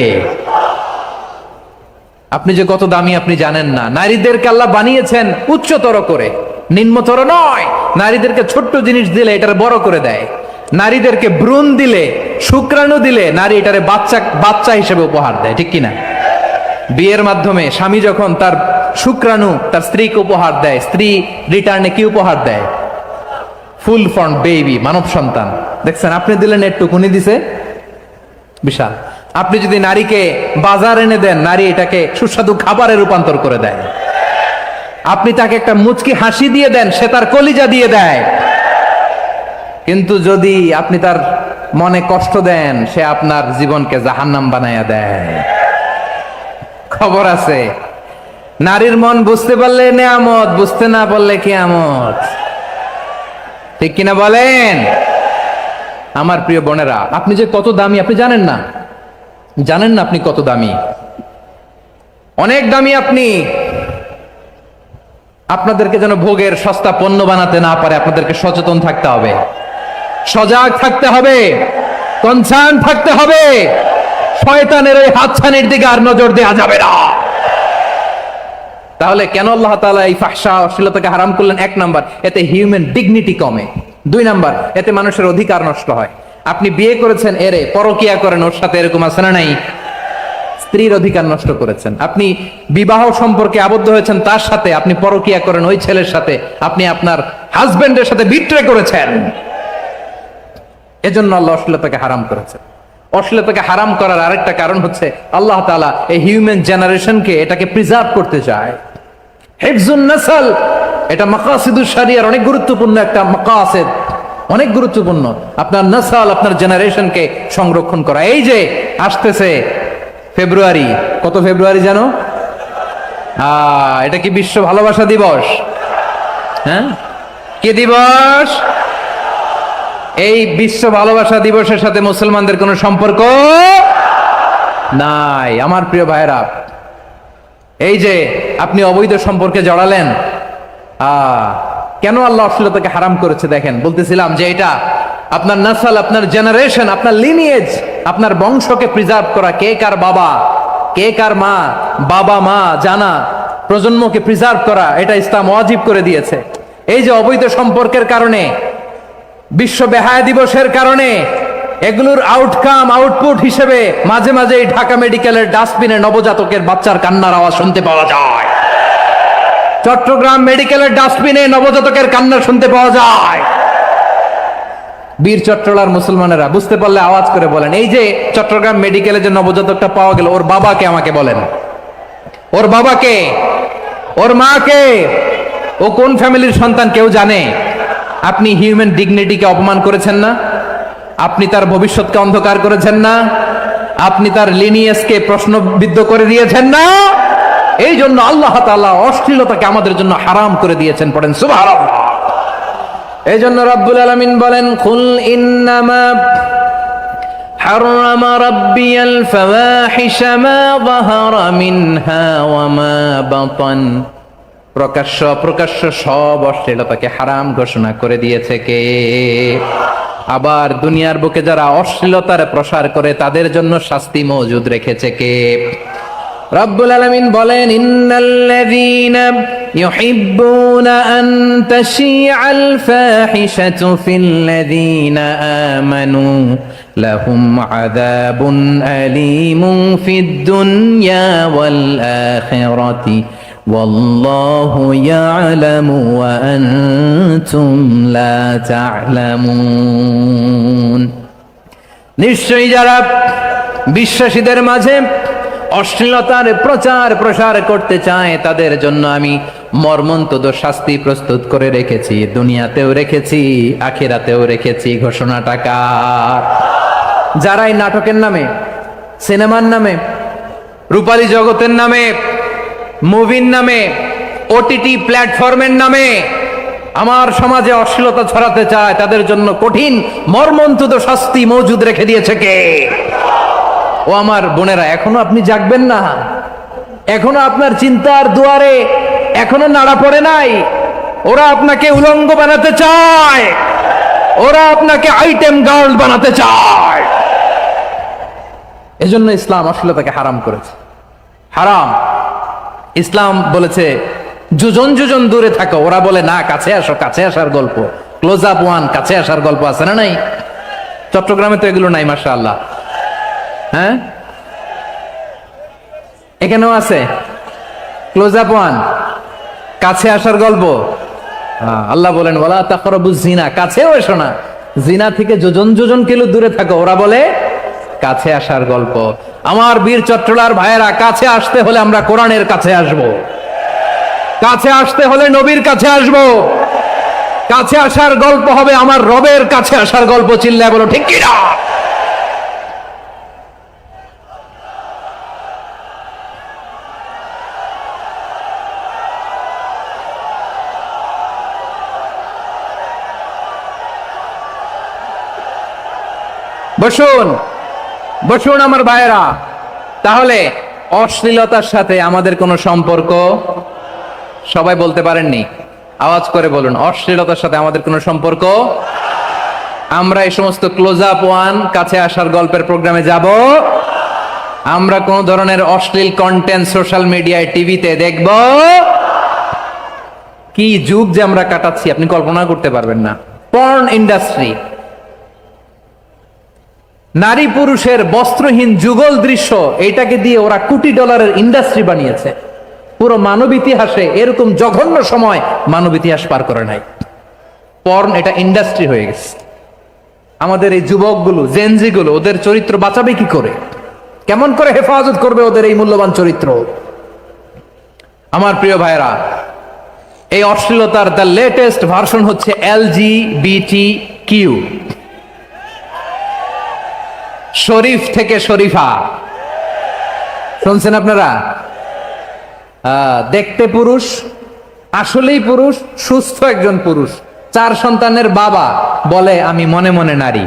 Speaker 1: আপনি যে কত দামি আপনি জানেন না। নারীদেরকে আল্লাহ বানিয়েছেন উচ্চতর করে, নিম্নতর নয়। নারীদেরকে ছোট্ট জিনিস দিলে এটার বড় করে দেয়। নারীদেরকে ভ্রূণ দিলে, শুক্রাণু দিলে নারী এটারে বাচ্চা হিসেবে উপহার দেয়, ঠিক কিনা? বিয়ের মাধ্যমে স্বামী যখন তার শুক্রাণু তার স্ত্রীকে উপহার দেয়, স্ত্রী রিটার্নে কি উপহার দেয়? ফুল ফর্ম বেবি, মানব সন্তান। দেখছেন, আপনি দিলেন একটুক, উনি দিছে বিশাল। আপনি যদি নারীকে বাজার এনে দেন, নারী এটাকে সুস্বাদু খাবারে রূপান্তর করে দেয়। আপনি তাকে একটা মুচকি হাসি দিয়ে দেন, সে তার কলিজা দিয়ে দেয়। কিন্তু যদি আপনি তার মনে কষ্ট দেন, সে আপনার জীবনকে জাহান্নাম বানায়া দেয়। খবর আছে, নারীর মন বুঝতে পারলে নেয়ামত, বুঝতে না পারলে কিয়ামত, ঠিক কিনা বলেন? আমার প্রিয় বোনেরা, আপনি যে কত দামি আপনি জানেন না। জানেন না আপনি কত দামি, অনেক দামি আপনি। আপনাদেরকে যেন ভোগের সস্তা পণ্য বানাতে না পারে আপনাদেরকে সচেতন থাকতে হবে, সজাগ থাকতে হবে, কনসার্ন থাকতে হবে। শয়তানের ওই হাতছানির দিকে আর নজর দেওয়া যাবে না। তাহলে কেন আল্লাহ তাআলা এই ফাহশা অশ্লীলতাকে হারাম করলেন? 1 নাম্বার, এতে হিউম্যান ডিগনিটি কমে। 2 নাম্বার, এতে মানুষের অধিকার নষ্ট হয়। আপনি বিয়ে করেছেন, এরে পরকিয়া করেন, ওর সাথে এরকম আছে না নাই? স্ত্রীর অধিকার নষ্ট করেছেন। আপনি বিবাহ সম্পর্কে আবদ্ধ হয়েছেন তার সাথে, আপনি পরকিয়া করেন ওই ছেলের সাথে, আপনি আপনার হাজবেন্ডের সাথে বিট্রে করেছেন। এজন্য আল্লাহ অশ্লীলতাকে হারাম করেছেন। অশ্লীলতাকে হারাম করার আরেকটা কারণ হচ্ছে আল্লাহ তাআলা এই হিউম্যান জেনারেশনকে এটাকে প্রিজার্ভ করতে চায়। হিফজুন নাসল, এটা মাকাসিদুশ শরিয়ার অনেক গুরুত্বপূর্ণ একটা মাকাসিদ, অনেক গুরুত্বপূর্ণ। আপনার নাসল, আপনার জেনারেশনকে সংরক্ষণ করা। এই যে আসতেছে ফেব্রুয়ারি, কত ফেব্রুয়ারি জানো? এটা কি বিশ্ব ভালোবাসা দিবস? হ্যাঁ, কি দিবস? এই বিশ্ব ভালোবাসা দিবসের সাথে মুসলমানদের কোনো সম্পর্ক নাই। আমার প্রিয় ভাইরা, এই যে আপনি অবৈধ সম্পর্কে জড়ালেন, কেন আল্লাহ অশ্লীলতাকে হারাম করেছে দেখেন। বলতেছিলাম যে এটা আপনার নাসল, আপনার জেনারেশন, আপনার লিনিয়েজ আপনার বংশকে প্রিজার্ভ করা, কে কার বাবা, কে কার মা, বাবা মা জানা, প্রজন্মকে প্রিজার্ভ করা, এটা ইসলাম ওয়াজিব করে দিয়েছে। এই যে অবৈধ সম্পর্কের কারণে, বিশ্ব বেহায়া দিবসের কারণে, এগুলোর আউটপুট হিসেবে মাঝে মাঝে ঢাকা মেডিকেলের ডাস্টবিনে নবজাতকের বাচ্চার কান্নার আওয়াজ শুনতে পাওয়া যায়। চট্টগ্রাম মেডিকেলের ডাস্টবিনে নবজাতকের কান্না শুনতে পাওয়া যায়। বীর চট্টলার মুসলমানেরা বুঝতে পারলে আওয়াজ করে বলেন, এই যে চট্টগ্রাম মেডিকেলে যে নবজাতকটা পাওয়া গেল, ওর বাবাকে আমাকে বলেন, ওর বাবাকে, ওর মাকে, ও কোন ফ্যামিলির সন্তান কেউ জানে? আপনি হিউম্যান ডিগনিটিকে অপমান করেছেন না? আপনি তার ভবিষ্যৎকে অন্ধকার করেছেন না? আপনি তার লিনিয়েজকে প্রশ্নবিদ্ধ করে দিয়েছেন না? এই জন্য আল্লাহ তাআলা অশ্লীলতাকে আমাদের জন্য হারাম করে দিয়েছেন। পড়েন সুবহানাল্লাহ। এই জন্য রব্বুল আলামিন বলেন, কুল ইন্নামা حرم ربي الفواحش ما ظهر منها وما بطن। প্রকাশ্য সব অশ্লীলতাকে হারাম ঘোষণা করে দিয়েছে কে? আবার দুনিয়ার বুকে যারা অশ্লীলতার প্রসার করে তাদের জন্য শাস্তি মজুদ রেখেছে কে? রব্বুল আলামিন বলেন, ইন্নাল্লাযীনা ইউহিব্বুনা আন তাশিআল ফাহিশাতু ফিল্লাযীনা আমানু লাহুম আযাবুন আলীমুন ফিদ দুনিয়া ওয়াল আখিরাতি ওয়াল্লাহু ইয়ালামু ওয়া আনতুম লা তা'লামুন। নিশ্চয়ই যারা বিশ্বাসীদের মাঝে অশ্লীলতার প্রসার করতে চায় তাদের জন্য আমি মর্মন্তুদ শাস্তি প্রস্তুত করে রেখেছি, দুনিয়াতেও রেখেছি, আখিরাতেও রেখেছি। ঘোষণাটা কার? যারাই নাটকের নামে, সিনেমার নামে, রূপালী জগতের নামে, মুভির নামে, ওটিটি প্ল্যাটফর্মের নামে আমার সমাজে অশ্লীলতা ছড়াতে চায় তাদের জন্য কঠিন মর্মন্তুদ শাস্তি মজুদ রেখে দিয়েছে কে? ও আমার বোনেরা, এখনো আপনি জাগবেন না? এখনো আপনার চিন্তার দুয়ারে এখনো নাড়া পড়ে নাই? ওরা আপনাকে উলঙ্গ বানাতে চায়, ওরা আপনাকে আইটেম গার্ল বানাতে চায়। এজন্য ইসলাম অশ্লীলতাকে হারাম করেছে। হারাম। ইসলাম বলেছে যোজন দূরে থাকো, ওরা বলে না কাছে আসো, কাছে আসার গল্প, ক্লোজ আপ ওয়ান, কাছে আসার গল্প আছে না নাই? চট্টগ্রামে তো এগুলো নাই মাশাআল্লাহ। হ্যাঁ, এখানেও আছে ক্লোজ আপ ওয়ান, কাছে আসার গল্প। আল্লাহ বলেন ওয়ালা তাকরাবুজ জিনা, কাছেও এসো না, জিনা থেকে যোজন কিলো দূরে থাকো, ওরা বলে কাছে আসার গল্প। আমার বীর চট্টলার ভাইয়েরা, কাছে আসতে হলে আমরা কোরআনের কাছে আসব, কাছে আসতে হলে নবীর কাছে আসব, কাছে আসার গল্প হবে আমার রবের কাছে আসার গল্প। চিল্লায় বলো ঠিক কিনা? বসুন আমার ভাইয়েরা। তাহলে অশ্লীলতার সাথে আমাদের কোনো সম্পর্ক? সবাই বলতে পারেননি, আওয়াজ করে বলুন, অশ্লীলতার সাথে আমাদের কোনো সম্পর্ক? আমরা এই সমস্ত ক্লোজ আপ ওয়ান, কাছে আসার গল্পের প্রোগ্রামে যাব? আমরা কোন ধরনের অশ্লীল কন্টেন্ট সোশ্যাল মিডিয়ায়, টিভিতে দেখব? কি যুগ যে আমরা কাটাচ্ছি আপনি কল্পনা করতে পারবেন না। পর্ন ইন্ডাস্ট্রি, নারী পুরুষের বস্ত্রহীন যুগল দৃশ্য, এইটাকে দিয়ে ওরা কোটি ডলারের ইন্ডাস্ট্রি বানিয়েছে। পুরো মানব ইতিহাসে এরকম জঘন্য সময় মানব ইতিহাস পার করে নাই। পর্ন এটা ইন্ডাস্ট্রি হয়ে গেছে। আমাদের এই যুবকগুলো, জেনজিগুলো, ওদের চরিত্র বাঁচাবে কি করে? কেমন করে হেফাজত করবে ওদের এই মূল্যবান চরিত্র? আমার প্রিয় ভাইরা, এই অশ্লীলতার দ্য লেটেস্ট ভার্সন হচ্ছে LGBTQ, শরীফ থেকে শরীফা। শুনছেন আপনারা? দেখতে পুরুষ, আসলেই পুরুষ, সুস্থ একজন পুরুষ, 4 সন্তানের বাবা, বলে আমি মনে মনে নারী।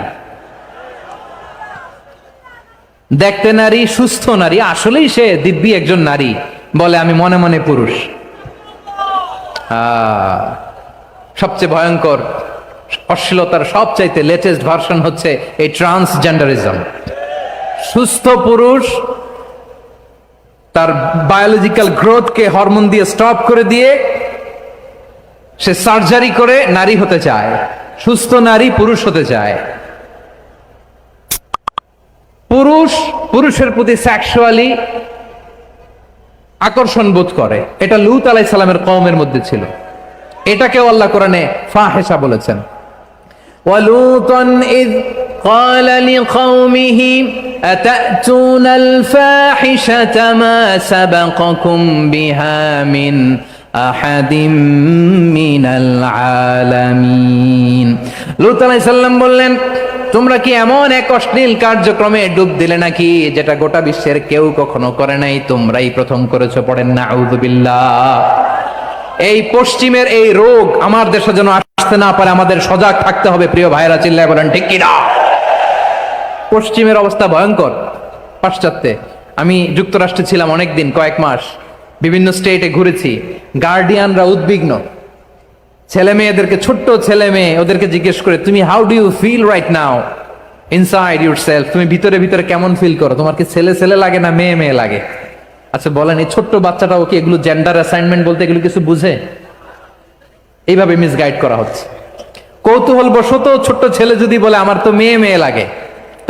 Speaker 1: দেখতে নারী, সুস্থ নারী, আসলেই সে দিব্যি একজন নারী, বলে আমি মনে মনে পুরুষ। সবচেয়ে ভয়ঙ্কর অশ্লীলতার সবচাইতে লেটেস্ট ভার্সন হচ্ছে এই ট্রান্সজেন্ডারিজম। সুস্থ পুরুষ তার বায়োলজিক্যাল গ্রোথকে হরমোন দিয়ে স্টপ করে দিয়ে সে সার্জারি করে নারী হতে চায়। সুস্থ নারী পুরুষ হতে চায়। পুরুষের প্রতি সেক্সুয়ালি আকর্ষণ বোধ করে। এটা লূত আলাইহিস সালামের কওমের মধ্যে ছিল। এটাকেও আল্লাহ কোরআনে ফাহিশা বলেছেন। ওয়ালুতান ইয قال لقومه أتأتون الفاحشة ما سبقكم بها من أحد من العالمين। লূত আলাইহিস সালাম বললেন, তোমরা কি এমন এক অশ্লীল কার্যক্রমে ডুব দিলে নাকি যেটা গোটা বিশ্বের কেউ কখনো করে নাই, তোমরাই প্রথম করেছো? পড়েন না আউযুবিল্লাহ। এই পশ্চিমের এই রোগ আমার দেশে যেন আসতে না পারে, আমাদের সজাগ থাকতে হবে। প্রিয় ভাইরা, চিল্লায় বলেন ঠিক কি না? পশ্চিমের অবস্থা ভয়ঙ্কর। পাশ্চাত্যে আমি যুক্তরাষ্ট্রে ছিলাম অনেকদিন, কয়েক মাস, বিভিন্ন স্টেটে ঘুরেছি। গার্ডিয়ানরা উদ্বিগ্ন। ছেলে মেয়েদেরকে, ছোট্ট ছেলে মেয়ে, ওদেরকে জিজ্ঞেস করে, তুমি how do you feel right now inside yourself? তুমি ভিতরে ভিতরে কেমন ফিল করো? তোমার কি ছেলে ছেলে লাগে না মেয়ে মেয়ে লাগে? আচ্ছা বলেন, এই ছোট্ট বাচ্চাটাও কি এগুলো জেন্ডার অ্যাসাইনমেন্ট বলতে এগুলো কিছু বুঝে? এইভাবে মিসগাইড করা হচ্ছে। কৌতূহল বশত ছোট্ট ছেলে যদি বলে আমার তো মেয়ে মেয়ে লাগে,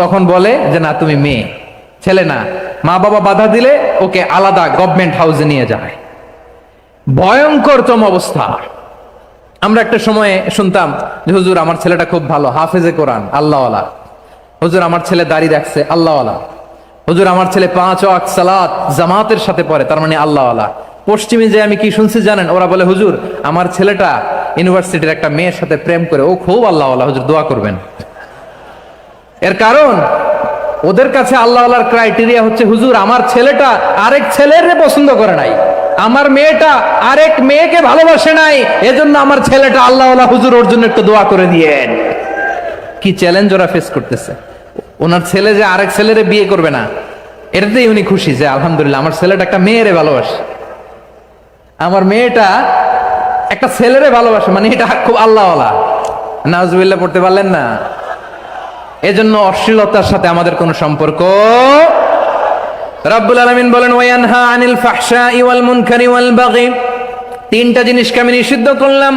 Speaker 1: তখন বলে যে না তুমি মেয়ে, ছেলে না। মা বাবা বাধা দিলে ওকে আলাদা গভর্নমেন্ট হাউসে নিয়ে যায়। ভয়ঙ্করতম অবস্থা। আমরা একটা সময়ে শুনতাম যে হুজুর আমার ছেলেটা খুব ভালো, হাফেজে কোরআন, আল্লাহওয়ালা। হুজুর আমার ছেলে দাড়ি রাখছে, আল্লাহওয়ালা। হুজুর আমার ছেলে 5 ওয়াক্ত সালাত জামাতের সাথে পড়ে, তার মানে আল্লাহওয়ালা। পশ্চিমে যে আমি কি শুনছি জানেন? ওরা বলে হুজুর আমার ছেলেটা ইউনিভার্সিটির একটা মেয়ের সাথে প্রেম করে, ও খুব আল্লাহওয়ালা, হুজুর দোয়া করবেন। এর কারণ ওদের কাছে আল্লাহওয়ালার ক্রাইটেরিয়া হচ্ছে হুজুর আমার ছেলেটা আরেক ছেলের পছন্দ করে নাই, আমার মেয়েটা আরেক মেয়েকে ভালোবাসে নাই, এজন্য আমার ছেলেটা আল্লাহওয়ালা, হুজুর ওর জন্য একটু দোয়া করে দিয়েন। কি চ্যালেঞ্জ ওরা ফেস করতেছে। ওনার ছেলে যে আরেক ছেলেরে বিয়ে করবে না, এটাতেই উনি খুশি যে আলহামদুলিল্লাহ আমার ছেলেটা একটা মেয়েরে ভালোবাসে, আমার মেয়েটা একটা ছেলেরে ভালোবাসে, মানে এটা খুব আল্লাহওয়ালা। নাউজুবিল্লাহ পড়তে পারলেন না? এজন্য অশ্লীলতার সাথে আমাদের কোনো সম্পর্ক। রাব্বুল আলামিন বলেন ওয়ায়ানহা আনিল ফাহশাই ওয়াল মুনকারি ওয়াল বাগি। তিনটা জিনিসকে আমি নিষিদ্ধ করলাম।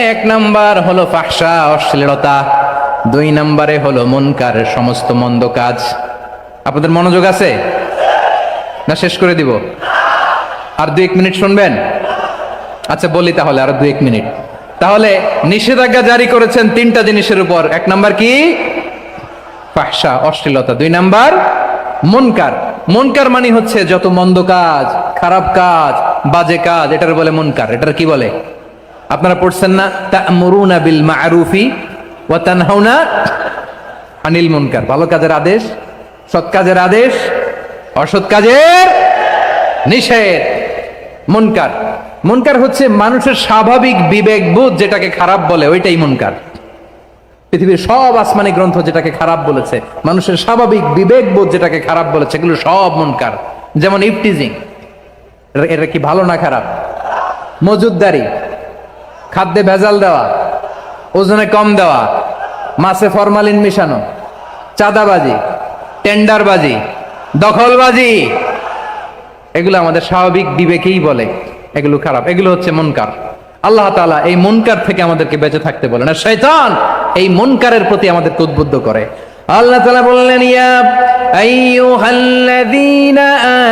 Speaker 1: এক নাম্বার হলো ফাহশা, অশ্লীলতা। 2 নম্বরে হলো মুনকার, সমস্ত মন্দ কাজ। আপনাদের মনোযোগ আছে না? শেষ করে দিব? আর 2-1 মিনিট শুনবেন? আচ্ছা বলি তাহলে, আর 2-1 মিনিট। তাহলে নিষেধাজ্ঞা জারি করেছেন 3টা জিনিসের উপর। 1 নাম্বার কি? ফাহশা, অশ্লীলতা। 2 নাম্বার মুনকার। মুনকার মানে হচ্ছে যত মন্দ কাজ, খারাপ কাজ, বাজে কাজ, এটার বলে মুনকার। এটার কি বলে? আপনারা পড়ছেন না তা'মুরুনা বিল মা'রুফি ওয়া তানহাউনা আনিল মুনকার। ভালো কাজের আদেশ, সৎ কাজের আদেশ, অসৎ কাজের নিষেধ। মুনকার, মুনকার হচ্ছে মানুষের স্বাভাবিক বিবেকবোধ যেটাকে খারাপ বলে, ওইটাই মুনকার। পৃথিবীর সব আসমানি গ্রন্থ যেটাকে খারাপ বলেছে, মানুষের স্বাভাবিক বিবেকবোধ যেটাকে খারাপ বলেছে, এগুলো সব মুনকার। যেমন ইফটিজিং, এটা কি ভালো না খারাপ? মজুদদারি, খাদ্যে ভেজাল দেওয়া, ওজনে কম দেওয়া, মাছে ফরমালিন মিশানো, চাঁদাবাজি, টেন্ডারবাজি, দখলবাজি, এগুলো আমাদের স্বাভাবিক বিবেকেই বলে এগুলো খারাপ, এগুলো হচ্ছে মুনকার। আল্লাহ তাআলা এই মুনকার থেকে আমাদেরকে বেঁচে থাকতে বলেন, আর শয়তান এই মুনকারের প্রতি আমাদেরকে উদ্বুদ্ধ করে। আল্লাহ তাআলা বললেন ইয়া আইয়ুহাল্লাযীনা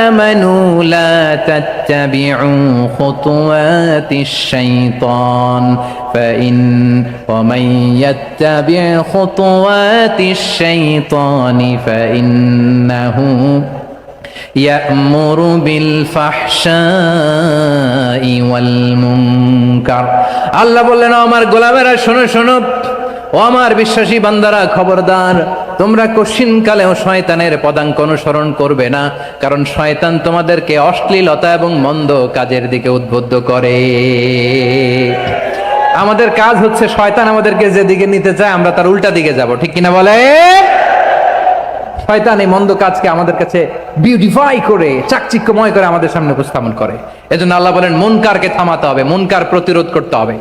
Speaker 1: আমানু লা তাত্তাবিউ খুতুওয়াতিশ শাইতান ফাইন ওয়া মান ইয়াত্তাবি' খুতুওয়াতিশ শাইতানি ফাইন্নাহু ইয়া'মুরু বিল ফাহশাই ওয়াল মুনকার। আল্লাহ বললেন আমার গোলামেরা শোনো শোনো, ও আমার বিশ্বাসী বান্দারা খবরদার, তোমরা কশিনকালেও শয়তানের পদাঙ্ক অনুসরণ করবে না, কারণ শয়তান তোমাদেরকে অশ্লীলতা এবং মন্দ কাজের দিকে উদ্বুদ্ধ করে। আমাদের কাজ হচ্ছে শয়তান আমাদেরকে যেদিকে নিতে চায় আমরা তার উল্টা দিকে যাব, ঠিক কিনা বলে? শয়তান এই মন্দ কাজকে আমাদের কাছে বিউটিফাই করে, চাকচিক্যময় করে আমাদের সামনে উপস্থাপন করে। এজন্য আল্লাহ বলেন মুনকারকে থামাতে হবে, মুনকার প্রতিরোধ করতে হবে।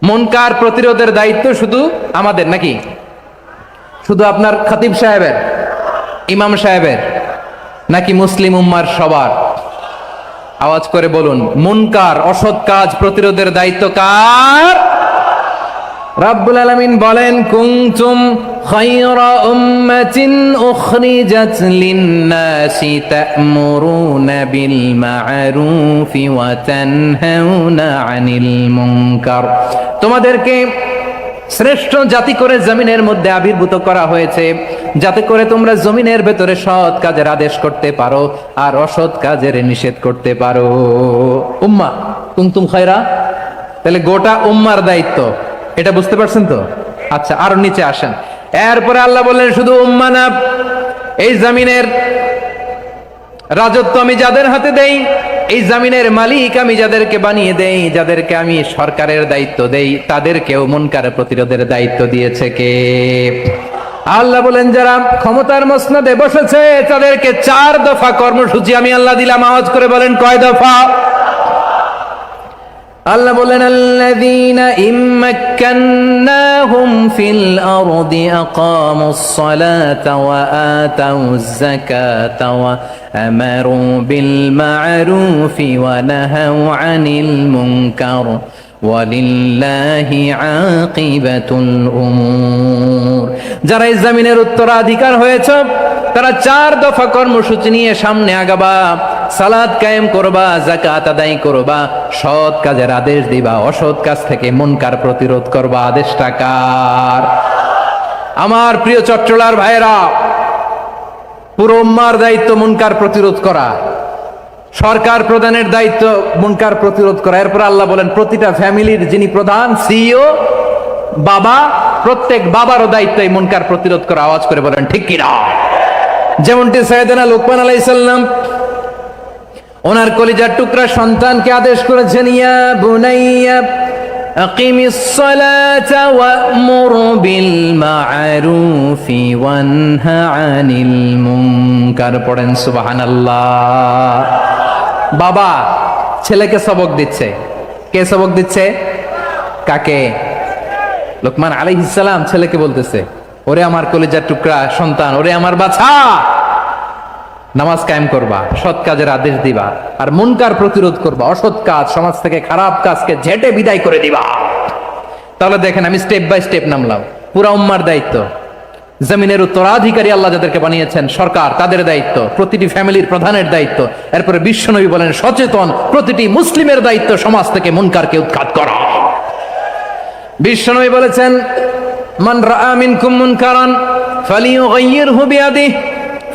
Speaker 1: মুনকার প্রতিরোধের দায়িত্ব শুধু আমাদের নাকি? শুধু আপনার খতিব সাহেবের? ইমাম সাহেবের নাকি মুসলিম উম্মার সবার? আওয়াজ করে বলুন। মুনকার অসৎ কাজ প্রতিরোধের দায়িত্ব কার? রাব্বুল আলামিন বলেন, কুনতুম খায়রা উম্মাতিন উখরিজাত লিন-নাসি তা'মুরুনা বিল মা'রুফি ওয়া তানহাউনা আনিল মুনকার। তোমাদেরকে শ্রেষ্ঠ জাতি করে জমিনের মধ্যে আবির্ভূত করা হয়েছে, যাতে করে তোমরা জমিনের ভেতরে সৎ কাজের আদেশ করতে পারো আর অসৎ কাজের নিষেধ করতে পারো। উম্মাহ কুনতুম খায়রা, তাহলে গোটা উম্মার দায়িত্ব, এটা বুঝতে পারছেন তো? আচ্ছা, আরো নিচে আসেন। এরপরে আল্লাহ বললেন, শুধু উম্মাহ না, এই জমিনের রাজত্ব আমি যাদের হাতে দেই, এই জমিনের মালিক আমি যাদেরকে বানিয়ে দেই, যাদেরকে আমি সরকারের দায়িত্ব দেই, তাদেরকেও মুনকার প্রতিরোধের দায়িত্ব দিয়েছে কে? আল্লাহ বলেন, যারা ক্ষমতার মসনদে বসেছে তাদেরকে 4 দফা কর্মসূচি আমি আল্লাহ দিলাম। আওয়াজ করে বলেন, কয় দফা? আল্লাহ বলেন, আল্লাযীনা ইম্মাক্কান্নাহুম ফিল আরদি আকামুস সালাতা ওয়া আতাউয যাকাতা ওয়া আমারু বিল মা'রুফি ওয়া নাহাউ আনিল মুনকার ওয়ালিল্লাহি আকিবাতুল উমুর। যারা এই জমিনের উত্তরাধিকার হয়েছে তারা 4 দফা কর্মসূচি নিয়ে সামনে আগাবা। সালাত কায়েম করবা, যাকাত আদায় করবা, সৎ কাজের আদেশ দিবা, অসৎ কাজ থেকে মুনকার প্রতিরোধ করবা। আদেশটা কার? আমার প্রিয় চট্টলার ভাইরা, পুরো উম্মার দায়িত্ব মুনকার প্রতিরোধ করা, সরকার প্রধানের দায়িত্ব মুনকার প্রতিরোধ করা। এরপর আল্লাহ বলেন, প্রতিটা ফ্যামিলির যিনি প্রধান সিইও বাবা, প্রত্যেক বাবারও দায়িত্ব এই মুনকার প্রতিরোধ করা। আওয়াজ করে বলেন ঠিক কিনা? যেমনটি সাইয়েদনা লুকমান আলাইহিস সালাম ওনার কলিজার টুকরা সন্তানকে আদেশ করেছেন, ইয়া বুনাইয়া আকিমিস সালাতা ওয়া'মুর বিল মা'রুফি ওয়ানহা আনিল মুনকার। পড়েন সুবহানাল্লাহ। বাবা ছেলেকে সবক দিচ্ছে। কে সবক দিচ্ছে? কাকে? লুকমান আলাইহিস সালাম ছেলেকে বলতেছে, ওরে আমার কলিজার টুকরা সন্তান, ওরে আমার বাছা, নামাজ কায়েম করবা, সৎ কাজের আদেশ দিবা, আর মুনকার প্রতিরোধ করবা, অসৎ কাজ, সমাজ থেকে খারাপ কাজকে ঝেঁটে বিদায় করে দিবা। তাহলে দেখেন, আমি স্টেপ বাই স্টেপ নামলাম। পুরা উম্মার দায়িত্ব, জমিনের উত্তরাধিকারী আল্লাহ যাদেরকে বানিয়েছেন সরকার, তাদের দায়িত্ব, প্রতিটি ফ্যামিলির প্রধানের দায়িত্ব। এরপরে বিশ্বনবী বলেন, সচেতন প্রতিটি মুসলিমের দায়িত্ব সমাজ থেকে মুনকারকে উৎখাত করা। বিশ্বনবী বলেছেন, মান রাআ মিনকুম মুনকারান ফালিয়ুগাইয়িরহু বিয়াদিহি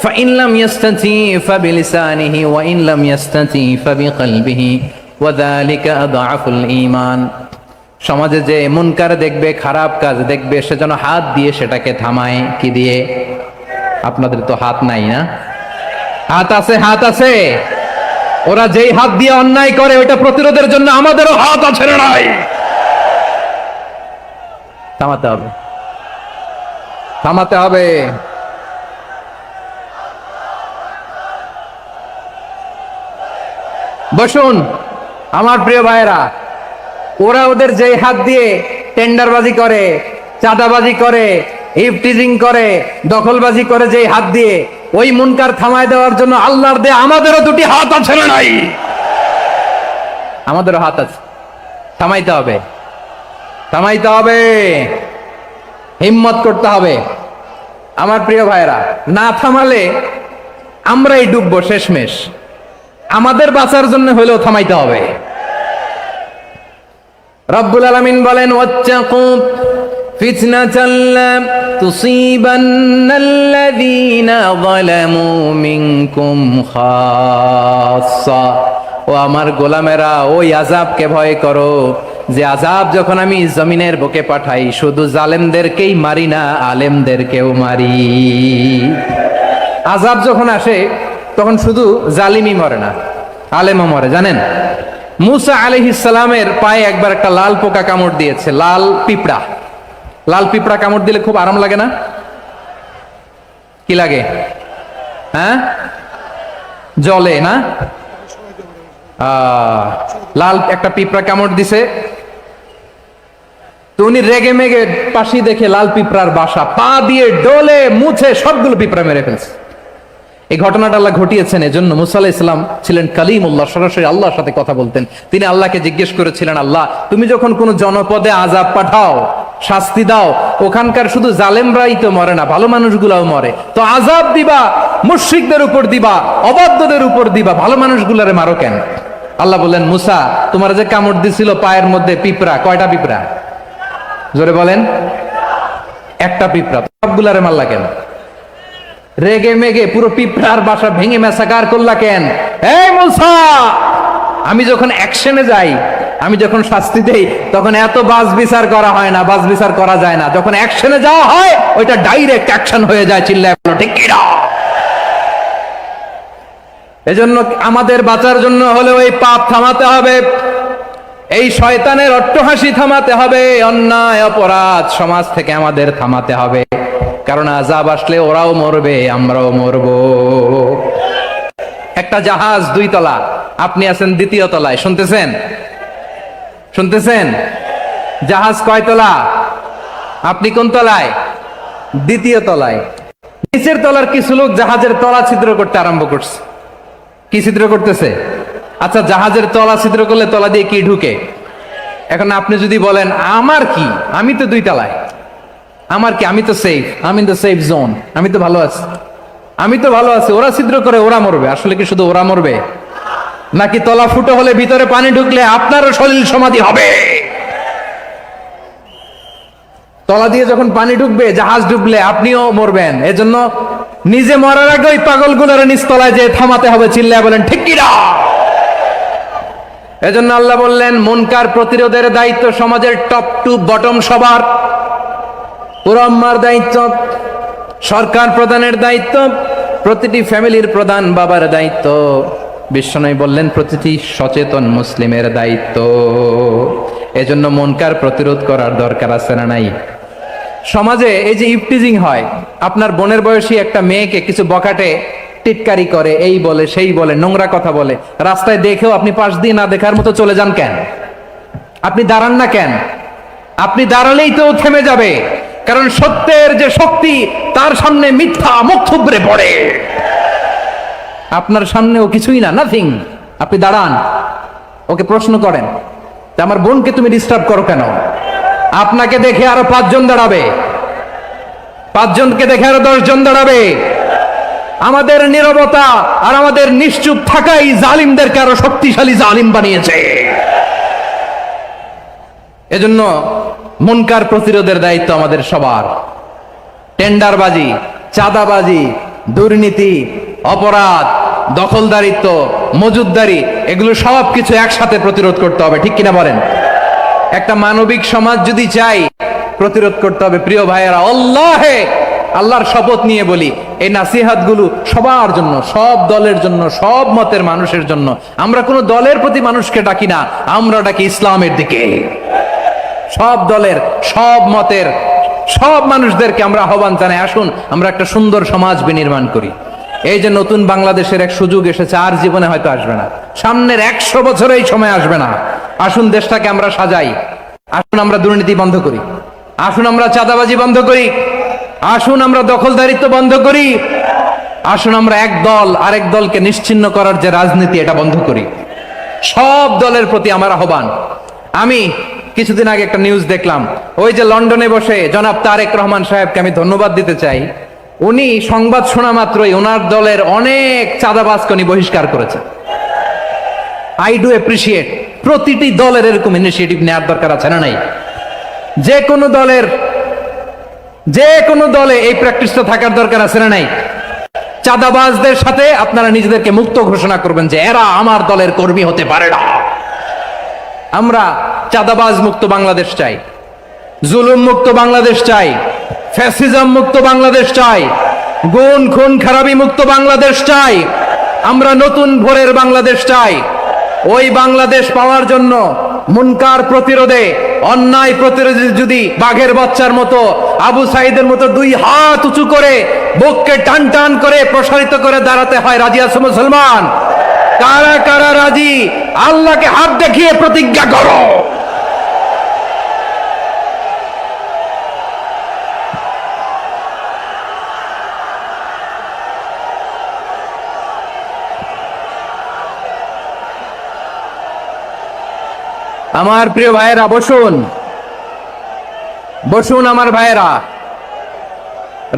Speaker 1: فإن لم يستطع فبلسانه وإن لم يستطع فبقلبه وذلك أضعف الإيمان। সমাজে যে মুনকার দেখবে, খারাপ কাজ দেখবে, সে যেন হাত দিয়ে সেটাকে থামায়। কি দিয়ে? আপনাদের তো হাত নাই না? হাত আছে, হাত আছে। ওরা যেই হাত দিয়ে অন্যায় করে ওটা প্রতিরোধের জন্য আমাদেরও হাত আছে না নাই? থামাতে হবে, থামাতে হবে। বসুন আমার প্রিয় ভাইরা, ওরা ওদের যেই হাত দিয়ে টেন্ডারবাজি করে, চাঁদাবাজি করে, ইফটিজিং করে, দখলবাজি করে, যেই হাত দিয়ে, ওই মুনকার থামায় দেওয়ার জন্য আল্লাহর দেয়া আমাদেরও 2টি হাত আছে না নাই? আমাদেরও হাত আছে। থামাইতে হবে, থামাইতে হবে, হিম্মত করতে হবে। আমার প্রিয় ভাইরা, না থামালে আমরাই ডুববো শেষমেশ। আমাদের বাঁচার জন্য হলেও থামাইতে হবে। রব্বুল আলামিন বলেন, ওয়াত্তাকু ফিতনাতাল লা তুসিবান্নাল্লাযীনা যালামু মিনকুম খাসসা। ও আমার গোলামেরা, ওই আযাবকে ভয় করো যে আযাব যখন আমি জমিনের বুকে পাঠাই, শুধু জালেমদেরকেই মারি না, আলেমদেরকেও মারি। আযাব যখন আসে তখন শুধু জালিমই মরে না, আলেমও মরে। জানেন, মুসা আলাইহিস সালামের পায়ে একবার একটা লাল পোকা কামড় দিয়েছে, লাল পিঁপড়া। লাল পিঁপড়া কামড় দিলে খুব আরাম লাগে না? কি লাগে? হ্যাঁ, জলে না? লাল একটা পিঁপড়া কামড় দিছে, তো উনি রেগে মেগে পাশি দেখে লাল পিঁপড়ার বাসা, পা দিয়ে ডলে মুছে সবগুলো পিঁপড়া মেরে ফেলছে। এই ঘটনাটা আল্লাহ ঘটিয়েছেন এজন্য মুসা আলাইহিস সালাম ছিলেন কালিমুল্লাহ, সরাসরি আল্লাহর সাথে কথা বলতেন। তিনি আল্লাহকে জিজ্ঞেস করেছিলেন, আল্লাহ তুমি যখন কোন জনপদে আযাব পাঠাও, শাস্তি দাও, ওখানকার শুধু জালেমরাই তো মরে না, ভালো মানুষগুলাও মরে, তো আযাব দিবা মুশরিকদের উপর দিবা, অবাধ্যদের উপর দিবা, ভালো মানুষগুলারে মারো কেন? আল্লাহ বললেন, মুসা তোমার যে কামড় দিছিল পায়ের মধ্যে পিঁপড়া, কয়টা পিঁপড়া? জোরে বলেন। একটা পিঁপড়া, সবগুলারে মারলা কেন? রেগে মেগে পুরো পিঁপড়ার বাসা ভেঙে মেসাকার করলা কেন? এই মুসা, আমি যখন অ্যাকশনে যাই, আমি যখন শাস্তি দেই, তখন এত বাস বিচার করা হয় না, বাস বিচার করা যায় না। যখন অ্যাকশনে যাওয়া হয়, ওইটা ডাইরেক্ট অ্যাকশন হয়ে যায়। চিল্লায় বলো ঠিক কি না? এজন্য আমাদের বাঁচার জন্য হলেও এই পাপ থামাতে হবে, এই শয়তানের অট্টহাসি থামাতে হবে, অন্যায় অপরাধ সমাজ থেকে আমাদের থামাতে হবে। কারণ আযাব আসলে ওরাও মরবে, আমরাও মরব। একটা জাহাজ 2 তলা, আপনি আছেন 2য় তলায়, শুনতেছেন? শুনতেছেন? জাহাজ কয় তলা? আপনি কোন তলায়? 2য় তলায়। নিচের তলার কিছু লোক জাহাজের তলা ছিদ্র করতে আরম্ভ করছে। কি ছিদ্র করতেছে? আচ্ছা, জাহাজের তলা ছিদ্র করলে তলা দিয়ে কি ঢুকে? এখন আপনি যদি বলেন আমার কি, আমি তো 2 তলায়, আমার কি, আমি তো সেফ, আমি তো সেফ জোন, আমি তো ভালো আছি, আমি তো ভালো আছি, ওরা ছিদ্র করে ওরা মরবে। আসলে কি শুধু ওরা মরবে, নাকি তলা ফুটো হলে ভিতরে পানি ঢুকলে আপনারও সলিল সমাধি হবে? তলা দিয়ে যখন পানি ঢুকবে, জাহাজ ডুবলে আপনিও মরবেন। এজন্য নিজে মরার আগে ওই পাগলগুলোর নিচতলায় যে থামাতে হবে। চিল্লায় বলেন ঠিক কি না? এজন্য আল্লাহ বললেন, মুনকার প্রতিরোধের দায়িত্ব সমাজের টপ টু বটম সবার। পুরো আম্মার দায়িত্ব, সরকার প্রধানের দায়িত্ব, প্রতিটি ফ্যামিলির প্রধান বাবার দায়িত্ব, বিশ্বনবী বললেন প্রতিটি সচেতন মুসলিমের দায়িত্ব। এজন্য মুনকার প্রতিরোধ করার দরকার আছে না নাই? সমাজে এই যে ইফটিজিং হয়, আপনার বোনের বয়সী একটা মেয়েকে কিছু বকাটে টিটকারি করে, এই বলে সেই বলে, নোংরা কথা বলে, রাস্তায় দেখেও আপনি পাশ দিয়ে না দেখার মতো চলে যান কেন? আপনি দাঁড়ান না কেন? আপনি দাঁড়ালেই তো থেমে যাবে, কারণ সত্যের যে শক্তি, তার সামনে মিথ্যা মুখ থুবড়ে পড়ে। আপনার সামনেও কিছুই না, নাথিং। আপনি দাঁড়ান, ওকে প্রশ্ন করেন যে আমার বোনকে তুমি ডিস্টার্ব করো কেন? আপনাকে দেখে আরো 5 জন দাঁড়াবে, 5 জনকে দেখে আরো 10 জন দাঁড়াবে। আমাদের নীরবতা আর আমাদের নিশ্চুপ থাকাই জালিমদেরকে আরো শক্তিশালী জালিম বানিয়েছে। এজন্য মুনকার প্রতিরোধের দায়িত্ব আমাদের সবার। টেন্ডারবাজি, চাঁদাবাজি, দুর্নীতি, অপরাধ, দখলদারিত্ব, মজুদদারি, এগুলো সব কিছু একসাথে প্রতিরোধ করতে হবে। ঠিক কিনা বলেন? একটা মানবিক সমাজ যদি চাই, প্রতিরোধ করতে হবে। প্রিয় ভাইয়েরা, আল্লাহর শপথ নিয়ে বলি, এই নাসিহাত গুলো সবার জন্য, সব দলের জন্য, সব মতের মানুষের জন্য। আমরা কোনো দলের প্রতি মানুষকে ডাকি না, আমরা ডাকি ইসলামের দিকে। সব দলের, সব মতের, সব মানুষদেরকে আমরা আহ্বান জানাই, আসুন আমরা একটা সুন্দর সমাজ বিনির্মাণ করি। এই যে নতুন বাংলাদেশের এক সুযোগ এসেছে, আর জীবনে হয়তো আসবে না, সামনের 100 বছরে এই সময় আসবে না। আসুন দেশটাকে আমরা সাজাই, আসুন আমরা দুর্নীতি বন্ধ করি, আসুন আমরা চাঁদাবাজি বন্ধ করি, আসুন আমরা দখলদারিত্ব বন্ধ করি, আসুন আমরা এক দল আরেক দলকে নিশ্চিহ্ন করার যে রাজনীতি, এটা বন্ধ করি। সব দলের প্রতি আমার আহ্বান। আমি কিছুদিন আগে একটা নিউজ দেখলাম, ওই যে লন্ডনে বসে জনাব তারেক রহমান সাহেবকে আমি ধন্যবাদ দিতে চাই। উনি সংবাদ শোনা মাত্রই ওনার দলের অনেক চাঁদাবাজকে উনি বহিষ্কার করেছেন। I do appreciate. প্রতিটি দলের এরকম ইনিশিয়েটিভ নেওয়ার দরকার আছে না নাই? যে কোনো দলে এই প্র্যাকটিসটা থাকার দরকার আছে না নাই? চাঁদাবাজদের সাথে আপনারা নিজেদেরকে মুক্ত ঘোষণা করবেন যে এরা আমার দলের কর্মী হতে পারে না। আমরা চাঁদাবাজ মুক্ত বাংলাদেশ চাই, জুলুম মুক্ত বাংলাদেশ চাই, ফ্যাসিজম মুক্ত বাংলাদেশ চাই, গুণ খুন খারাপি মুক্ত বাংলাদেশ চাই। আমরা নতুন ভোরের বাংলাদেশ চাই। ওই বাংলাদেশ পাওয়ার জন্য মুনকার প্রতিরোধে, অন্যায় প্রতিরোধে যদি বাঘের বাচ্চার মতো, আবু সাইদের মতো 2 হাত উঁচু করে বুককে টান টান করে প্রসারিত করে দাঁড়াতে হয়, রাজি আছো মুসলমান? কারা কারা রাজি? আল্লাহকে হাত দেখিয়ে প্রতিজ্ঞা করো। আমার প্রিয় ভাইয়েরা বসুন, বসুন আমার ভাইয়েরা।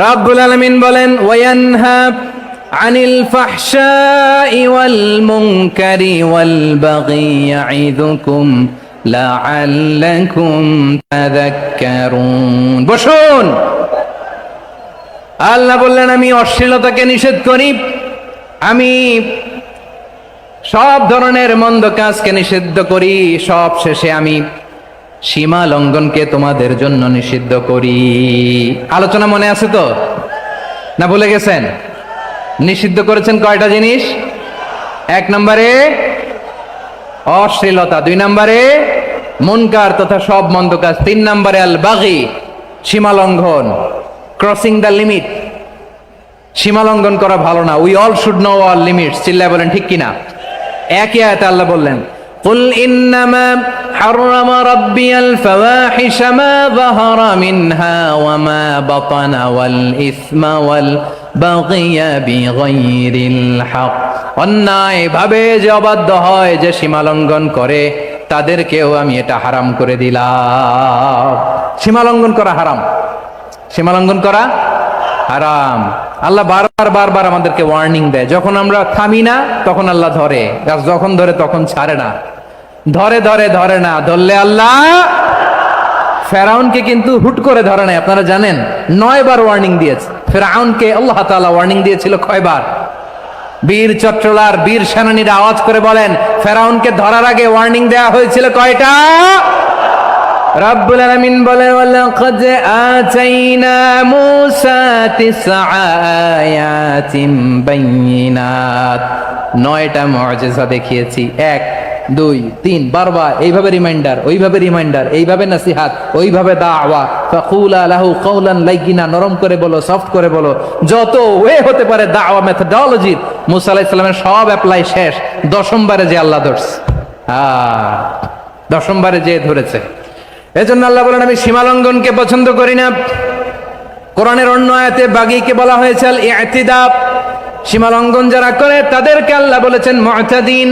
Speaker 1: রাব্বুল আলামিন বলেন, ওয়ায়ানহা আনিল ফাহশাই ওয়াল মুনকারি ওয়াল বাগি ইয়াইদুকুম লাআল্লাকুম তাযাক্কারুন। বসুন। আল্লাহ বললেন, আমি অশ্লীলতাকে নিষেধ করি, আমি সব ধরনের মন্দ কাজকে নিষিদ্ধ করি, সব শেষে আমি সীমা লঙ্ঘনকে তোমাদের জন্য নিষিদ্ধ করি। আলোচনা মনে আছে তো, না ভুলে গেছেন? নিষিদ্ধ করেছেন কয়টা জিনিস? 1 নম্বরে অশ্লীলতা, 2 নম্বরে মুনকার তথা সব মন্দ কাজ, 3 নম্বরে আল বাগি সীমা লঙ্ঘন, ক্রসিং দ্য লিমিট। সীমা লঙ্ঘন করা ভালো না। We all should know our limits. চিল্লায় বলেন ঠিক কিনা? একই আয়াতে আল্লাহ বললেন, কুল ইন্নামা হাররামা রাব্বিয়াল ফাওয়াহিশা মা যাহারা মিনহা ওয়া মা বাতানা ওয়াল ইসমা ওয়াল বাগিয়া বিগাইরিল হক। অন্যায় ভাবে যে অবাধ্য হয়, যে সীমা লঙ্ঘন করে, তাদেরকেও আমি এটা হারাম করে দিলাম। সীমা লঙ্ঘন করা হারাম, সীমা লঙ্ঘন করা হারাম। আল্লাহ বারবার বারবার আমাদেরকে ওয়ার্নিং দেয়। যখন আমরা থামি না তখন আল্লাহ ধরে, যখন ধরে তখন ছাড়ে না। ধরে ধরে ধরে না, ধরলে আল্লাহ। ফেরাউনকে কিন্তু হুট করে ধরে নাই, আপনারা জানেন 9 বার ওয়ার্নিং দিয়েছে। ফেরাউনকে আল্লাহ তাআলা ওয়ার্নিং দিয়েছিল কয়বার? বীর চট্টলার বীর সেনানীরা আওয়াজ করে বলেন, ফেরাউনকে ধরার আগে ওয়ার্নিং দেওয়া হয়েছিল কয়টা? রাব্বুল আলামিন বলেন, ওয়ালাকাদ আতাইনা মূসা 9 আয়াতিন বাইয়িনাত। 9টা মুআজিজা দেখিয়েছি। 1 2 3 বারবার এইভাবে রিমাইন্ডার, ওইভাবে রিমাইন্ডার, এইভাবে নসিহাত, ওইভাবে দাওয়া। ফাকুলা লাহু কাওলান লাইয়িনা, নরম করে বলো, সফট করে বলো, যত ওয়ে হতে পারে দাওয়া মেথডোলজি। মূসা আলাইহিস সালামের সব অ্যাপ্লাই শেষ। 10ম বারে যে আল্লাহ ধরছে, 10ম বারে যে ধরেছে। এজন্য আল্লাহ বলেন, আমি সীমা লঙ্ঘনকে পছন্দ করি না। কোরআনের অন্য আয়াতে বাগীকে বলা হয়েছে আল ইতিদা। সীমা লঙ্ঘন যারা করে তাদেরকে আল্লাহ বলেছেন মুতাদিন।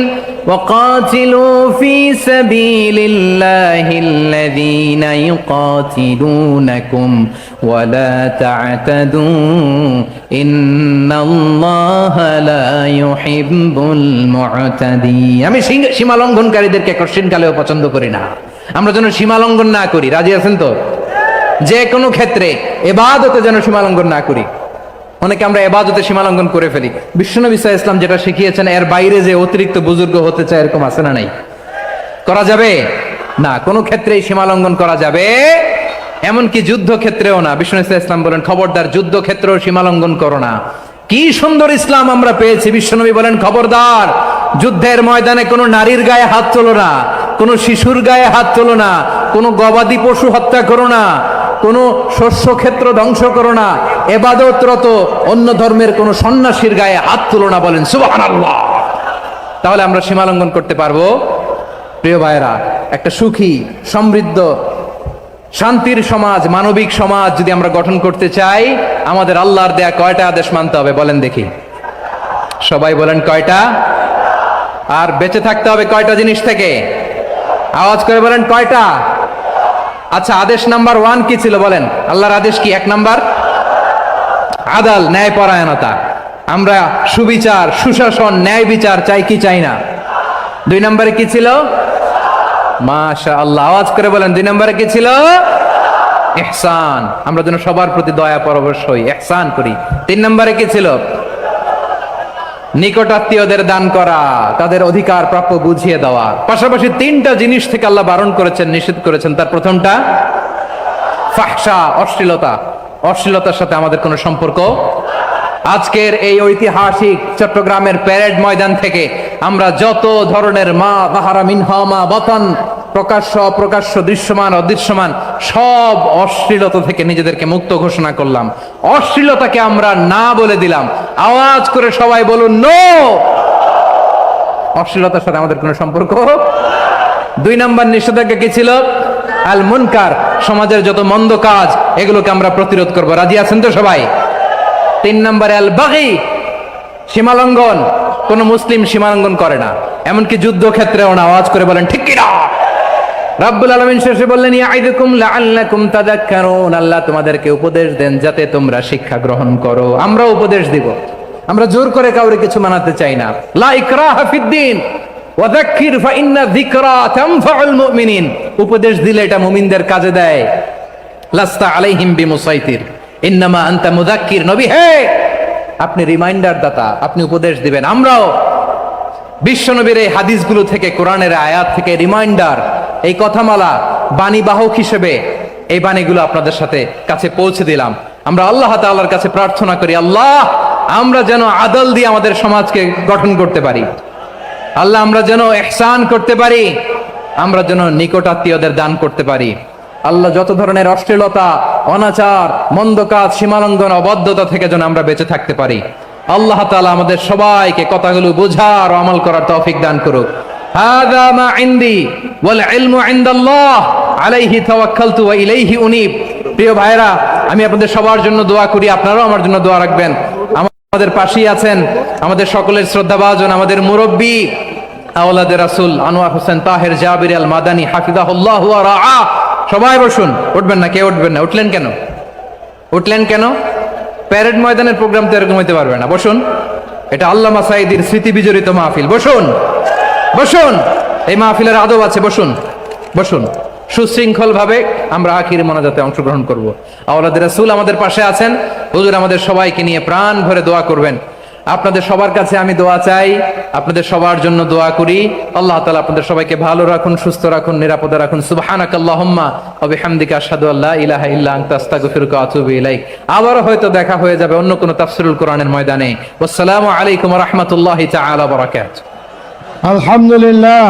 Speaker 1: ওয়াকাতিলু ফি সাবিলিল্লাহিল্লাযীনা ইউকাতিলুনাকুম ওয়া লা তা'তাদু ইন্নাল্লাহা লা ইউহিব্বুল মুতাদিন। আমি সীমা লঙ্ঘনকারীদেরকে কোশ্চেনকালেও পছন্দ করি না। আমরা যেন সীমা লঙ্ঘন না করি। রাজি আছেন তো? যে কোনো ক্ষেত্রে ইবাদতে যেন সীমা লঙ্ঘন না করি। অনেকে আমরা ইবাদতে সীমা লঙ্ঘন করে ফেলি। বিশ্বনবী সাল্লাল্লাহু আলাইহি ওয়াসাল্লাম যেটা শিখিয়েছেন, এর বাইরে যে অতিরিক্ত বুজুর্গ হতে চায়, এরকম আছে না নাই? করা যাবে না, কোনো ক্ষেত্রেই সীমা লঙ্ঘন করা যাবে, এমনকি যুদ্ধ ক্ষেত্রেও না। বিশ্বনবী সাল্লাল্লাহু আলাইহি ওয়াসাল্লাম বলেন, খবরদার যুদ্ধ ক্ষেত্রেও সীমা লঙ্ঘন করো না। কি সুন্দর ইসলাম আমরা পেয়েছি। বিশ্বনবী বলেন, খবরদার যুদ্ধের ময়দানে কোনো নারীর গায়ে হাত তোলো না, কোনো শিশুর গায়ে হাত তোলো না, কোনো গবাদি পশু হত্যা করো না, কোনো শস্য ক্ষেত্র ধ্বংস করো না, ইবাদতরত অন্য ধর্মের কোনো সন্ন্যাসীর গায়ে হাত তুলো না। বলেন সুবহানাল্লাহ। তাহলে আমরা সীমা লঙ্ঘন করতে পারবো? প্রিয় ভাইরা, একটা সুখী, সমৃদ্ধ, শান্তির সমাজ, মানবিক সমাজ যদি আমরা গঠন করতে চাই, আমাদের আল্লাহর দেয়া কয়টা আদেশ মানতে হবে বলেন দেখি? সবাই বলেন কয়টা? আর বেঁচে থাকতে হবে কয়টা জিনিস থেকে? আওয়াজ করে বলেন কয়টা? আচ্ছা, আদেশ নাম্বার 1 কি ছিল বলেন? আল্লাহর আদেশ কি? 1 নাম্বার আদাল, ন্যায়পরায়ণতা। আমরা সুবিচার, সুশাসন, ন্যায় বিচার চাই কি চাই না? 2 নম্বরে কি ছিল? মাশাআল্লাহ, আওয়াজ করে বলেন 2 নম্বরে কি ছিল? ইহসান। আমরা যেন সবার প্রতি দয়া পরবশ হই, ইহসান করি। 3 নম্বরে কি ছিল? নিকটাত্মীয়দের দান করা, তাদের অধিকার প্রাপ্য বুঝিয়ে দেওয়া। পাশাপাশি 3টা জিনিস থেকে আল্লাহ বারণ করেছেন, নিষেধ করেছেন। তার প্রথমটা ফাহশা, অশ্লীলতা। অশ্লীলতার সাথে আমাদের কোনো সম্পর্ক। আজকের এই ঐতিহাসিক চট্টগ্রামের প্যারেড ময়দান থেকে আমরা যত ধরনের মা যাহারা মিনহা মা বাতান, প্রকাশ্য অপ্রকাশ্য, দৃশ্যমান অদৃশ্যমান, সব অশ্লীলতা থেকে নিজেদেরকে মুক্ত ঘোষণা করলাম। অশ্লীলতাকে আমরা না বলে দিলাম। আওয়াজ করে সবাই বলুন নো। অশ্লীলতার সাথে আমাদের কোনো সম্পর্ক। 2 নম্বর নিষেধাজ্ঞা কি ছিল? আল মুনকার, সমাজের যত মন্দ কাজ, এগুলোকে আমরা প্রতিরোধ করব। রাজি আছেন তো সবাই? 3 নম্বরে আল বাগী, সীমালঙ্ঘন। কোন মুসলিম সীমালঙ্ঘন করে না, এমনকি যুদ্ধ ক্ষেত্রেও না। আওয়াজ করে বলেন ঠিক কিনা? রাব্বুল আলামিন শেষে বললেন ইয়াইদুকুম লাআল্লাকুম তাযাক্কারুন, আল্লাহ তোমাদেরকে উপদেশ দেন যাতে তোমরা শিক্ষা গ্রহণ করো। আমরা উপদেশ দিব, আমরা জোর করে কাউরে কিছু মানাতে চাই না। লা ইকরাহা ফিদ্দিন ওয়া যাক্কির ফাইন্না যিকরা তানফাউল মুমিনিন, উপদেশ দিলে এটা মুমিনদের কাজে দেয়। লাস্তা আলাইহিম বিমুসাইতির ইন্নামা আনতা মুযাক্কির, নবী হে আপনি রিমাইন্ডার দাতা, আপনি উপদেশ দিবেন। আমরাও বিশ্বনবীর এই হাদিসগুলো থেকে, কোরআনের আয়াত থেকে রিমাইন্ডার, এই কথামালা বাণী বাহক হিসেবে এই বাণীগুলো আপনাদের সাথে কাছে পৌঁছে দিলাম। আমরা আল্লাহ তাআলার কাছে প্রার্থনা করি, আল্লাহ আমরা যেন আদল দিয়ে আমাদের সমাজকে গঠন করতে পারি। আল্লাহ আমরা যেন ইহসান করতে পারি, আমরা যেন নিকটাত্মীয়দের দান করতে পারি। আল্লাহ যত ধরনের অশ্লীলতা, অনাচার, মন্দ কাজ, সীমালঙ্ঘন, অবাধ্যতা থেকে যেন আমরা বেঁচে থাকতে পারি। আল্লাহ তাআলা আমাদের সবাইকে কথাগুলো বোঝার ও আমল করার তৌফিক দান করুক। হাযা মা ইনদি ওয়াল ইলমু ইনদাল্লাহ আলাইহি তাওয়াক্কালতু ওয়া ইলাইহি উনীব। প্রিয় ভাইরা, আমি আপনাদের সবার জন্য দোয়া করি, আপনারাও আমার জন্য দোয়া রাখবেন। আমাদের পাশেই আছেন আমাদের সকলের শ্রদ্ধাভাজন, আমাদের মুরব্বী আওলাদে রাসূল আনোয়ার হোসেন তাহের জাবির আল মাদানী হাফিজাহুল্লাহু ওয়া রাআ। সবাই বসুন, উঠবেন না, কেউ উঠবেন না। উঠলেন কেন? উঠলেন কেন? প্যারেড ময়দানের প্রোগ্রাম তো এরকম হইতে পারবে না। বসুন, এটা আল্লামা সাঈদীর স্মৃতি বিজড়িত মাহফিল। বসুন বসুন, এই মাহফিলের আদব আছে। বসুন বসুন, সুশৃঙ্খল ভাবে আমরা আখির মোনাজাতে অংশগ্রহণ করব। আওলাদ রাসূল আমাদের পাশে আছেন, হুজুর আমাদের সবাইকে নিয়ে প্রাণ ভরে দোয়া করবেন। আপনাদের সবার কাছে আমি দোয়া চাই, আপনাদের সবার জন্য দোয়া করি। আল্লাহ তাআলা আপনাদের সবাইকে ভালো রাখুন, সুস্থ রাখুন, নিরাপদে রাখুন। সুবহানাকাল্লাহুম্মা ওয়া বিহামদিকা আশহাদু আল্লা ইলাহা ইল্লা আনতা আস্তাগফিরুকা ওয়া আতুবু ইলাইক। আবারো হয়তো দেখা হয়ে যাবে অন্য কোনো তাফসীরুল কোরআনের ময়দানে। আসসালামু আলাইকুম ওয়া রাহমাতুল্লাহি তাআলা ওয়া বারাকাতুহু।
Speaker 2: আলহামদুলিল্লাহ।